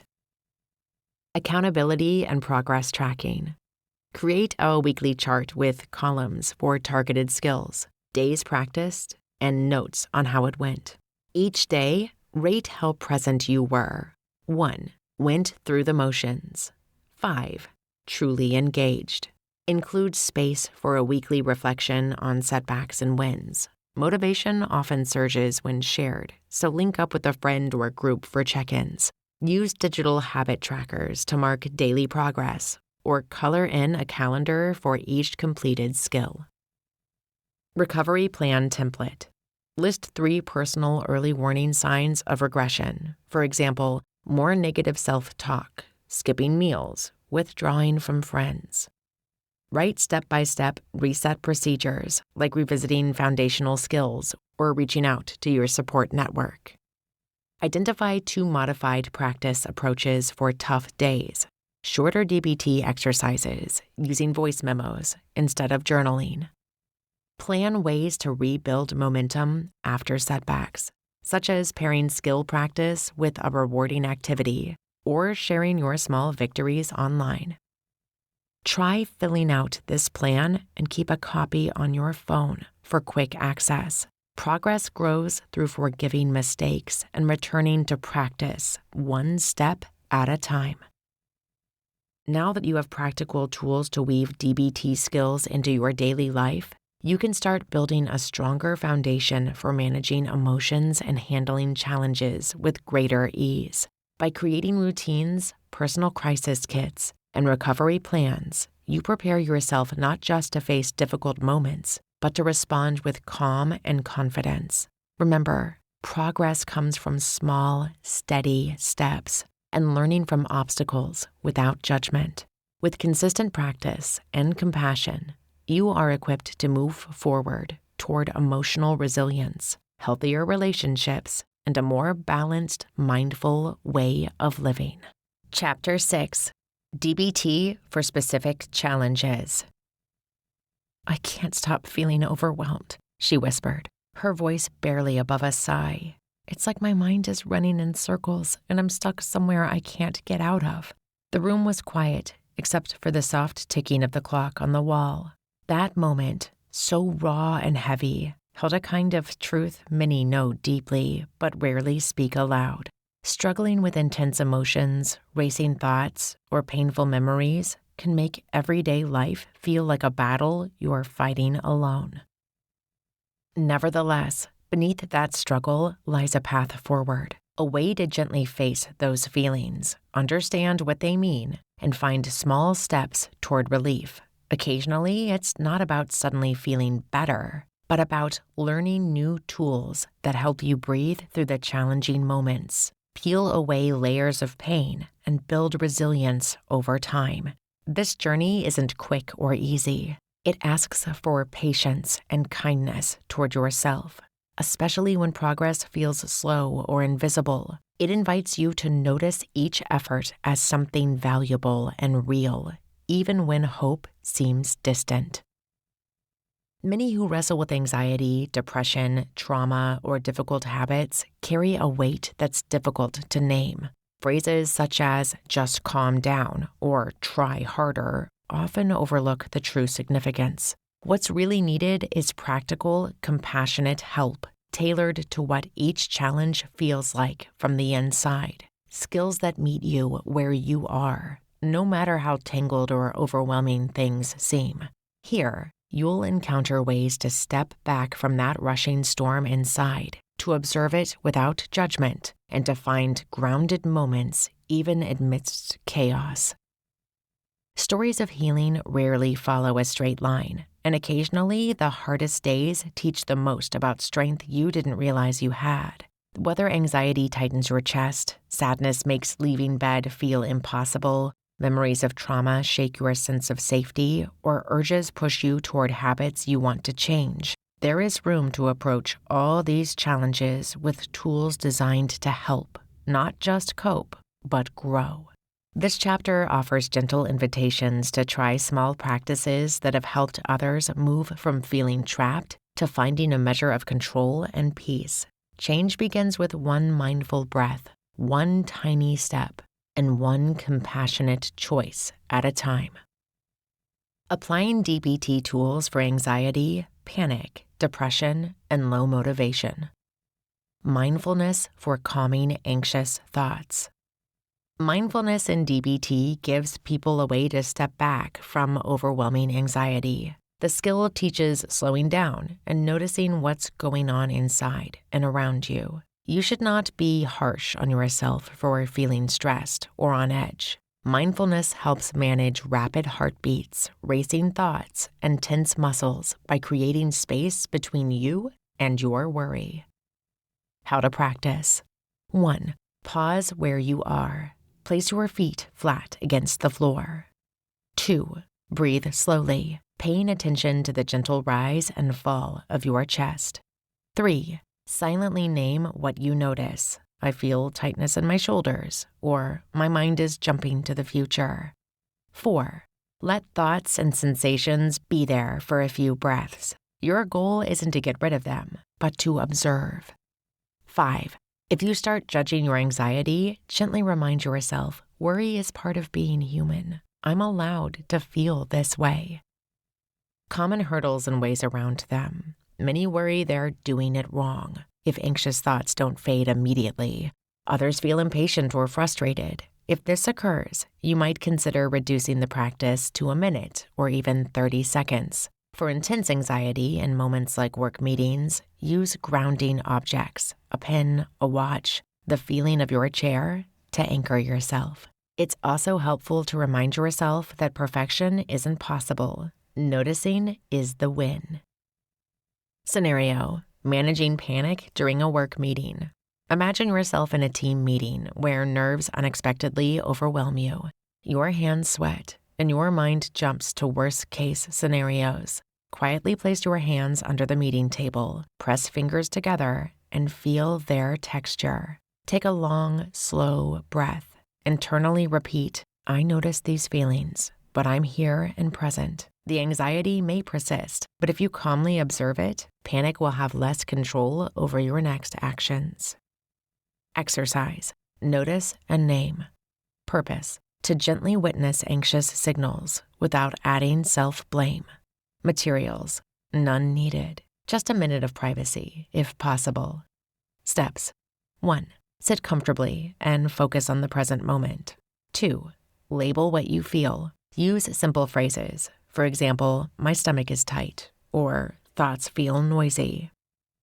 S1: Accountability and progress tracking. Create a weekly chart with columns for targeted skills, days practiced, and notes on how it went. Each day, rate how present you were. 1. Went through the motions. 5. Truly engaged. Include space for a weekly reflection on setbacks and wins. Motivation often surges when shared, so link up with a friend or group for check-ins. Use digital habit trackers to mark daily progress, or color in a calendar for each completed skill. Recovery plan template. List 3 personal early warning signs of regression. For example, more negative self-talk, skipping meals, withdrawing from friends. Write step-by-step reset procedures like revisiting foundational skills or reaching out to your support network. Identify 2 modified practice approaches for tough days. Shorter DBT exercises using voice memos instead of journaling. Plan ways to rebuild momentum after setbacks, such as pairing skill practice with a rewarding activity or sharing your small victories online. Try filling out this plan and keep a copy on your phone for quick access. Progress grows through forgiving mistakes and returning to practice one step at a time. Now that you have practical tools to weave DBT skills into your daily life, you can start building a stronger foundation for managing emotions and handling challenges with greater ease. By creating routines, personal crisis kits, and recovery plans, you prepare yourself not just to face difficult moments, but to respond with calm and confidence. Remember, progress comes from small, steady steps and learning from obstacles without judgment. With consistent practice and compassion, you are equipped to move forward toward emotional resilience, healthier relationships, and a more balanced, mindful way of living. Chapter 6. DBT for specific challenges. "I can't stop feeling overwhelmed," she whispered, her voice barely above a sigh. "It's like my mind is running in circles and I'm stuck somewhere I can't get out of." The room was quiet, except for the soft ticking of the clock on the wall. That moment, so raw and heavy, held a kind of truth many know deeply but rarely speak aloud. Struggling with intense emotions, racing thoughts, or painful memories can make everyday life feel like a battle you are fighting alone. Nevertheless, beneath that struggle lies a path forward, a way to gently face those feelings, understand what they mean, and find small steps toward relief. Occasionally, it's not about suddenly feeling better, but about learning new tools that help you breathe through the challenging moments, peel away layers of pain, and build resilience over time. This journey isn't quick or easy. It asks for patience and kindness toward yourself, especially when progress feels slow or invisible. It invites you to notice each effort as something valuable and real, even when hope seems distant. Many who wrestle with anxiety, depression, trauma, or difficult habits carry a weight that's difficult to name. Phrases such as "just calm down" or "try harder" often overlook the true significance. What's really needed is practical, compassionate help, tailored to what each challenge feels like from the inside. Skills that meet you where you are, no matter how tangled or overwhelming things seem. Here, you'll encounter ways to step back from that rushing storm inside, to observe it without judgment, and to find grounded moments even amidst chaos. Stories of healing rarely follow a straight line, and occasionally the hardest days teach the most about strength you didn't realize you had. Whether anxiety tightens your chest, sadness makes leaving bed feel impossible, memories of trauma shake your sense of safety, or urges push you toward habits you want to change, There is room to approach all these challenges with tools designed to help, not just cope, but grow. This chapter offers gentle invitations to try small practices that have helped others move from feeling trapped to finding a measure of control and peace. Change begins with one mindful breath, one tiny step, and one compassionate choice at a time. Applying DBT tools for anxiety, panic, depression, and low motivation. Mindfulness for calming anxious thoughts. Mindfulness in DBT gives people a way to step back from overwhelming anxiety. The skill teaches slowing down and noticing what's going on inside and around you. You should not be harsh on yourself for feeling stressed or on edge. Mindfulness helps manage rapid heartbeats, racing thoughts, and tense muscles by creating space between you and your worry. How to practice. 1. Pause where you are. Place your feet flat against the floor. 2. Breathe slowly, paying attention to the gentle rise and fall of your chest. 3. Silently name what you notice. I feel tightness in my shoulders, or my mind is jumping to the future. 4. Let thoughts and sensations be there for a few breaths. Your goal isn't to get rid of them, but to observe. 5. If you start judging your anxiety, gently remind yourself, worry is part of being human. I'm allowed to feel this way. Common hurdles and ways around them. Many worry they're doing it wrong if anxious thoughts don't fade immediately. Others feel impatient or frustrated. If this occurs, you might consider reducing the practice to a minute or even 30 seconds. For intense anxiety in moments like work meetings, use grounding objects, a pen, a watch, the feeling of your chair to anchor yourself. It's also helpful to remind yourself that perfection isn't possible. Noticing is the win. Scenario: managing panic during a work meeting. Imagine yourself in a team meeting where nerves unexpectedly overwhelm you. Your hands sweat, and your mind jumps to worst-case scenarios. Quietly place your hands under the meeting table, press fingers together, and feel their texture. Take a long, slow breath. Internally repeat, I notice these feelings, but I'm here and present. The anxiety may persist, but if you calmly observe it, panic will have less control over your next actions. Exercise. Notice and name. Purpose. To gently witness anxious signals without adding self-blame. Materials. None needed. Just a minute of privacy, if possible. Steps. 1. Sit comfortably and focus on the present moment. 2. Label what you feel. Use simple phrases. For example, my stomach is tight, or thoughts feel noisy.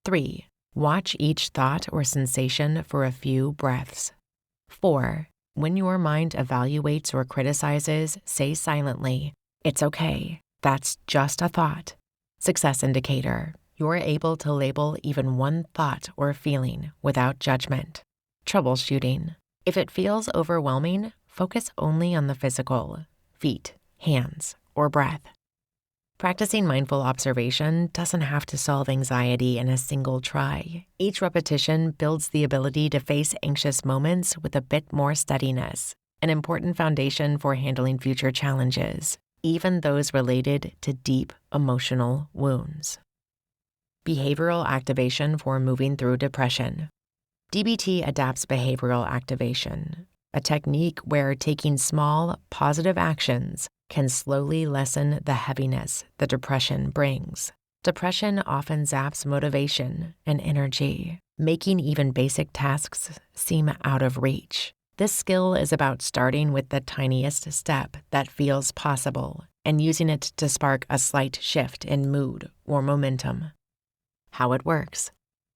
S1: 3. Watch each thought or sensation for a few breaths. 4. When your mind evaluates or criticizes, say silently, it's okay, that's just a thought. Success indicator. You're able to label even one thought or feeling without judgment. Troubleshooting. If it feels overwhelming, focus only on the physical, feet, hands, or breath. Practicing mindful observation doesn't have to solve anxiety in a single try. Each repetition builds the ability to face anxious moments with a bit more steadiness, an important foundation for handling future challenges, even those related to deep emotional wounds. Behavioral activation for moving through depression. DBT adapts behavioral activation, a technique where taking small, positive actions can slowly lessen the heaviness the depression brings. Depression often zaps motivation and energy, making even basic tasks seem out of reach. This skill is about starting with the tiniest step that feels possible and using it to spark a slight shift in mood or momentum. How it works.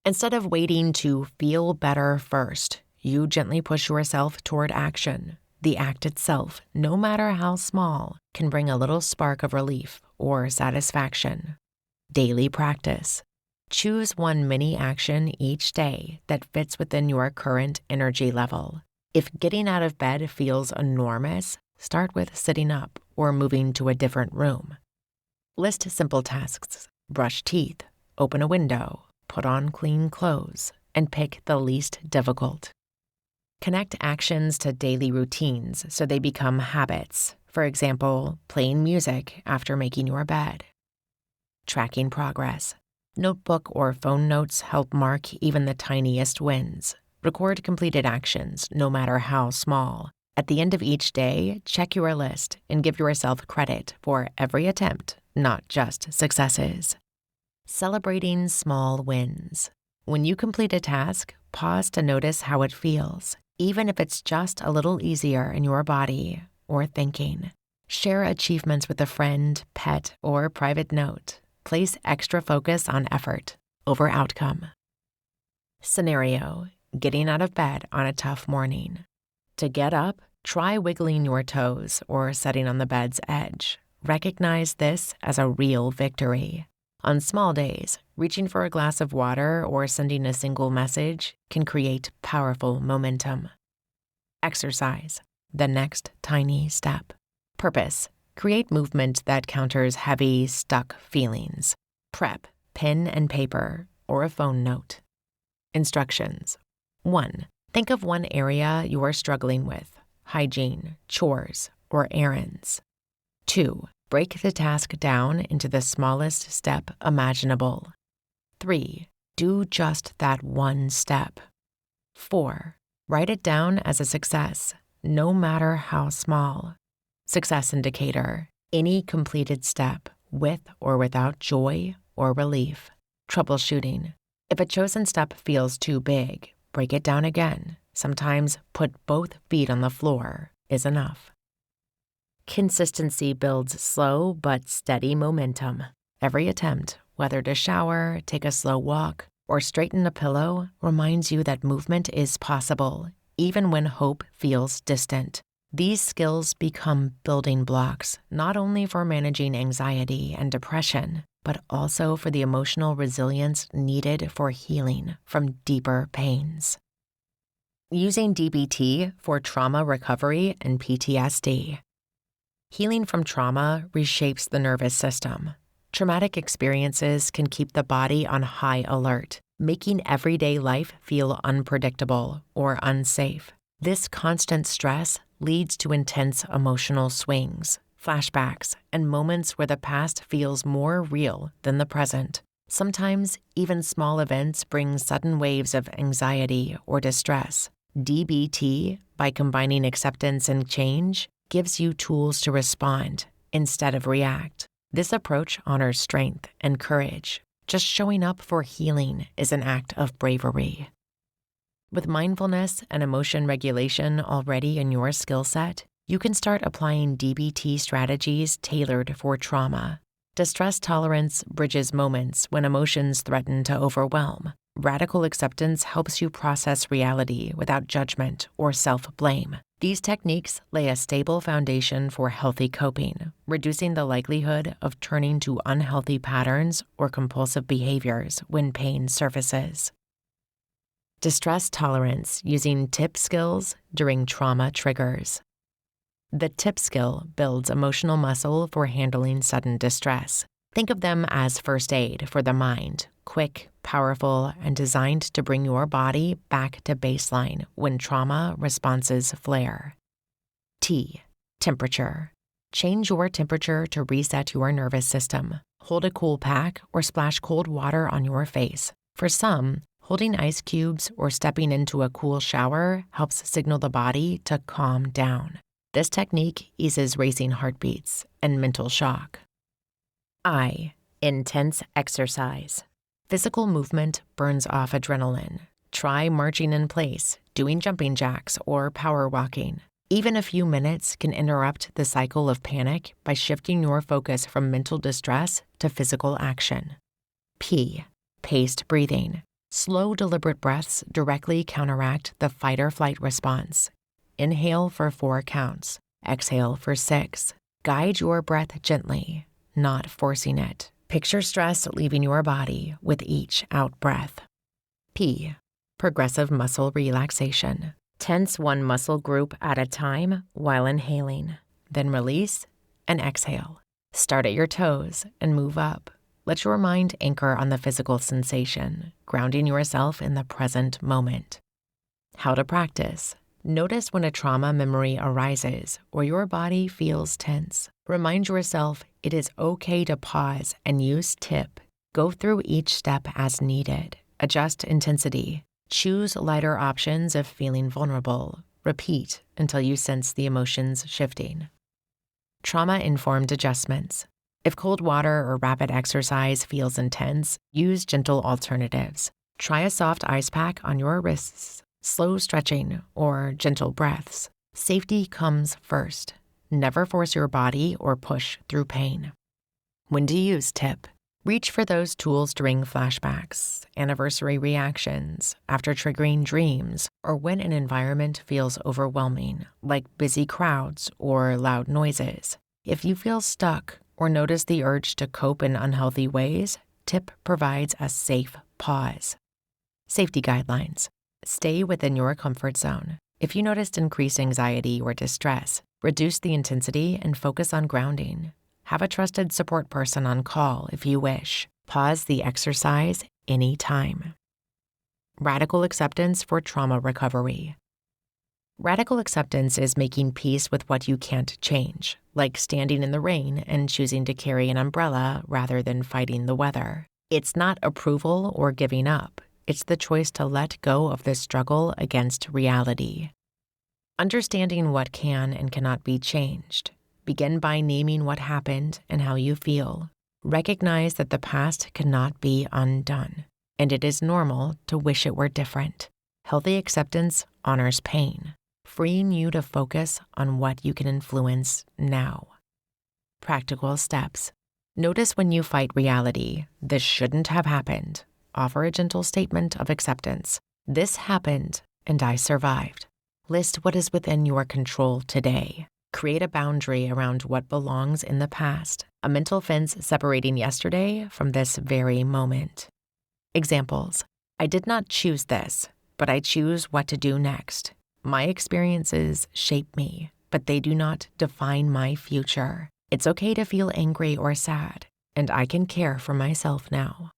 S1: Instead of waiting to feel better first, you gently push yourself toward action. The act itself, no matter how small, can bring a little spark of relief or satisfaction. Daily practice. Choose one mini action each day that fits within your current energy level. If getting out of bed feels enormous, start with sitting up or moving to a different room. List simple tasks. Brush teeth, open a window, put on clean clothes, and pick the least difficult. Connect actions to daily routines so they become habits. For example, playing music after making your bed. Tracking progress. Notebook or phone notes help mark even the tiniest wins. Record completed actions, no matter how small. At the end of each day, check your list and give yourself credit for every attempt, not just successes. Celebrating small wins. When you complete a task, pause to notice how it feels, even if it's just a little easier in your body or thinking. Share achievements with a friend, pet, or private note. Place extra focus on effort over outcome. Scenario: getting out of bed on a tough morning. To get up, try wiggling your toes or sitting on the bed's edge. Recognize this as a real victory. On small days, reaching for a glass of water or sending a single message can create powerful momentum. Exercise: the next tiny step. Purpose: create movement that counters heavy, stuck feelings. Prep: pen and paper or a phone note. Instructions. 1. Think of one area you are struggling with: hygiene, chores, or errands. 2. Break the task down into the smallest step imaginable. 3. Do just that one step. 4. Write it down as a success, no matter how small. Success indicator: any completed step, with or without joy or relief. Troubleshooting: if a chosen step feels too big, break it down again. Sometimes put both feet on the floor is enough. Consistency builds slow but steady momentum. Every attempt, whether to shower, take a slow walk, or straighten a pillow, reminds you that movement is possible, even when hope feels distant. These skills become building blocks, not only for managing anxiety and depression, but also for the emotional resilience needed for healing from deeper pains. Using DBT for trauma recovery and PTSD. Healing from trauma reshapes the nervous system. Traumatic experiences can keep the body on high alert, making everyday life feel unpredictable or unsafe. This constant stress leads to intense emotional swings, flashbacks, and moments where the past feels more real than the present. Sometimes, even small events bring sudden waves of anxiety or distress. DBT, by combining acceptance and change, gives you tools to respond instead of react. This approach honors strength and courage. Just showing up for healing is an act of bravery. With mindfulness and emotion regulation already in your skill set, you can start applying DBT strategies tailored for trauma. Distress tolerance bridges moments when emotions threaten to overwhelm. Radical acceptance helps you process reality without judgment or self-blame. These techniques lay a stable foundation for healthy coping, reducing the likelihood of turning to unhealthy patterns or compulsive behaviors when pain surfaces. Distress tolerance using tip skills during trauma triggers. The tip skill builds emotional muscle for handling sudden distress. Think of them as first aid for the mind, quick, powerful, and designed to bring your body back to baseline when trauma responses flare. T. Temperature. Change your temperature to reset your nervous system. Hold a cool pack or splash cold water on your face. For some, holding ice cubes or stepping into a cool shower helps signal the body to calm down. This technique eases racing heartbeats and mental shock. I. Intense exercise. Physical movement burns off adrenaline. Try marching in place, doing jumping jacks, or power walking. Even a few minutes can interrupt the cycle of panic by shifting your focus from mental distress to physical action. P. Paced breathing. Slow, deliberate breaths directly counteract the fight-or-flight response. Inhale for 4 counts. Exhale for 6. Guide your breath gently, not forcing it. Picture stress leaving your body with each out-breath. P. Progressive muscle relaxation. Tense one muscle group at a time while inhaling. Then release and exhale. Start at your toes and move up. Let your mind anchor on the physical sensation, grounding yourself in the present moment. How to practice. Notice when a trauma memory arises or your body feels tense. Remind yourself it is okay to pause and use TIP. Go through each step as needed. Adjust intensity. Choose lighter options if feeling vulnerable. Repeat until you sense the emotions shifting. Trauma-informed adjustments. If cold water or rapid exercise feels intense, use gentle alternatives. Try a soft ice pack on your wrists, slow stretching, or gentle breaths. Safety comes first. Never force your body or push through pain. When to use TIP. Reach for those tools during flashbacks, anniversary reactions, after triggering dreams, or when an environment feels overwhelming, like busy crowds or loud noises. If you feel stuck or notice the urge to cope in unhealthy ways, TIP provides a safe pause. Safety guidelines. Stay within your comfort zone. If you noticed increased anxiety or distress, reduce the intensity and focus on grounding. Have a trusted support person on call if you wish. Pause the exercise anytime. Radical acceptance for trauma recovery. Radical acceptance is making peace with what you can't change, like standing in the rain and choosing to carry an umbrella rather than fighting the weather. It's not approval or giving up. It's the choice to let go of the struggle against reality. Understanding what can and cannot be changed. Begin by naming what happened and how you feel. Recognize that the past cannot be undone, and it is normal to wish it were different. Healthy acceptance honors pain, freeing you to focus on what you can influence now. Practical steps. Notice when you fight reality. This shouldn't have happened. Offer a gentle statement of acceptance. This happened, and I survived. List what is within your control today. Create a boundary around what belongs in the past, a mental fence separating yesterday from this very moment. Examples. I did not choose this, but I choose what to do next. My experiences shape me, but they do not define my future. It's okay to feel angry or sad, and I can care for myself now.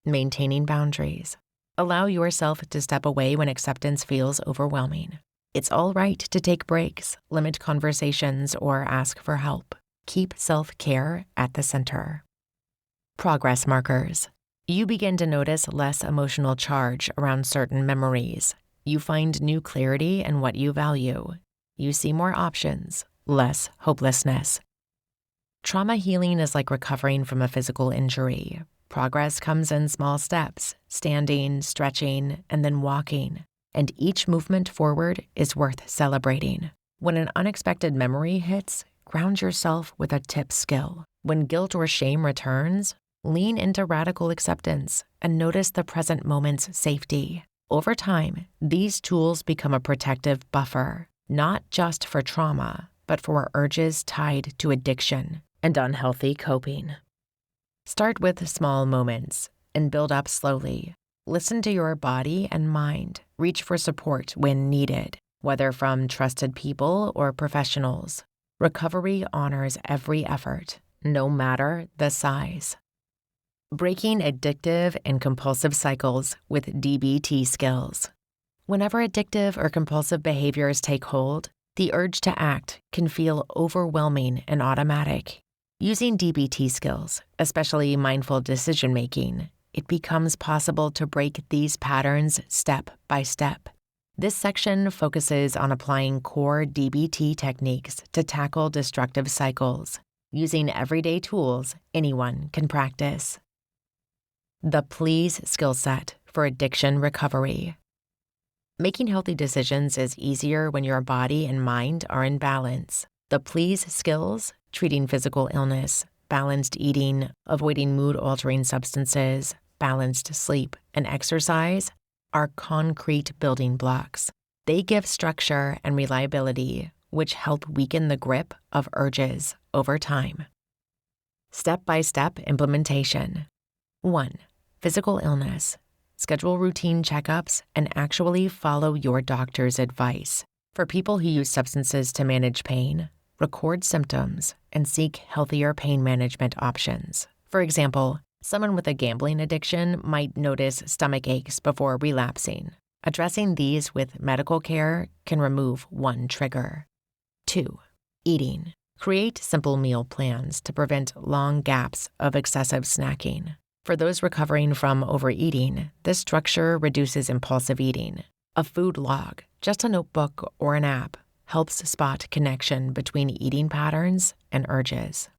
S1: Maintaining boundaries. Allow yourself to step away when acceptance feels overwhelming. It's all right to take breaks, limit conversations, or ask for help. Keep self-care at the center. Progress markers. You begin to notice less emotional charge around certain memories. You find new clarity in what you value. You see more options, less hopelessness. Trauma healing is like recovering from a physical injury. Progress comes in small steps, standing, stretching, and then walking. And each movement forward is worth celebrating. When an unexpected memory hits, ground yourself with a TIP skill. When guilt or shame returns, lean into radical acceptance and notice the present moment's safety. Over time, these tools become a protective buffer, not just for trauma, but for urges tied to addiction and unhealthy coping. Start with small moments and build up slowly. Listen to your body and mind. Reach for support when needed, whether from trusted people or professionals. Recovery honors every effort, no matter the size. Breaking addictive and compulsive cycles with DBT skills. Whenever addictive or compulsive behaviors take hold, the urge to act can feel overwhelming and automatic. Using DBT skills, especially mindful decision-making, it becomes possible to break these patterns step by step. This section focuses on applying core DBT techniques to tackle destructive cycles. Using everyday tools anyone can practice. The Please skill set for addiction recovery. Making healthy decisions is easier when your body and mind are in balance. The Please skills, treating physical illness, balanced eating, avoiding mood-altering substances, balanced sleep, and exercise, are concrete building blocks. They give structure and reliability, which help weaken the grip of urges over time. Step-by-step implementation. 1. Physical illness. Schedule routine checkups and actually follow your doctor's advice. For people who use substances to manage pain, record symptoms and seek healthier pain management options. For example, Someone with a gambling addiction might notice stomach aches before relapsing. Addressing these with medical care can remove one trigger. 2. Eating. Create simple meal plans to prevent long gaps of excessive snacking. For those recovering from overeating, this structure reduces impulsive eating. A food log, just a notebook or an app, helps spot connection between eating patterns and urges.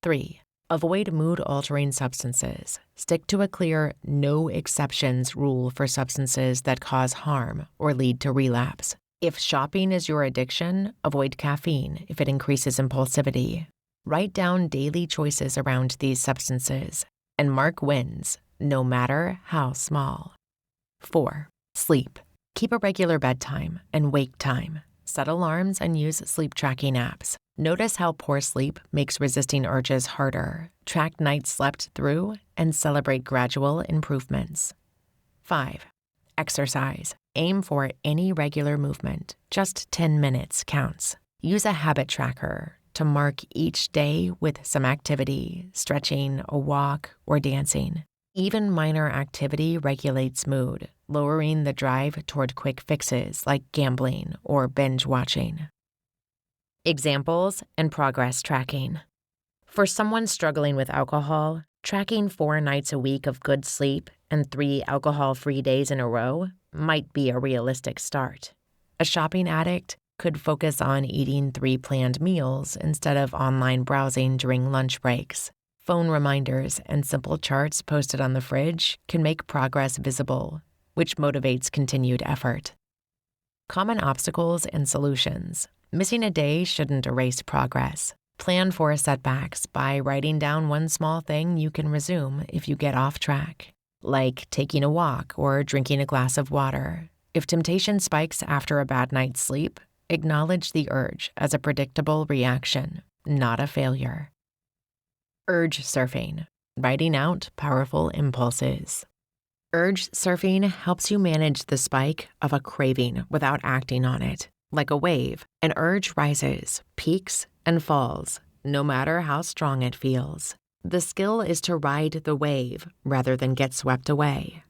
S1: 3. Avoid mood-altering substances. Stick to a clear no exceptions rule for substances that cause harm or lead to relapse. If shopping is your addiction, avoid caffeine if it increases impulsivity. Write down daily choices around these substances and mark wins, no matter how small. 4. Sleep. Keep a regular bedtime and wake time. Set alarms and use sleep tracking apps. Notice how poor sleep makes resisting urges harder. Track nights slept through and celebrate gradual improvements. 5. Exercise. Aim for any regular movement. Just 10 minutes counts. Use a habit tracker to mark each day with some activity, stretching, a walk, or dancing. Even minor activity regulates mood, lowering the drive toward quick fixes like gambling or binge watching. Examples and progress tracking. For someone struggling with alcohol, tracking 4 nights a week of good sleep and 3 alcohol-free days in a row might be a realistic start. A shopping addict could focus on eating 3 planned meals instead of online browsing during lunch breaks. Phone reminders and simple charts posted on the fridge can make progress visible, which motivates continued effort. Common obstacles and solutions. Missing a day shouldn't erase progress. Plan for setbacks by writing down one small thing you can resume if you get off track, like taking a walk or drinking a glass of water. If temptation spikes after a bad night's sleep, acknowledge the urge as a predictable reaction, not a failure. Urge surfing. Writing out powerful impulses. Urge surfing helps you manage the spike of a craving without acting on it. Like a wave, an urge rises, peaks, and falls, no matter how strong it feels. The skill is to ride the wave rather than get swept away.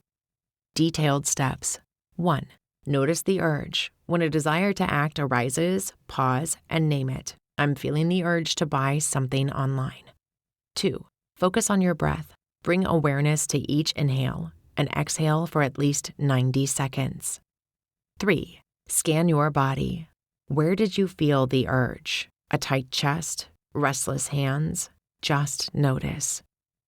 S1: Detailed steps. 1. Notice the urge. When a desire to act arises, pause and name it. I'm feeling the urge to buy something online. 2. Focus on your breath. Bring awareness to each inhale and exhale for at least 90 seconds. 3. Scan your body. Where did you feel the urge? A tight chest? Restless hands? Just notice.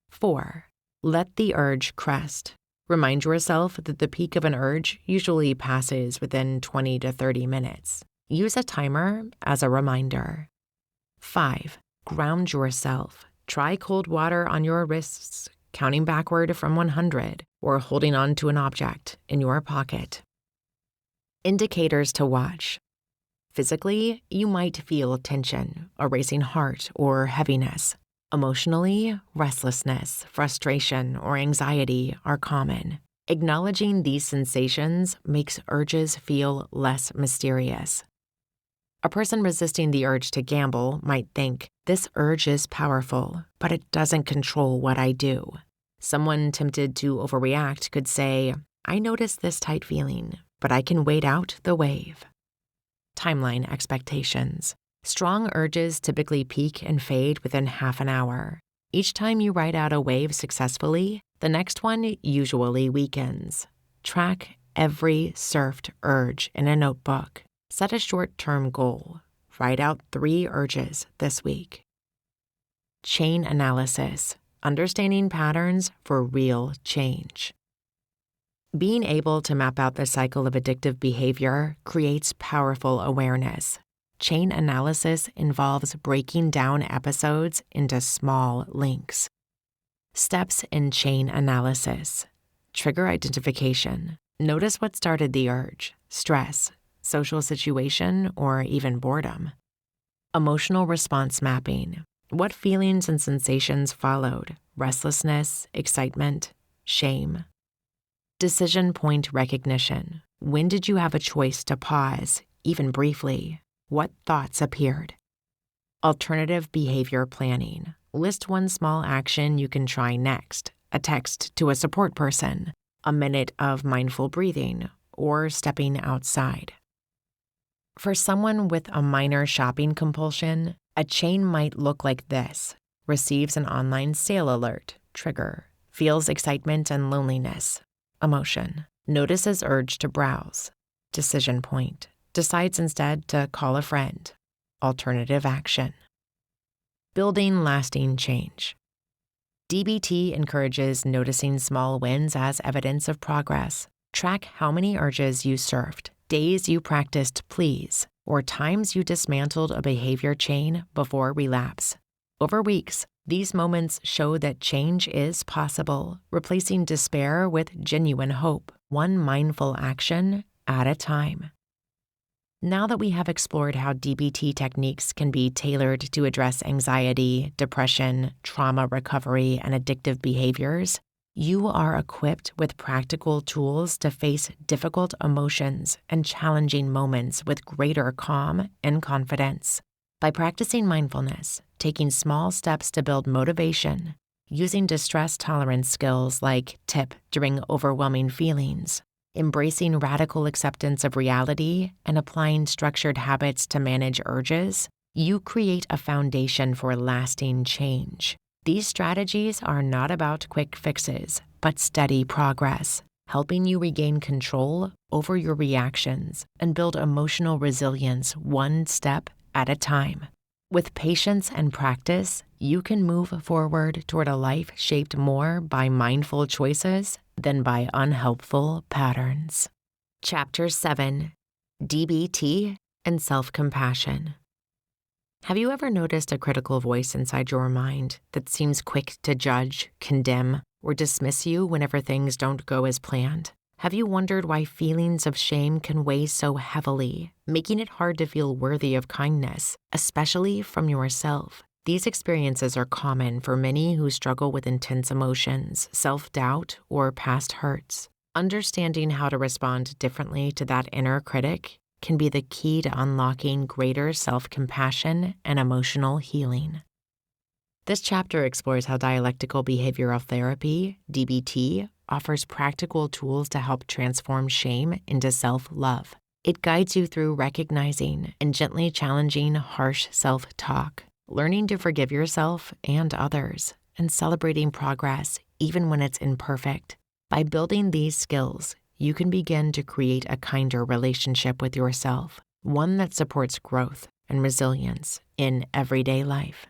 S1: 4. Let the urge crest. Remind yourself that the peak of an urge usually passes within 20 to 30 minutes. Use a timer as a reminder. 5. Ground yourself. Try cold water on your wrists, counting backward from 100, or holding on to an object in your pocket. Indicators to watch. Physically, you might feel tension, a racing heart, or heaviness. Emotionally, restlessness, frustration, or anxiety are common. Acknowledging these sensations makes urges feel less mysterious. A person resisting the urge to gamble might think, this urge is powerful, but it doesn't control what I do. Someone tempted to overreact could say, I notice this tight feeling, but I can wait out the wave. Timeline expectations. Strong urges typically peak and fade within half an hour. Each time you ride out a wave successfully, the next one usually weakens. Track every surfed urge in a notebook. Set a short-term goal. Write out 3 urges this week. Chain analysis. Understanding patterns for real change. Being able to map out the cycle of addictive behavior creates powerful awareness. Chain analysis involves breaking down episodes into small links. Steps in chain analysis. Trigger identification. Notice what started the urge, stress, social situation, or even boredom. Emotional response mapping. What feelings and sensations followed? Restlessness, excitement, shame. Decision point recognition. When did you have a choice to pause, even briefly? What thoughts appeared? Alternative behavior planning. List one small action you can try next, a text to a support person, a minute of mindful breathing, or stepping outside. For someone with a minor shopping compulsion, a chain might look like this: receives an online sale alert, trigger, feels excitement and loneliness, emotion, notices urge to browse, decision point, decides instead to call a friend, alternative action. Building lasting change. DBT encourages noticing small wins as evidence of progress. Track how many urges you surfed, days you practiced please, or times you dismantled a behavior chain before relapse. Over weeks, these moments show that change is possible, replacing despair with genuine hope, one mindful action at a time. Now that we have explored how DBT techniques can be tailored to address anxiety, depression, trauma recovery, and addictive behaviors, you are equipped with practical tools to face difficult emotions and challenging moments with greater calm and confidence. By practicing mindfulness, taking small steps to build motivation, using distress tolerance skills like TIP during overwhelming feelings, embracing radical acceptance of reality, and applying structured habits to manage urges, you create a foundation for lasting change. These strategies are not about quick fixes, but steady progress, helping you regain control over your reactions and build emotional resilience one step at a time. With patience and practice, you can move forward toward a life shaped more by mindful choices than by unhelpful patterns. Chapter 7: DBT and Self-Compassion. Have you ever noticed a critical voice inside your mind that seems quick to judge, condemn, or dismiss you whenever things don't go as planned? Have you wondered why feelings of shame can weigh so heavily, making it hard to feel worthy of kindness, especially from yourself? These experiences are common for many who struggle with intense emotions, self-doubt, or past hurts. Understanding how to respond differently to that inner critic can be the key to unlocking greater self-compassion and emotional healing. This chapter explores how Dialectical Behavioral Therapy, DBT, offers practical tools to help transform shame into self-love. It guides you through recognizing and gently challenging harsh self-talk, learning to forgive yourself and others, and celebrating progress even when it's imperfect. By building these skills, you can begin to create a kinder relationship with yourself, one that supports growth and resilience in everyday life.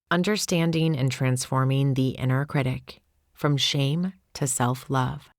S1: Understanding and transforming the inner critic, from shame to self-love.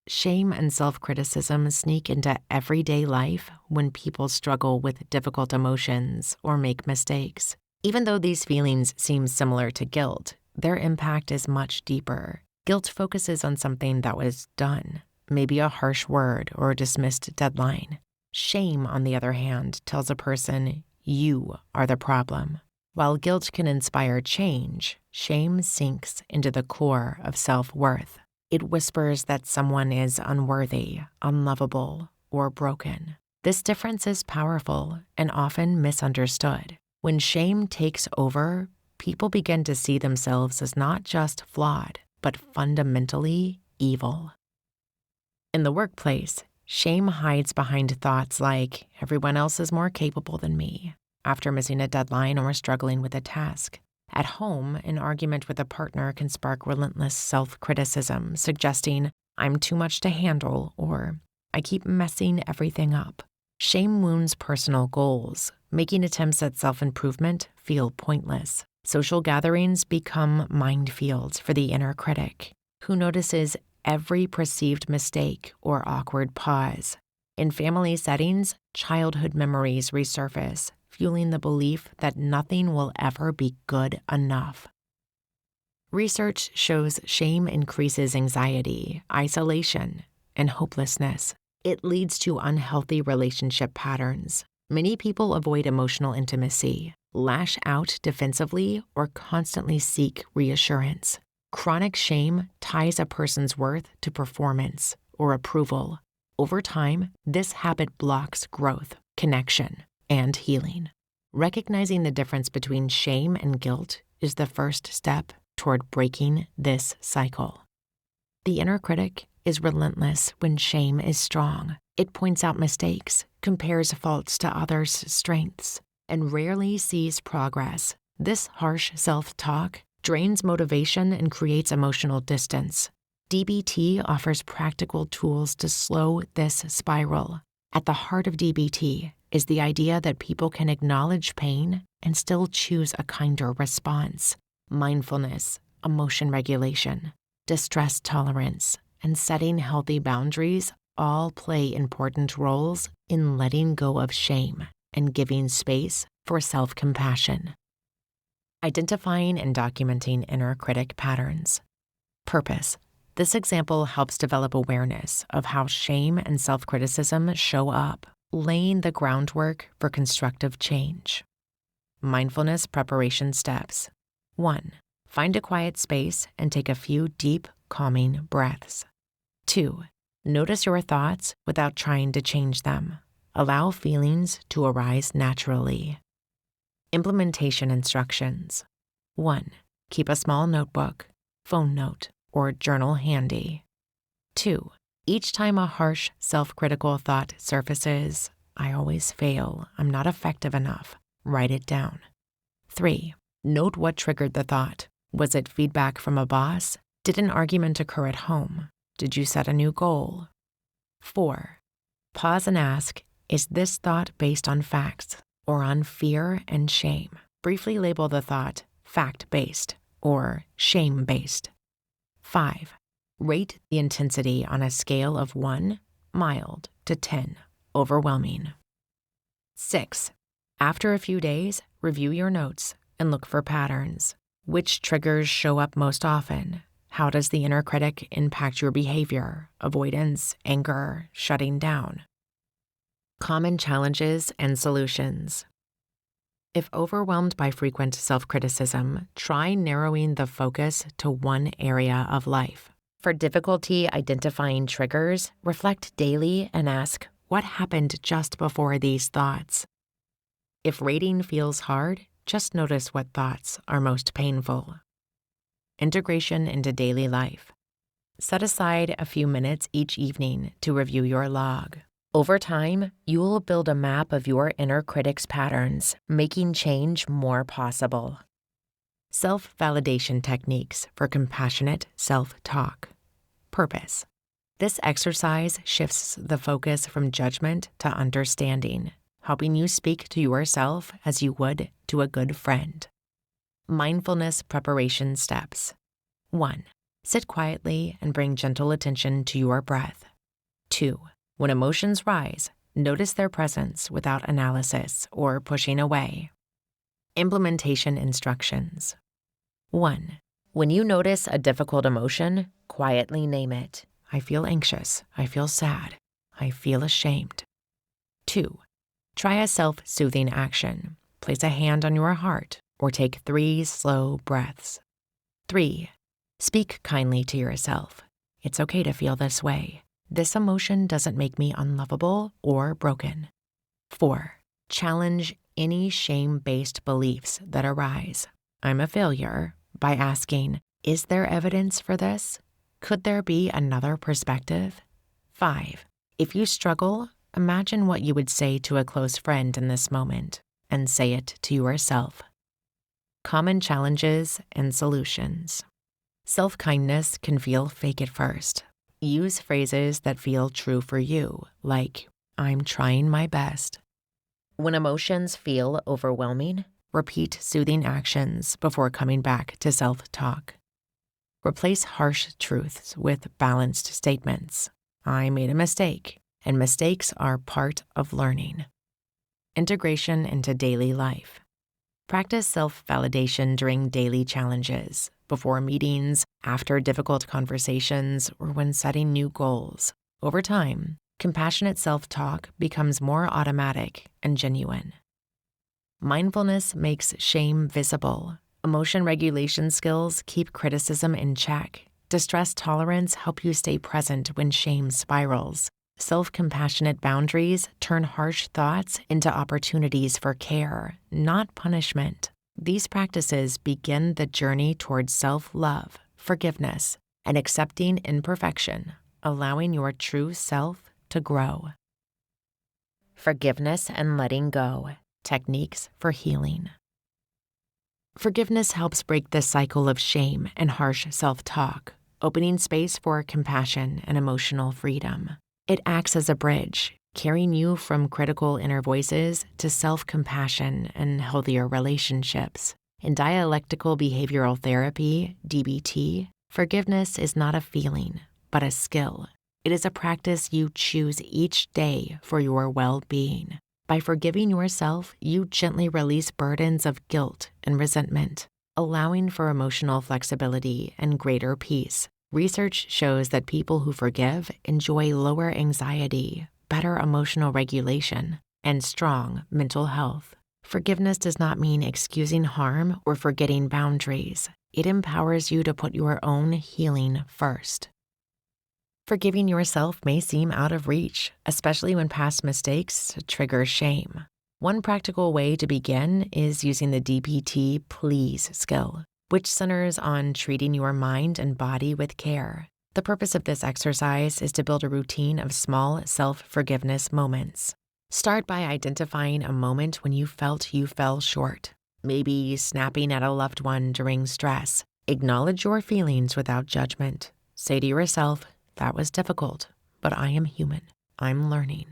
S1: Shame and self-criticism sneak into everyday life when people struggle with difficult emotions or make mistakes. Even though these feelings seem similar to guilt, their impact is much deeper. Guilt focuses on something that was done, maybe a harsh word or a dismissed deadline. Shame, on the other hand, tells a person, you are the problem. While guilt can inspire change, shame sinks into the core of self-worth. It whispers that someone is unworthy, unlovable, or broken. This difference is powerful and often misunderstood. When shame takes over, people begin to see themselves as not just flawed, but fundamentally evil. In the workplace, shame hides behind thoughts like, everyone else is more capable than me, after missing a deadline or struggling with a task. At home, an argument with a partner can spark relentless self-criticism, suggesting, I'm too much to handle, or I keep messing everything up. Shame wounds personal goals, making attempts at self-improvement feel pointless. Social gatherings become minefields for the inner critic, who notices every perceived mistake or awkward pause. In family settings, childhood memories resurface, fueling the belief that nothing will ever be good enough. Research shows shame increases anxiety, isolation, and hopelessness. It leads to unhealthy relationship patterns. Many people avoid emotional intimacy, lash out defensively, or constantly seek reassurance. Chronic shame ties a person's worth to performance or approval. Over time, this habit blocks growth, connection, and healing. Recognizing the difference between shame and guilt is the first step toward breaking this cycle. The inner critic is relentless when shame is strong. It points out mistakes, compares faults to others' strengths, and rarely sees progress. This harsh self-talk drains motivation and creates emotional distance. DBT offers practical tools to slow this spiral. At the heart of DBT is the idea that people can acknowledge pain and still choose a kinder response. Mindfulness, emotion regulation, distress tolerance, and setting healthy boundaries all play important roles in letting go of shame and giving space for self-compassion. Identifying and documenting inner critic patterns. Purpose. This example helps develop awareness of how shame and self-criticism show up, laying the groundwork for constructive change. Mindfulness preparation steps. 1. Find a quiet space and take a few deep, calming breaths. 2. Notice your thoughts without trying to change them. Allow feelings to arise naturally. Implementation instructions. 1. Keep a small notebook, phone note, or journal handy. 2. Each time a harsh, self-critical thought surfaces, I always fail, I'm not effective enough, write it down. 3. Note what triggered the thought. Was it feedback from a boss? Did an argument occur at home? Did you set a new goal? 4. Pause and ask, is this thought based on facts or on fear and shame? Briefly label the thought fact-based or shame-based. 5. Rate the intensity on a scale of 1, mild, to 10, overwhelming. 6. After a few days, review your notes and look for patterns. Which triggers show up most often? How does the inner critic impact your behavior, avoidance, anger, shutting down? Common challenges and solutions. If overwhelmed by frequent self-criticism, try narrowing the focus to one area of life. For difficulty identifying triggers, reflect daily and ask, what happened just before these thoughts? If rating feels hard, just notice what thoughts are most painful. Integration into daily life. Set aside a few minutes each evening to review your log. Over time, you will build a map of your inner critic's patterns, making change more possible. Self-validation techniques for compassionate self-talk. Purpose. This exercise shifts the focus from judgment to understanding, helping you speak to yourself as you would to a good friend. Mindfulness preparation steps. 1. Sit quietly and bring gentle attention to your breath. 2. When emotions rise, notice their presence without analysis or pushing away. Implementation instructions. 1. When you notice a difficult emotion, quietly name it. I feel anxious. I feel sad. I feel ashamed. 2. Try a self-soothing action. Place a hand on your heart or take 3 slow breaths. 3. Speak kindly to yourself. It's okay to feel this way. This emotion doesn't make me unlovable or broken. 4. Challenge any shame-based beliefs that arise. I'm a failure, by asking, is there evidence for this? Could there be another perspective? 5. If you struggle, imagine what you would say to a close friend in this moment, and say it to yourself. Common challenges and solutions. Self-kindness can feel fake at first. Use phrases that feel true for you, like, I'm trying my best. When emotions feel overwhelming, repeat soothing actions before coming back to self-talk. Replace harsh truths with balanced statements. I made a mistake, and mistakes are part of learning. Integration into daily life. Practice self-validation during daily challenges, before meetings, after difficult conversations, or when setting new goals. Over time, compassionate self-talk becomes more automatic and genuine. Mindfulness makes shame visible. Emotion regulation skills keep criticism in check. Distress tolerance help you stay present when shame spirals. Self-compassionate boundaries turn harsh thoughts into opportunities for care, not punishment. These practices begin the journey towards self-love, forgiveness, and accepting imperfection, allowing your true self to grow. Forgiveness and letting go, techniques for healing. Forgiveness helps break the cycle of shame and harsh self-talk, opening space for compassion and emotional freedom. It acts as a bridge, carrying you from critical inner voices to self-compassion and healthier relationships. In Dialectical Behavioral Therapy, DBT, forgiveness is not a feeling, but a skill. It is a practice you choose each day for your well-being. By forgiving yourself, you gently release burdens of guilt and resentment, allowing for emotional flexibility and greater peace. Research shows that people who forgive enjoy lower anxiety, better emotional regulation, and strong mental health. Forgiveness does not mean excusing harm or forgetting boundaries. It empowers you to put your own healing first. Forgiving yourself may seem out of reach, especially when past mistakes trigger shame. One practical way to begin is using the DBT please skill, which centers on treating your mind and body with care. The purpose of this exercise is to build a routine of small self-forgiveness moments. Start by identifying a moment when you felt you fell short, maybe snapping at a loved one during stress. Acknowledge your feelings without judgment. Say to yourself, "That was difficult, but I am human. I'm learning."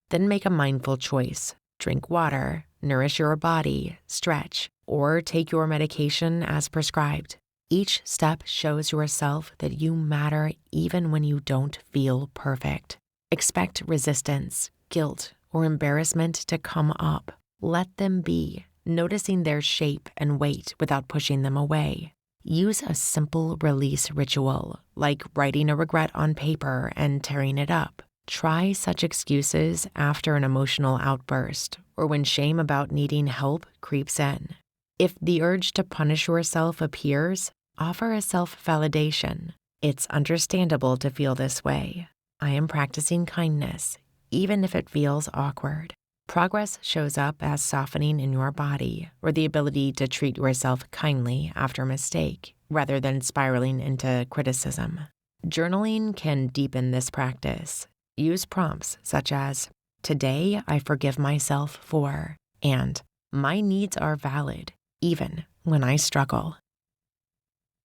S1: Then make a mindful choice. Drink water, nourish your body, stretch, or take your medication as prescribed. Each step shows yourself that you matter even when you don't feel perfect. Expect resistance, guilt, or embarrassment to come up. Let them be, noticing their shape and weight without pushing them away. Use a simple release ritual, like writing a regret on paper and tearing it up. Try such excuses after an emotional outburst or when shame about needing help creeps in. If the urge to punish yourself appears, offer a self-validation. It's understandable to feel this way. I am practicing kindness, even if it feels awkward. Progress shows up as softening in your body or the ability to treat yourself kindly after a mistake, rather than spiraling into criticism. Journaling can deepen this practice. Use prompts such as, "Today I forgive myself for," and "My needs are valid, even when I struggle."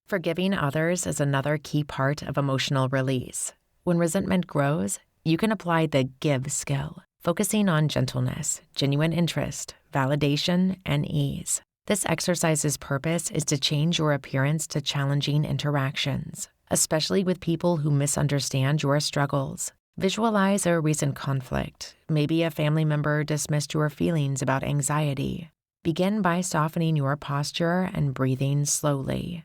S1: Forgiving others is another key part of emotional release. When resentment grows, you can apply the give skill, focusing on gentleness, genuine interest, validation, and ease. This exercise's purpose is to change your appearance to challenging interactions, especially with people who misunderstand your struggles. Visualize a recent conflict. Maybe a family member dismissed your feelings about anxiety. Begin by softening your posture and breathing slowly.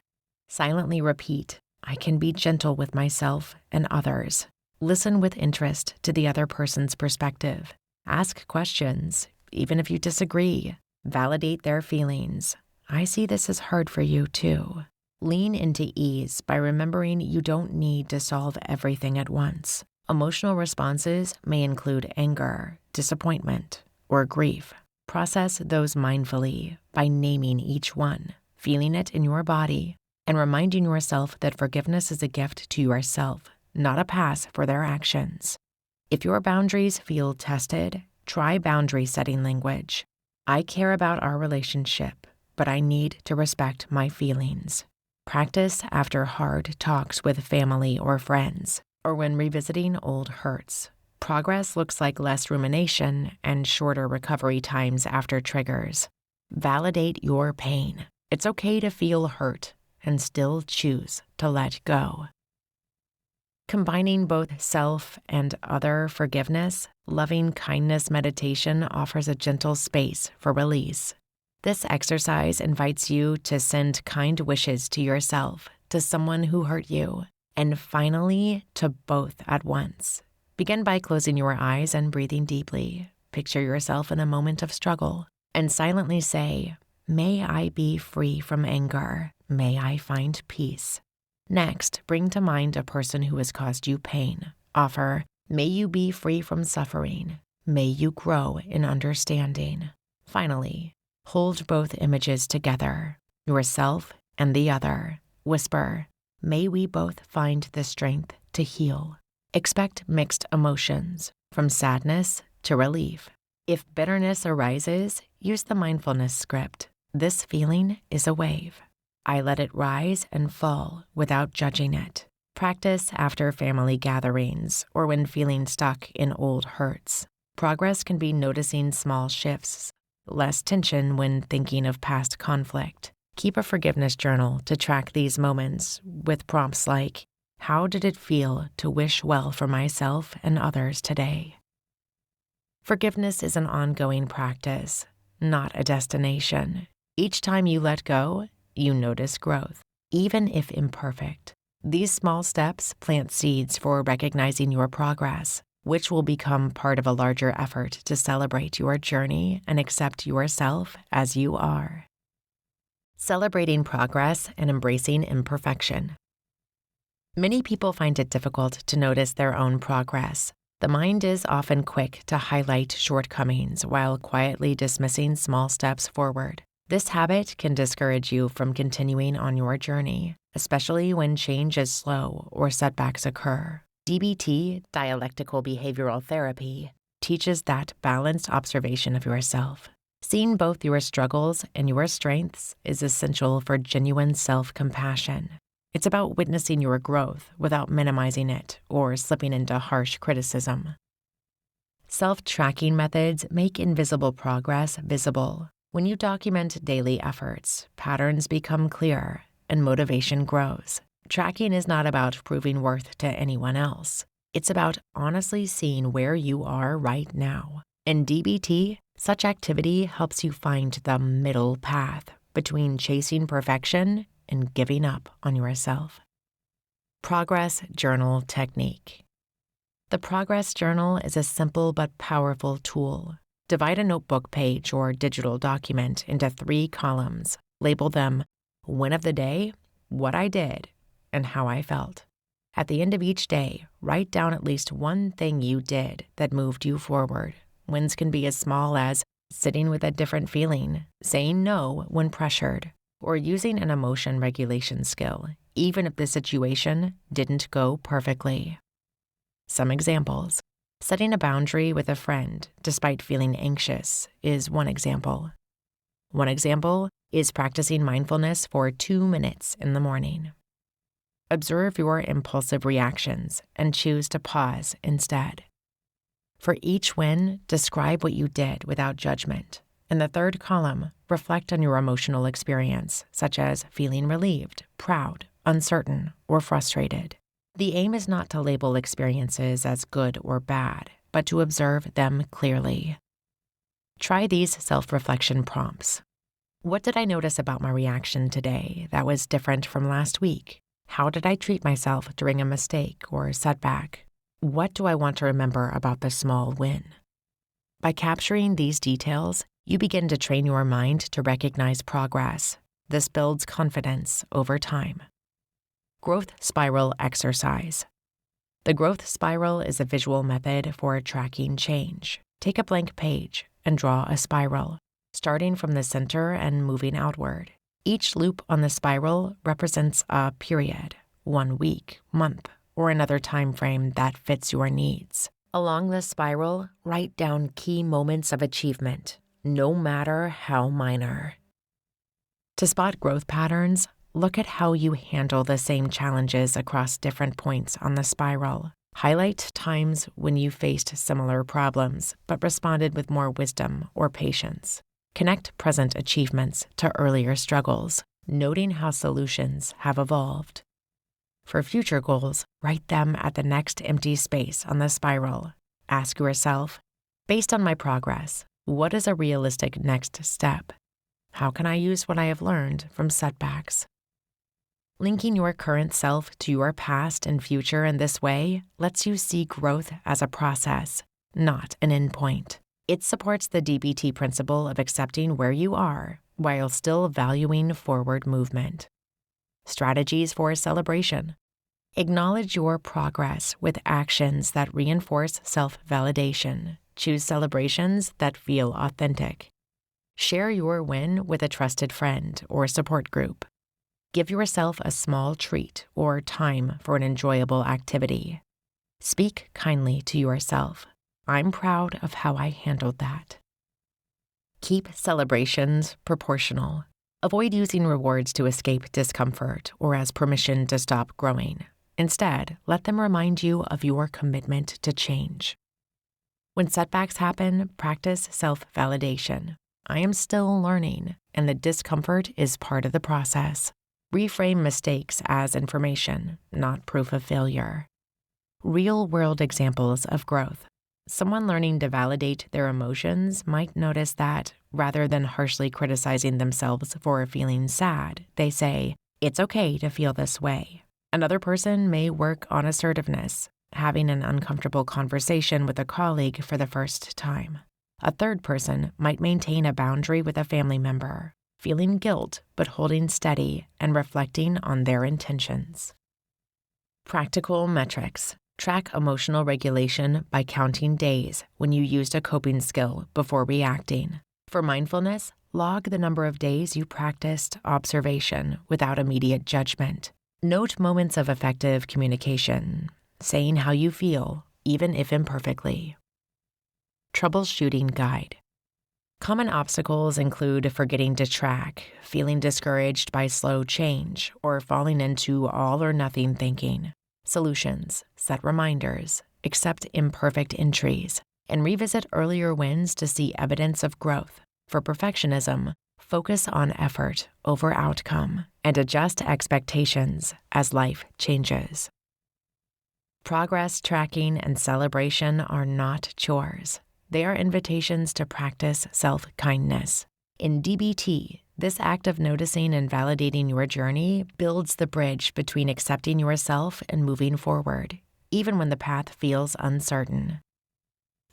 S1: Silently repeat, "I can be gentle with myself and others." Listen with interest to the other person's perspective. Ask questions, even if you disagree. Validate their feelings. "I see this as hard for you too." Lean into ease by remembering you don't need to solve everything at once. Emotional responses may include anger, disappointment, or grief. Process those mindfully by naming each one, feeling it in your body, and reminding yourself that forgiveness is a gift to yourself, not a pass for their actions. If your boundaries feel tested, try boundary setting language. "I care about our relationship, but I need to respect my feelings." Practice after hard talks with family or friends, or when revisiting old hurts. Progress looks like less rumination and shorter recovery times after triggers. Validate your pain. It's okay to feel hurt and still choose to let go. Combining both self and other forgiveness, loving kindness meditation offers a gentle space for release. This exercise invites you to send kind wishes to yourself, to someone who hurt you, and finally to both at once. Begin by closing your eyes and breathing deeply. Picture yourself in a moment of struggle and silently say, "May I be free from anger. May I find peace." Next, bring to mind a person who has caused you pain. Offer, "May you be free from suffering. May you grow in understanding." Finally, Hold both images together, yourself and the other. Whisper, "May we both find the strength to heal." Expect mixed emotions, from sadness to relief. If bitterness arises, use the mindfulness script. This feeling is a wave. I let it rise and fall without judging it. Practice after family gatherings or when feeling stuck in old hurts. Progress can be noticing small shifts, less tension when thinking of past conflict. Keep a forgiveness journal to track these moments with prompts like, "How did it feel to wish well for myself and others today?" Forgiveness is an ongoing practice, not a destination. Each time you let go, you notice growth, even if imperfect. These small steps plant seeds for recognizing your progress, which will become part of a larger effort to celebrate your journey and accept yourself as you are. Celebrating progress and embracing imperfection. Many people find it difficult to notice their own progress. The mind is often quick to highlight shortcomings while quietly dismissing small steps forward. This habit can discourage you from continuing on your journey, especially when change is slow or setbacks occur. DBT, Dialectical Behavior Therapy, teaches that balanced observation of yourself. Seeing both your struggles and your strengths is essential for genuine self-compassion. It's about witnessing your growth without minimizing it or slipping into harsh criticism. Self-tracking methods make invisible progress visible. When you document daily efforts, patterns become clear and motivation grows. Tracking is not about proving worth to anyone else. It's about honestly seeing where you are right now. In DBT, such activity helps you find the middle path between chasing perfection and giving up on yourself. Progress Journal Technique. The Progress Journal is a simple but powerful tool. Divide a notebook page or digital document into 3 columns. Label them Win of the Day, What I Did, and How I Felt. At the end of each day, write down at least one thing you did that moved you forward. Wins can be as small as sitting with a different feeling, saying no when pressured, or using an emotion regulation skill, even if the situation didn't go perfectly. Some examples. Setting a boundary with a friend despite feeling anxious is one example. One example is practicing mindfulness for 2 minutes in the morning. Observe your impulsive reactions and choose to pause instead. For each win, describe what you did without judgment. In the 3rd column, reflect on your emotional experience, such as feeling relieved, proud, uncertain, or frustrated. The aim is not to label experiences as good or bad, but to observe them clearly. Try these self-reflection prompts. What did I notice about my reaction today that was different from last week? How did I treat myself during a mistake or setback? What do I want to remember about the small win? By capturing these details, you begin to train your mind to recognize progress. This builds confidence over time. Growth Spiral Exercise. The growth spiral is a visual method for tracking change. Take a blank page and draw a spiral, starting from the center and moving outward. Each loop on the spiral represents a period, 1 week, month, or another time frame that fits your needs. Along the spiral, write down key moments of achievement, no matter how minor. To spot growth patterns, look at how you handle the same challenges across different points on the spiral. Highlight times when you faced similar problems but responded with more wisdom or patience. Connect present achievements to earlier struggles, noting how solutions have evolved. For future goals, write them at the next empty space on the spiral. Ask yourself, based on my progress, what is a realistic next step? How can I use what I have learned from setbacks? Linking your current self to your past and future in this way lets you see growth as a process, not an endpoint. It supports the DBT principle of accepting where you are while still valuing forward movement. Strategies for celebration. Acknowledge your progress with actions that reinforce self-validation. Choose celebrations that feel authentic. Share your win with a trusted friend or support group. Give yourself a small treat or time for an enjoyable activity. Speak kindly to yourself. I'm proud of how I handled that. Keep celebrations proportional. Avoid using rewards to escape discomfort or as permission to stop growing. Instead, let them remind you of your commitment to change. When setbacks happen, practice self-validation. I am still learning, and the discomfort is part of the process. Reframe mistakes as information, not proof of failure. Real-world examples of growth. Someone learning to validate their emotions might notice that, rather than harshly criticizing themselves for feeling sad, they say, "It's okay to feel this way." Another person may work on assertiveness, having an uncomfortable conversation with a colleague for the first time. A third person might maintain a boundary with a family member, feeling guilt but holding steady and reflecting on their intentions. Practical metrics. Track emotional regulation by counting days when you used a coping skill before reacting. For mindfulness, log the number of days you practiced observation without immediate judgment. Note moments of effective communication, saying how you feel, even if imperfectly. Troubleshooting guide. Common obstacles include forgetting to track, feeling discouraged by slow change, or falling into all or nothing thinking. Solutions: set reminders, accept imperfect entries, and revisit earlier wins to see evidence of growth. For perfectionism, focus on effort over outcome and adjust expectations as life changes. Progress tracking and celebration are not chores. They are invitations to practice self-kindness. In DBT, this act of noticing and validating your journey builds the bridge between accepting yourself and moving forward, even when the path feels uncertain.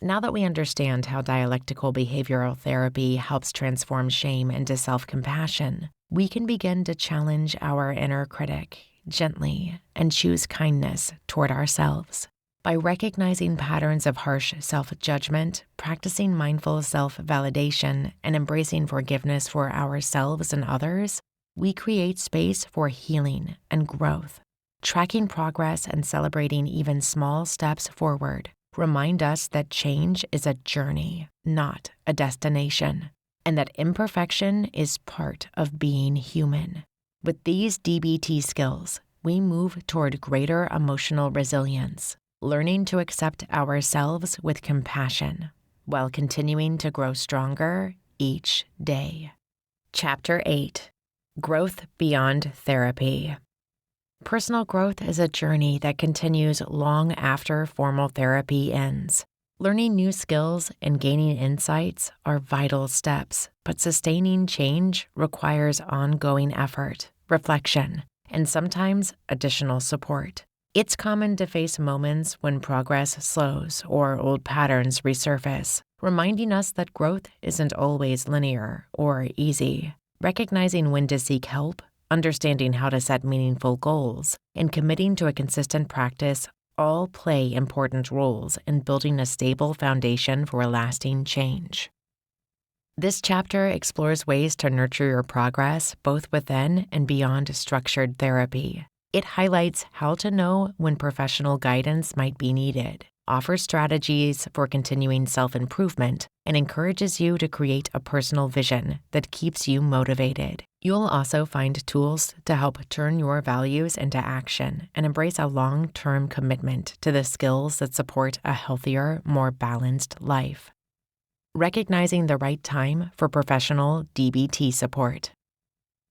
S1: Now that we understand how dialectical behavioral therapy helps transform shame into self-compassion, we can begin to challenge our inner critic gently and choose kindness toward ourselves. By recognizing patterns of harsh self-judgment, practicing mindful self-validation, and embracing forgiveness for ourselves and others, we create space for healing and growth. Tracking progress and celebrating even small steps forward remind us that change is a journey, not a destination, and that imperfection is part of being human. With these DBT skills, we move toward greater emotional resilience, learning to accept ourselves with compassion while continuing to grow stronger each day. Chapter 8. Growth Beyond Therapy. Personal growth is a journey that continues long after formal therapy ends. Learning new skills and gaining insights are vital steps, but sustaining change requires ongoing effort, reflection, and sometimes additional support. It's common to face moments when progress slows or old patterns resurface, reminding us that growth isn't always linear or easy. Recognizing when to seek help, understanding how to set meaningful goals, and committing to a consistent practice all play important roles in building a stable foundation for lasting change. This chapter explores ways to nurture your progress both within and beyond structured therapy. It highlights how to know when professional guidance might be needed, offers strategies for continuing self-improvement, and encourages you to create a personal vision that keeps you motivated. You'll also find tools to help turn your values into action and embrace a long-term commitment to the skills that support a healthier, more balanced life. Recognizing the right time for professional DBT support.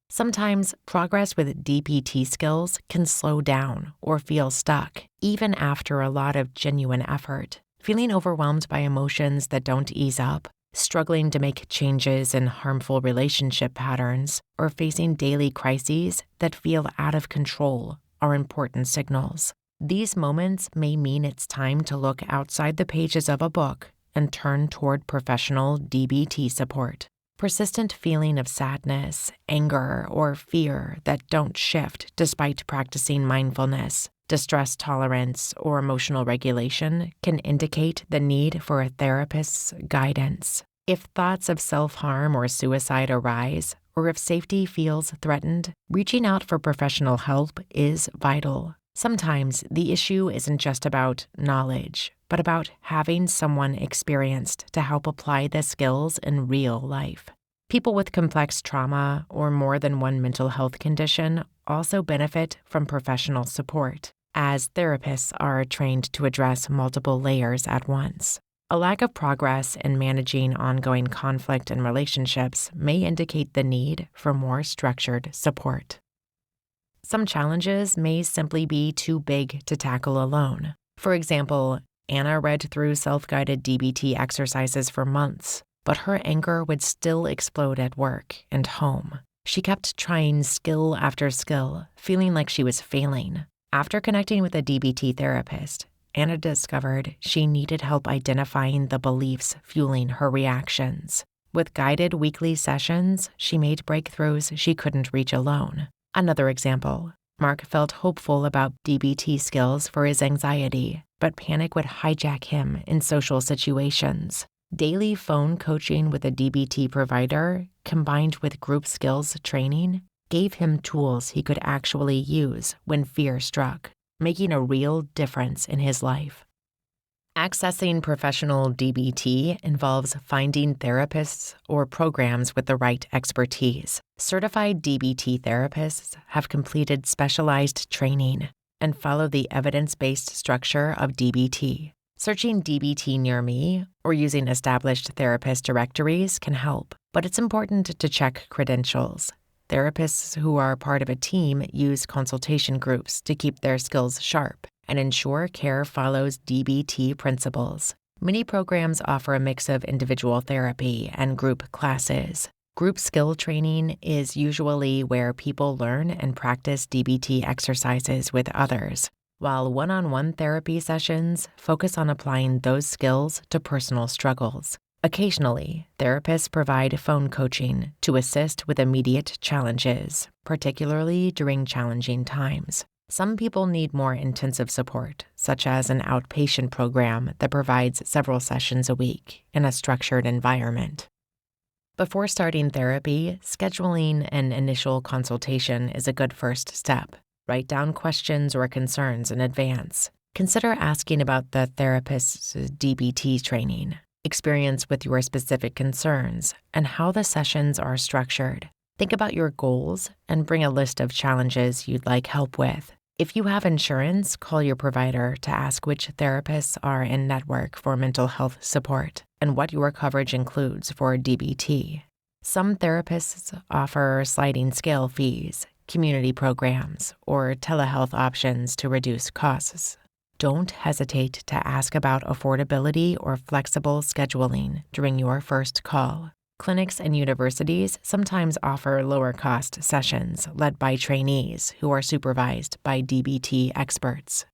S1: Sometimes progress with DBT skills can slow down or feel stuck, even after a lot of genuine effort. Feeling overwhelmed by emotions that don't ease up, struggling to make changes in harmful relationship patterns, or facing daily crises that feel out of control are important signals. These moments may mean it's time to look outside the pages of a book and turn toward professional DBT support. Persistent feeling of sadness, anger, or fear that don't shift despite practicing mindfulness, distress tolerance, or emotional regulation can indicate the need for a therapist's guidance. If thoughts of self-harm or suicide arise, or if safety feels threatened, reaching out for professional help is vital. Sometimes the issue isn't just about knowledge, but about having someone experienced to help apply the skills in real life. People with complex trauma or more than one mental health condition also benefit from professional support, as therapists are trained to address multiple layers at once. A lack of progress in managing ongoing conflict in relationships may indicate the need for more structured support. Some challenges may simply be too big to tackle alone. For example, Anna read through self-guided DBT exercises for months, but her anger would still explode at work and home. She kept trying skill after skill, feeling like she was failing. After connecting with a DBT therapist, Anna discovered she needed help identifying the beliefs fueling her reactions. With guided weekly sessions, she made breakthroughs she couldn't reach alone. Another example, Mark felt hopeful about DBT skills for his anxiety, but panic would hijack him in social situations. Daily phone coaching with a DBT provider, combined with group skills training, gave him tools he could actually use when fear struck, making a real difference in his life. Accessing professional DBT involves finding therapists or programs with the right expertise. Certified DBT therapists have completed specialized training and follow the evidence-based structure of DBT. Searching DBT near me or using established therapist directories can help, but it's important to check credentials. Therapists who are part of a team use consultation groups to keep their skills sharp and ensure care follows DBT principles. Many programs offer a mix of individual therapy and group classes. Group skill training is usually where people learn and practice DBT exercises with others, while one-on-one therapy sessions focus on applying those skills to personal struggles. Occasionally, therapists provide phone coaching to assist with immediate challenges, particularly during challenging times. Some people need more intensive support, such as an outpatient program that provides several sessions a week in a structured environment. Before starting therapy, scheduling an initial consultation is a good first step. Write down questions or concerns in advance. Consider asking about the therapist's DBT training, experience with your specific concerns, and how the sessions are structured. Think about your goals and bring a list of challenges you'd like help with. If you have insurance, call your provider to ask which therapists are in network for mental health support and what your coverage includes for DBT. Some therapists offer sliding scale fees, community programs, or telehealth options to reduce costs. Don't hesitate to ask about affordability or flexible scheduling during your first call. Clinics and universities sometimes offer lower-cost sessions led by trainees who are supervised by DBT experts.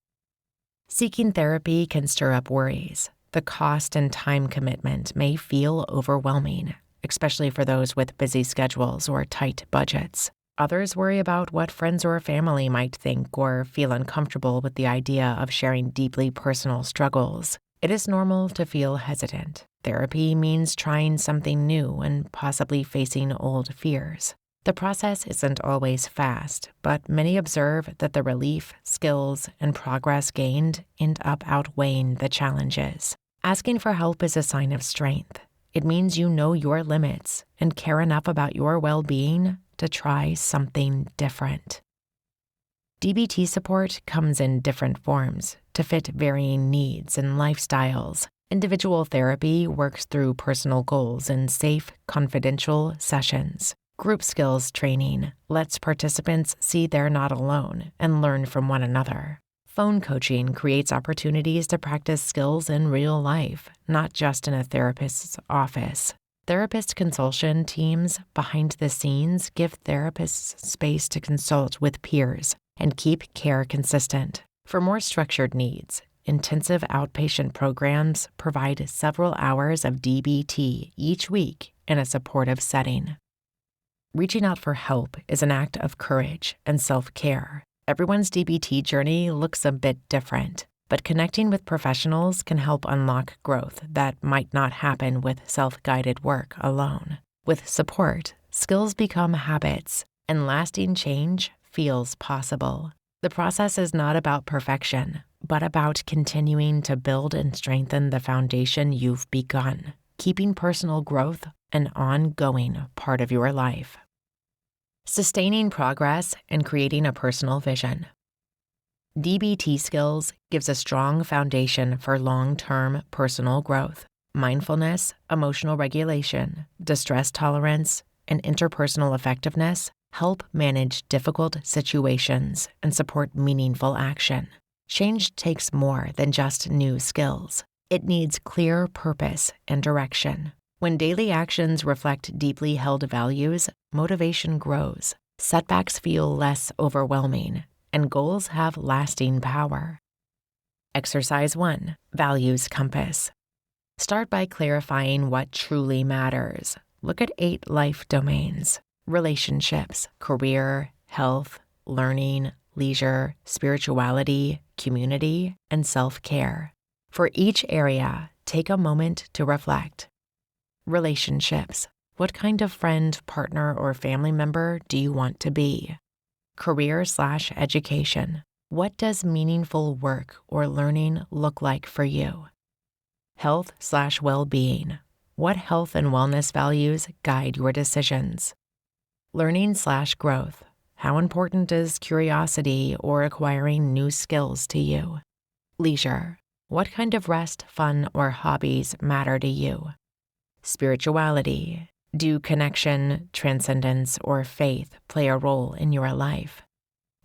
S1: Seeking therapy can stir up worries. The cost and time commitment may feel overwhelming, especially for those with busy schedules or tight budgets. Others worry about what friends or family might think or feel uncomfortable with the idea of sharing deeply personal struggles. It is normal to feel hesitant. Therapy means trying something new and possibly facing old fears. The process isn't always fast, but many observe that the relief, skills, and progress gained end up outweighing the challenges. Asking for help is a sign of strength. It means you know your limits and care enough about your well-being to try something different. DBT support comes in different forms to fit varying needs and lifestyles. Individual therapy works through personal goals in safe, confidential sessions. Group skills training lets participants see they're not alone and learn from one another. Phone coaching creates opportunities to practice skills in real life, not just in a therapist's office. Therapist consultation teams behind the scenes give therapists space to consult with peers and keep care consistent. For more structured needs, intensive outpatient programs provide several hours of DBT each week in a supportive setting. Reaching out for help is an act of courage and self-care. Everyone's DBT journey looks a bit different. but connecting with professionals can help unlock growth that might not happen with self-guided work alone. With support, skills become habits, and lasting change feels possible. The process is not about perfection, but about continuing to build and strengthen the foundation you've begun, keeping personal growth an ongoing part of your life. Sustaining progress and creating a personal vision. DBT skills gives a strong foundation for long-term personal growth. Mindfulness, emotional regulation, distress tolerance, and interpersonal effectiveness help manage difficult situations and support meaningful action. Change takes more than just new skills. It needs clear purpose and direction. When daily actions reflect deeply held values, motivation grows, setbacks feel less overwhelming, and goals have lasting power. Exercise 1. Values Compass. Start by clarifying what truly matters. Look at 8 life domains: relationships, career, health, learning, leisure, spirituality, community, and self-care. For each area, take a moment to reflect. Relationships. What kind of friend, partner, or family member do you want to be? Career/education. What does meaningful work or learning look like for you? Health/well-being. What health and wellness values guide your decisions? Learning/growth. How important is curiosity or acquiring new skills to you? Leisure. What kind of rest, fun, or hobbies matter to you? Spirituality. Do connection, transcendence, or faith play a role in your life?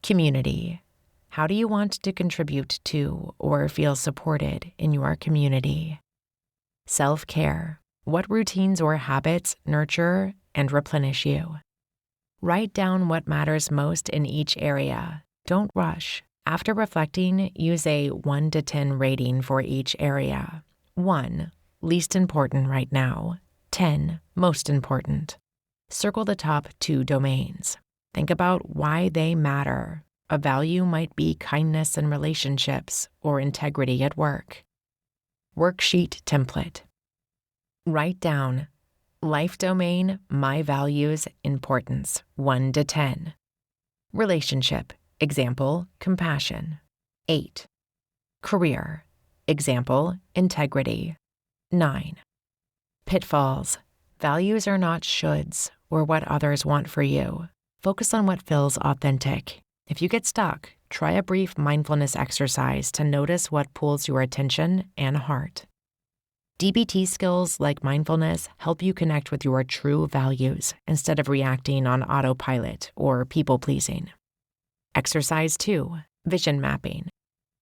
S1: Community. How do you want to contribute to or feel supported in your community? Self-care. What routines or habits nurture and replenish you? Write down what matters most in each area. Don't rush. After reflecting, use a 1 to 10 rating for each area. 1. Least important right now. 10. Most important. Circle the top 2 domains. Think about why they matter. A value might be kindness in relationships or integrity at work. Worksheet template. Write down life domain, my values, importance, 1 to 10. Relationship, example, compassion, 8. Career, example, integrity, 9. Pitfalls, values are not shoulds or what others want for you. Focus on what feels authentic. If you get stuck, try a brief mindfulness exercise to notice what pulls your attention and heart. DBT skills like mindfulness help you connect with your true values instead of reacting on autopilot or people-pleasing. Exercise 2. Vision mapping.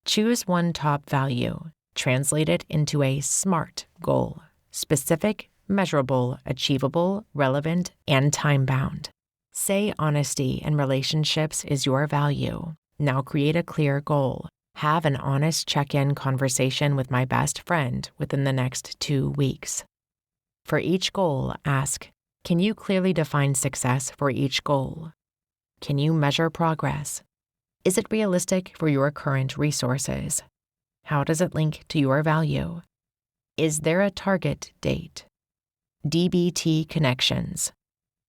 S1: Choose one top value. Translate it into a SMART goal: specific, measurable, achievable, relevant, and time-bound. Say honesty in relationships is your value. Now create a clear goal. Have an honest check-in conversation with my best friend within the next 2 weeks. For each goal, ask, can you clearly define success for each goal? Can you measure progress? Is it realistic for your current resources? How does it link to your value? Is there a target date? DBT connections.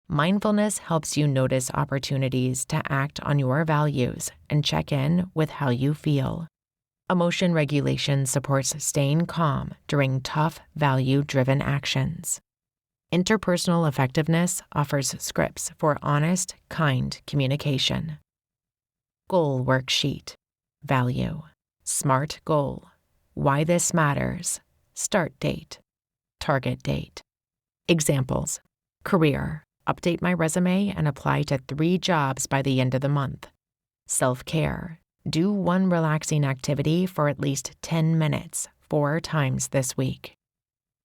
S1: Mindfulness helps you notice opportunities to act on your values and check in with how you feel. Emotion regulation supports staying calm during tough, value-driven actions. Interpersonal effectiveness offers scripts for honest, kind communication. Goal worksheet. Value. SMART goal. Why this matters. Start date. Target date. Examples. Career. Update my resume and apply to 3 jobs by the end of the month. Self-care. Do one relaxing activity for at least 10 minutes 4 times this week.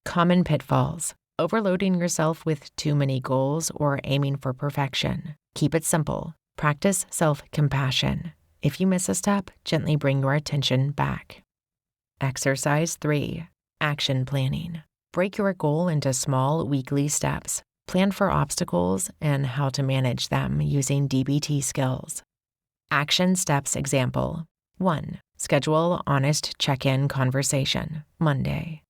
S1: Common pitfalls. Overloading yourself with too many goals or aiming for perfection. Keep it simple. Practice self-compassion. If you miss a step, gently bring your attention back. Exercise 3. Action planning. Break your goal into small weekly steps. Plan for obstacles and how to manage them using DBT skills. Action steps example. 1. Schedule honest check-in conversation, Monday.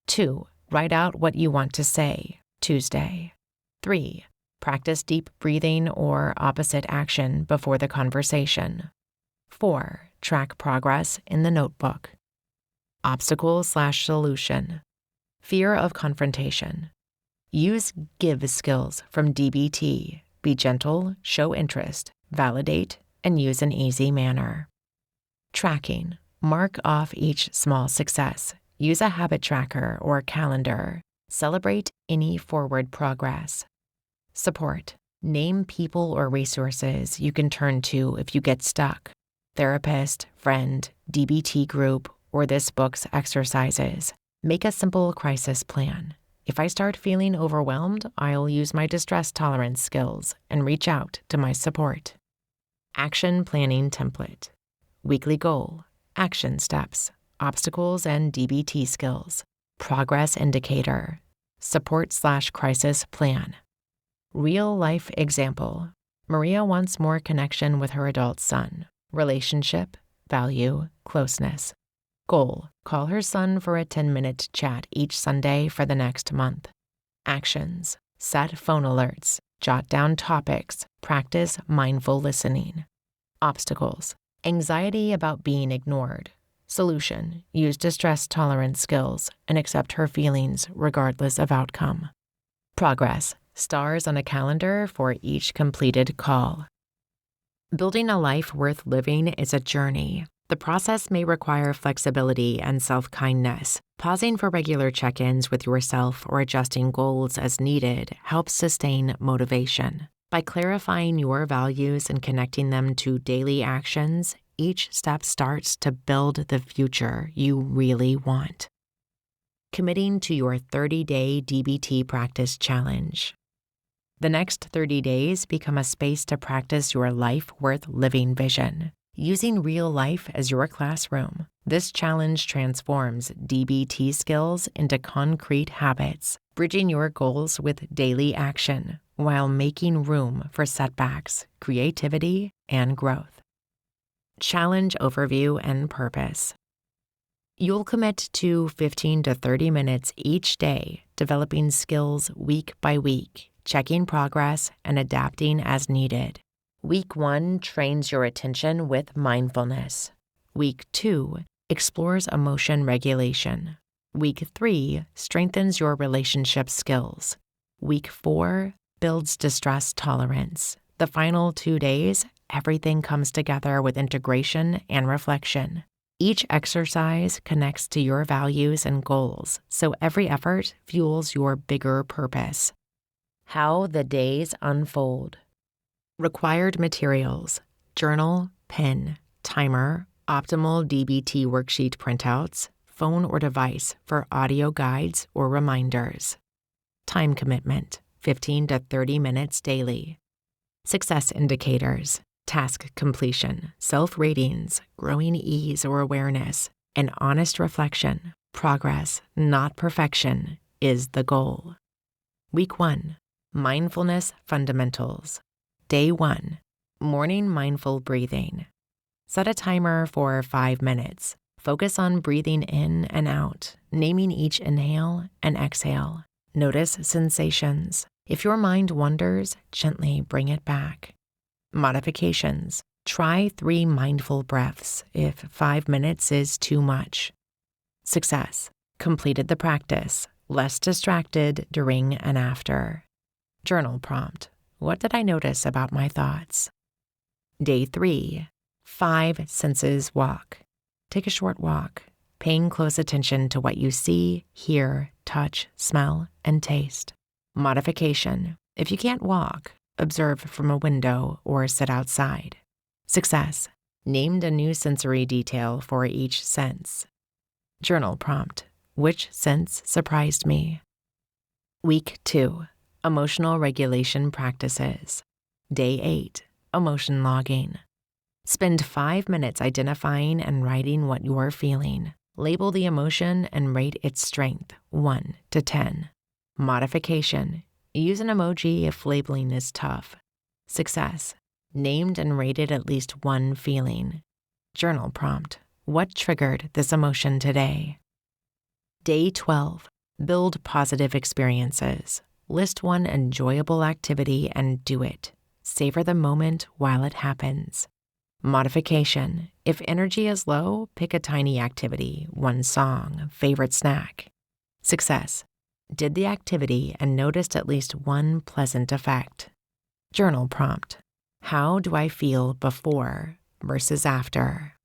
S1: 2. Write out what you want to say, Tuesday. 3. Practice deep breathing or opposite action before the conversation. 4. Track progress in the notebook. Obstacle/solution. Fear of confrontation. Use give skills from DBT. Be gentle, show interest, validate, and use an easy manner. Tracking. Mark off each small success. Use a habit tracker or calendar. Celebrate any forward progress. Support. Name people or resources you can turn to if you get stuck. Therapist, friend, DBT group, or this book's exercises. Make a simple crisis plan. If I start feeling overwhelmed, I'll use my distress tolerance skills and reach out to my support. Action planning template. Weekly goal, action steps, obstacles and DBT skills, progress indicator, support/crisis plan. Real life example. Maria wants more connection with her adult son. Relationship, value, closeness. Goal, call her son for a 10-minute chat each Sunday for the next month. Actions, set phone alerts, jot down topics, practice mindful listening. Obstacles, anxiety about being ignored. Solution, use distress tolerance skills and accept her feelings regardless of outcome. Progress, stars on a calendar for each completed call. Building a life worth living is a journey. The process may require flexibility and self-kindness. Pausing for regular check-ins with yourself or adjusting goals as needed helps sustain motivation. By clarifying your values and connecting them to daily actions, each step starts to build the future you really want. Committing to your 30-day DBT practice challenge. The next 30 days become a space to practice your life worth living vision. Using real life as your classroom, this challenge transforms DBT skills into concrete habits, bridging your goals with daily action while making room for setbacks, creativity, and growth. Challenge overview and purpose. You'll commit to 15 to 30 minutes each day, developing skills week by week, checking progress, and adapting as needed. Week 1 trains your attention with mindfulness. Week 2 explores emotion regulation. Week 3 strengthens your relationship skills. Week 4 builds distress tolerance. The final 2 days, everything comes together with integration and reflection. Each exercise connects to your values and goals, so every effort fuels your bigger purpose. How the days unfold. Required materials: journal, pen, timer, optimal DBT worksheet printouts, phone or device for audio guides or reminders. Time commitment: 15 to 30 minutes daily. Success indicators: task completion, self-ratings, growing ease or awareness, and honest reflection. Progress, not perfection, is the goal. Week 1, mindfulness fundamentals. Day 1, morning mindful breathing. Set a timer for 5 minutes. Focus on breathing in and out, naming each inhale and exhale. Notice sensations. If your mind wanders, gently bring it back. Modifications. Try 3 mindful breaths if 5 minutes is too much. Success. Completed the practice. Less distracted during and after. Journal prompt. What did I notice about my thoughts? Day 3. 5 senses walk. Take a short walk, paying close attention to what you see, hear, touch, smell, and taste. Modification. If you can't walk, observe from a window or sit outside. Success. Named a new sensory detail for each sense. Journal prompt. Which sense surprised me? Week 2. Emotional regulation practices. Day 8. Emotion logging. Spend 5 minutes identifying and writing what you're feeling. Label the emotion and rate its strength, 1 to 10. Modification. Use an emoji if labeling is tough. Success. Named and rated at least one feeling. Journal prompt. What triggered this emotion today? Day 12. Build positive experiences. List one enjoyable activity and do it. Savor the moment while it happens. Modification. If energy is low, pick a tiny activity, one song, favorite snack. Success. Did the activity and noticed at least one pleasant effect. Journal prompt. How do I feel before versus after?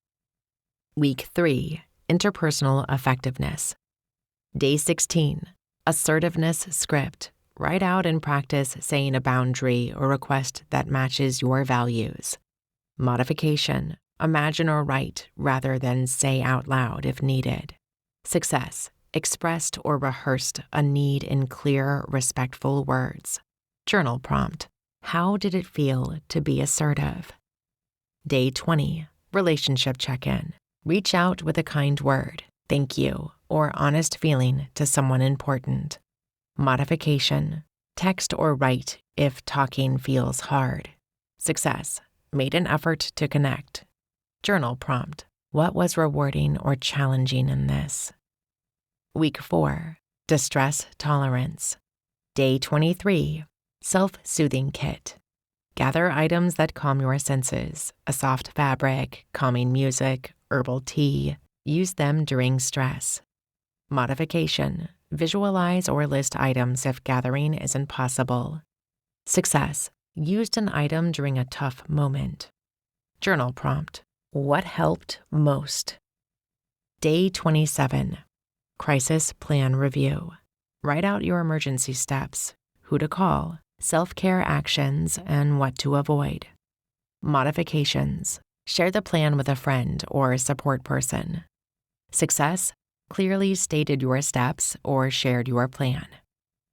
S1: Week 3. Interpersonal effectiveness. Day 16. Assertiveness script. Write out and practice saying a boundary or request that matches your values. Modification. Imagine or write rather than say out loud if needed. Success. Expressed or rehearsed a need in clear, respectful words. Journal prompt. How did it feel to be assertive? Day 20. Relationship check-in. Reach out with a kind word, thank you, or honest feeling to someone important. Modification. Text or write if talking feels hard. Success. Made an effort to connect. Journal prompt. What was rewarding or challenging in this? Week 4. Distress tolerance. Day 23. Self-soothing kit. Gather items that calm your senses, a soft fabric, calming music, herbal tea. Use them during stress. Modification. Visualize or list items if gathering isn't possible. Success. Used an item during a tough moment. Journal prompt. What helped most? Day 27. Crisis plan review. Write out your emergency steps, who to call, self-care actions, and what to avoid. Modifications. Share the plan with a friend or support person. Success. Clearly stated your steps or shared your plan.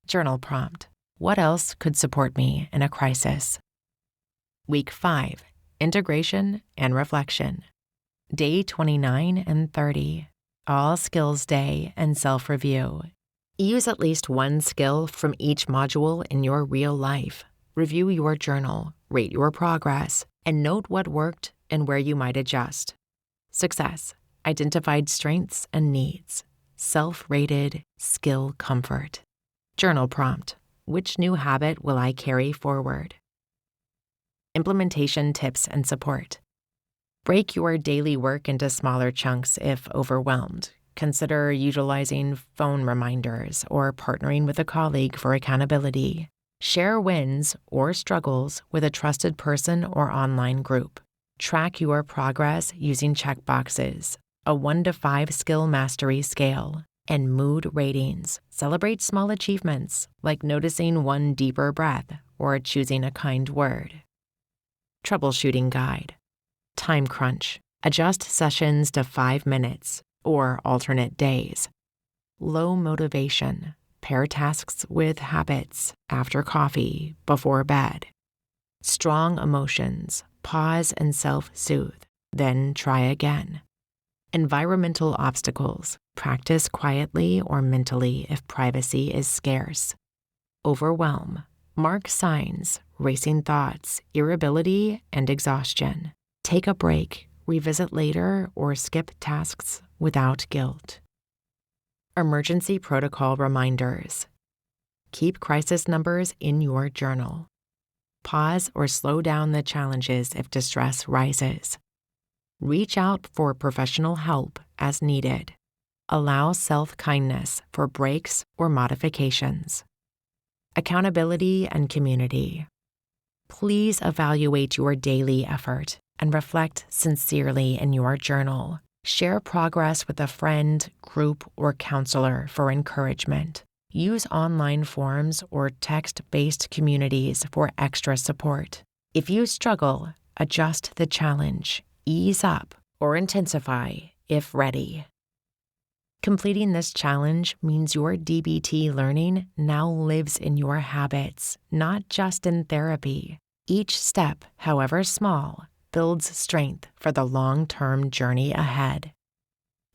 S1: Journal prompt. What else could support me in a crisis? Week 5. Integration and reflection. Day 29 and 30. All skills day and self-review. Use at least one skill from each module in your real life. Review your journal, rate your progress, and note what worked and where you might adjust. Success. Identified strengths and needs. Self-rated skill comfort. Journal prompt. Which new habit will I carry forward? Implementation tips and support. Break your daily work into smaller chunks if overwhelmed. Consider utilizing phone reminders or partnering with a colleague for accountability. Share wins or struggles with a trusted person or online group. Track your progress using checkboxes, a 1 to 5 skill mastery scale, and mood ratings. Celebrate small achievements like noticing one deeper breath or choosing a kind word. Troubleshooting guide. Time crunch. Adjust sessions to 5 minutes or alternate days. Low motivation. Pair tasks with habits after coffee, before bed. Strong emotions. Pause and self-soothe, then try again. Environmental obstacles. Practice quietly or mentally if privacy is scarce. Overwhelm. Mark signs, racing thoughts, irritability, and exhaustion. Take a break, revisit later, or skip tasks without guilt. Emergency protocol reminders. Keep crisis numbers in your journal. Pause or slow down the challenges if distress rises. Reach out for professional help as needed. Allow self-kindness for breaks or modifications. Accountability and community. Please evaluate your daily effort and reflect sincerely in your journal. Share progress with a friend, group, or counselor for encouragement. Use online forums or text-based communities for extra support. If you struggle, adjust the challenge, ease up, or intensify if ready. Completing this challenge means your DBT learning now lives in your habits, not just in therapy. Each step, however small, builds strength for the long-term journey ahead.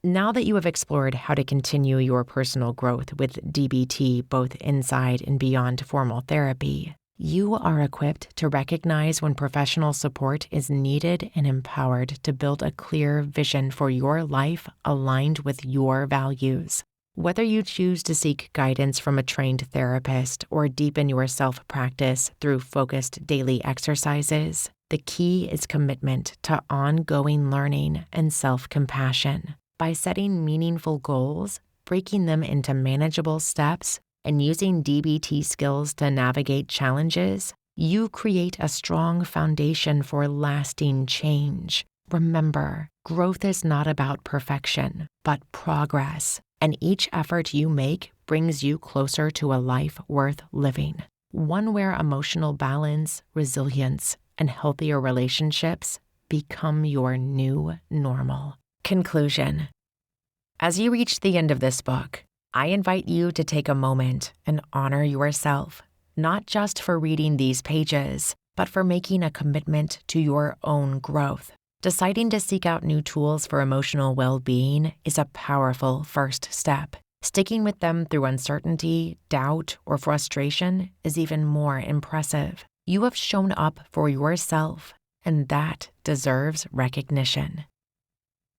S1: Now that you have explored how to continue your personal growth with DBT both inside and beyond formal therapy, you are equipped to recognize when professional support is needed and empowered to build a clear vision for your life aligned with your values. Whether you choose to seek guidance from a trained therapist or deepen your self-practice through focused daily exercises, the key is commitment to ongoing learning and self-compassion. By setting meaningful goals, breaking them into manageable steps, and using DBT skills to navigate challenges, you create a strong foundation for lasting change. Remember, growth is not about perfection, but progress, and each effort you make brings you closer to a life worth living, one where emotional balance, resilience, and healthier relationships become your new normal. Conclusion. As you reach the end of this book, I invite you to take a moment and honor yourself, not just for reading these pages, but for making a commitment to your own growth. Deciding to seek out new tools for emotional well-being is a powerful first step. Sticking with them through uncertainty, doubt, or frustration is even more impressive. You have shown up for yourself, and that deserves recognition.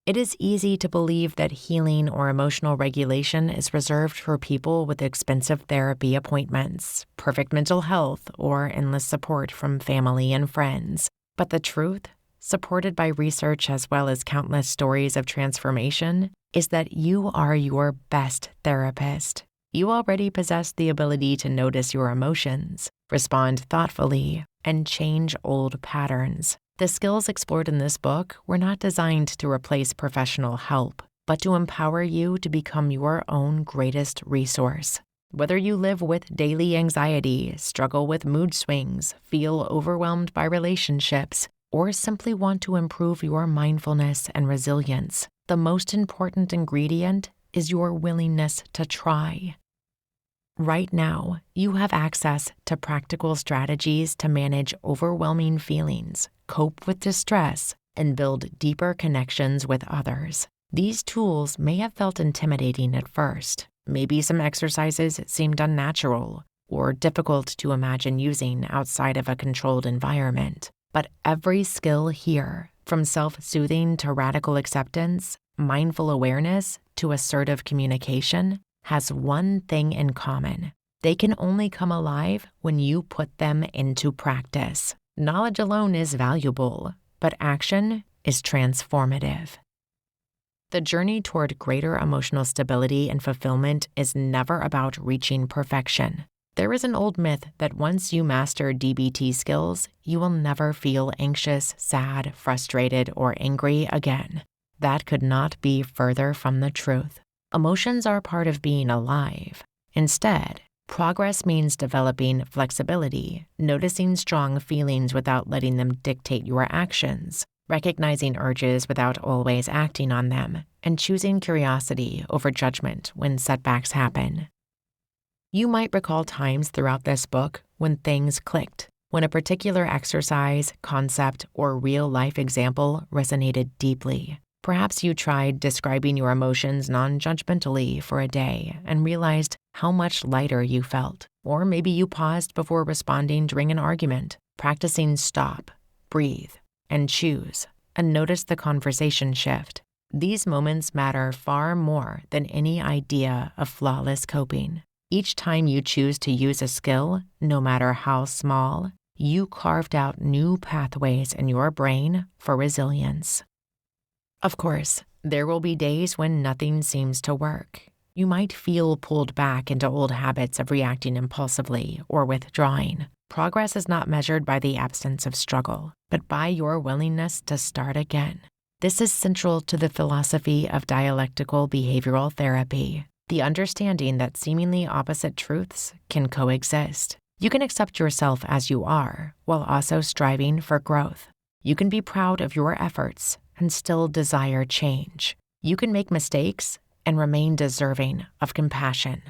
S1: It is easy to believe that healing or emotional regulation is reserved for people with expensive therapy appointments, perfect mental health, or endless support from family and friends. But the truth, supported by research as well as countless stories of transformation, is that you are your best therapist. You already possess the ability to notice your emotions, respond thoughtfully, and change old patterns. The skills explored in this book were not designed to replace professional help, but to empower you to become your own greatest resource. Whether you live with daily anxiety, struggle with mood swings, feel overwhelmed by relationships, or simply want to improve your mindfulness and resilience, the most important ingredient is your willingness to try. Right now, you have access to practical strategies to manage overwhelming feelings, cope with distress, and build deeper connections with others. These tools may have felt intimidating at first. Maybe some exercises seemed unnatural or difficult to imagine using outside of a controlled environment. But every skill here, from self-soothing to radical acceptance, mindful awareness to assertive communication, has one thing in common. They can only come alive when you put them into practice. Knowledge alone is valuable, but action is transformative. The journey toward greater emotional stability and fulfillment is never about reaching perfection. There is an old myth that once you master DBT skills, you will never feel anxious, sad, frustrated, or angry again. That could not be further from the truth. Emotions are part of being alive. Instead, progress means developing flexibility, noticing strong feelings without letting them dictate your actions, recognizing urges without always acting on them, and choosing curiosity over judgment when setbacks happen. You might recall times throughout this book when things clicked, when a particular exercise, concept, or real-life example resonated deeply. Perhaps you tried describing your emotions non-judgmentally for a day and realized how much lighter you felt. Or maybe you paused before responding during an argument, practicing stop, breathe, and choose, and noticed the conversation shift. These moments matter far more than any idea of flawless coping. Each time you choose to use a skill, no matter how small, you carved out new pathways in your brain for resilience. Of course, there will be days when nothing seems to work. You might feel pulled back into old habits of reacting impulsively or withdrawing. Progress is not measured by the absence of struggle, but by your willingness to start again. This is central to the philosophy of dialectical behavioral therapy, the understanding that seemingly opposite truths can coexist. You can accept yourself as you are, while also striving for growth. You can be proud of your efforts and still desire change. You can make mistakes and remain deserving of compassion.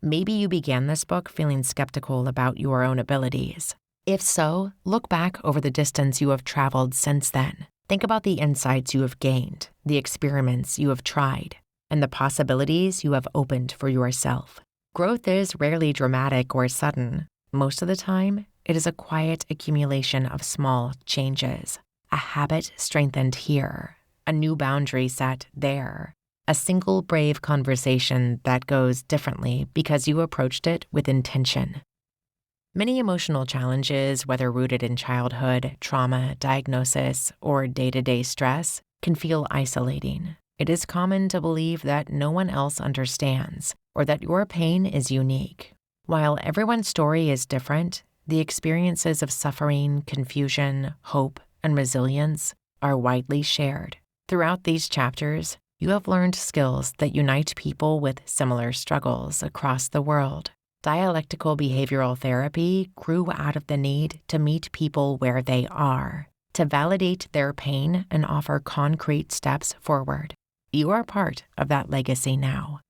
S1: Maybe you began this book feeling skeptical about your own abilities. If so, look back over the distance you have traveled since then. Think about the insights you have gained, the experiments you have tried, and the possibilities you have opened for yourself. Growth is rarely dramatic or sudden. Most of the time, it is a quiet accumulation of small changes, a habit strengthened here, a new boundary set there, a single brave conversation that goes differently because you approached it with intention. Many emotional challenges, whether rooted in childhood, trauma, diagnosis, or day-to-day stress, can feel isolating. It is common to believe that no one else understands or that your pain is unique. While everyone's story is different, the experiences of suffering, confusion, hope, and resilience are widely shared. Throughout these chapters, you have learned skills that unite people with similar struggles across the world. Dialectical behavioral therapy grew out of the need to meet people where they are, to validate their pain and offer concrete steps forward. You are part of that legacy now.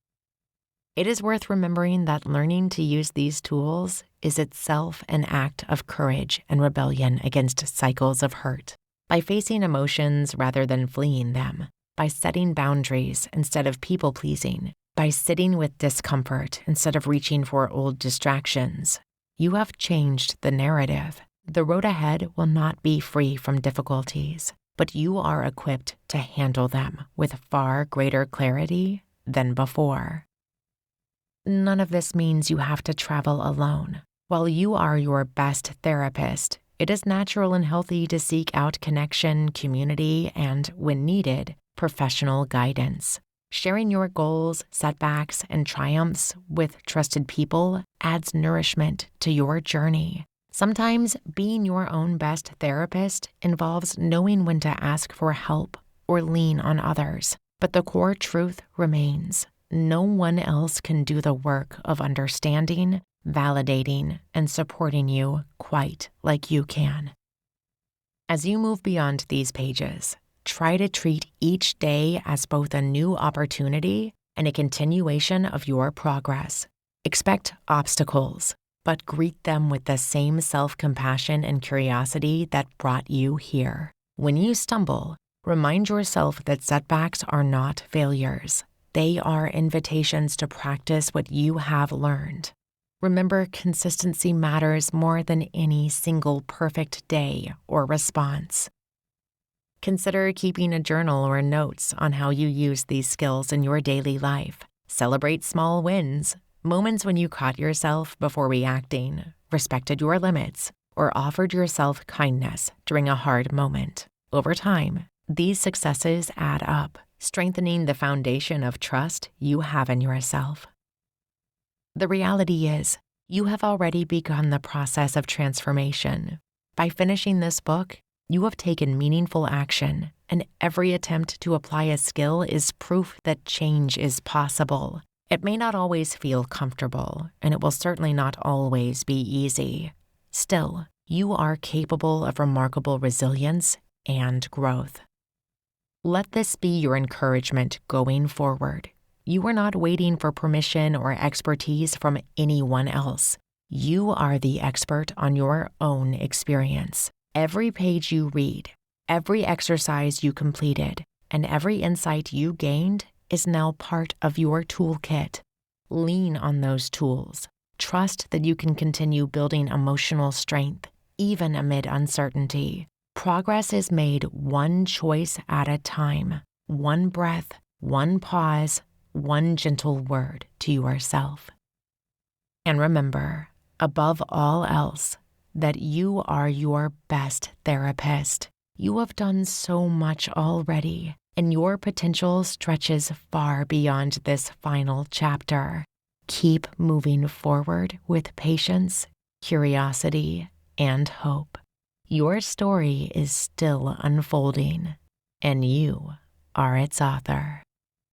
S1: It is worth remembering that learning to use these tools is itself an act of courage and rebellion against cycles of hurt. By facing emotions rather than fleeing them, by setting boundaries instead of people-pleasing, by sitting with discomfort instead of reaching for old distractions, you have changed the narrative. The road ahead will not be free from difficulties, but you are equipped to handle them with far greater clarity than before. None of this means you have to travel alone. While you are your best therapist, it is natural and healthy to seek out connection, community, and, when needed, professional guidance. Sharing your goals, setbacks, and triumphs with trusted people adds nourishment to your journey. Sometimes being your own best therapist involves knowing when to ask for help or lean on others, but the core truth remains. No one else can do the work of understanding, validating, and supporting you quite like you can. As you move beyond these pages, try to treat each day as both a new opportunity and a continuation of your progress. Expect obstacles, but greet them with the same self-compassion and curiosity that brought you here. When you stumble, remind yourself that setbacks are not failures. They are invitations to practice what you have learned. Remember, consistency matters more than any single perfect day or response. Consider keeping a journal or notes on how you use these skills in your daily life. Celebrate small wins, moments when you caught yourself before reacting, respected your limits, or offered yourself kindness during a hard moment. Over time, these successes add up, strengthening the foundation of trust you have in yourself. The reality is, you have already begun the process of transformation. By finishing this book, you have taken meaningful action, and every attempt to apply a skill is proof that change is possible. It may not always feel comfortable, and it will certainly not always be easy. Still, you are capable of remarkable resilience and growth. Let this be your encouragement going forward. You are not waiting for permission or expertise from anyone else. You are the expert on your own experience. Every page you read, every exercise you completed, and every insight you gained is now part of your toolkit. Lean on those tools. Trust that you can continue building emotional strength, even amid uncertainty. Progress is made one choice at a time, one breath, one pause, one gentle word to yourself. And remember, above all else, that you are your best therapist. You have done so much already, and your potential stretches far beyond this final chapter. Keep moving forward with patience, curiosity, and hope. Your story is still unfolding, and you are its author.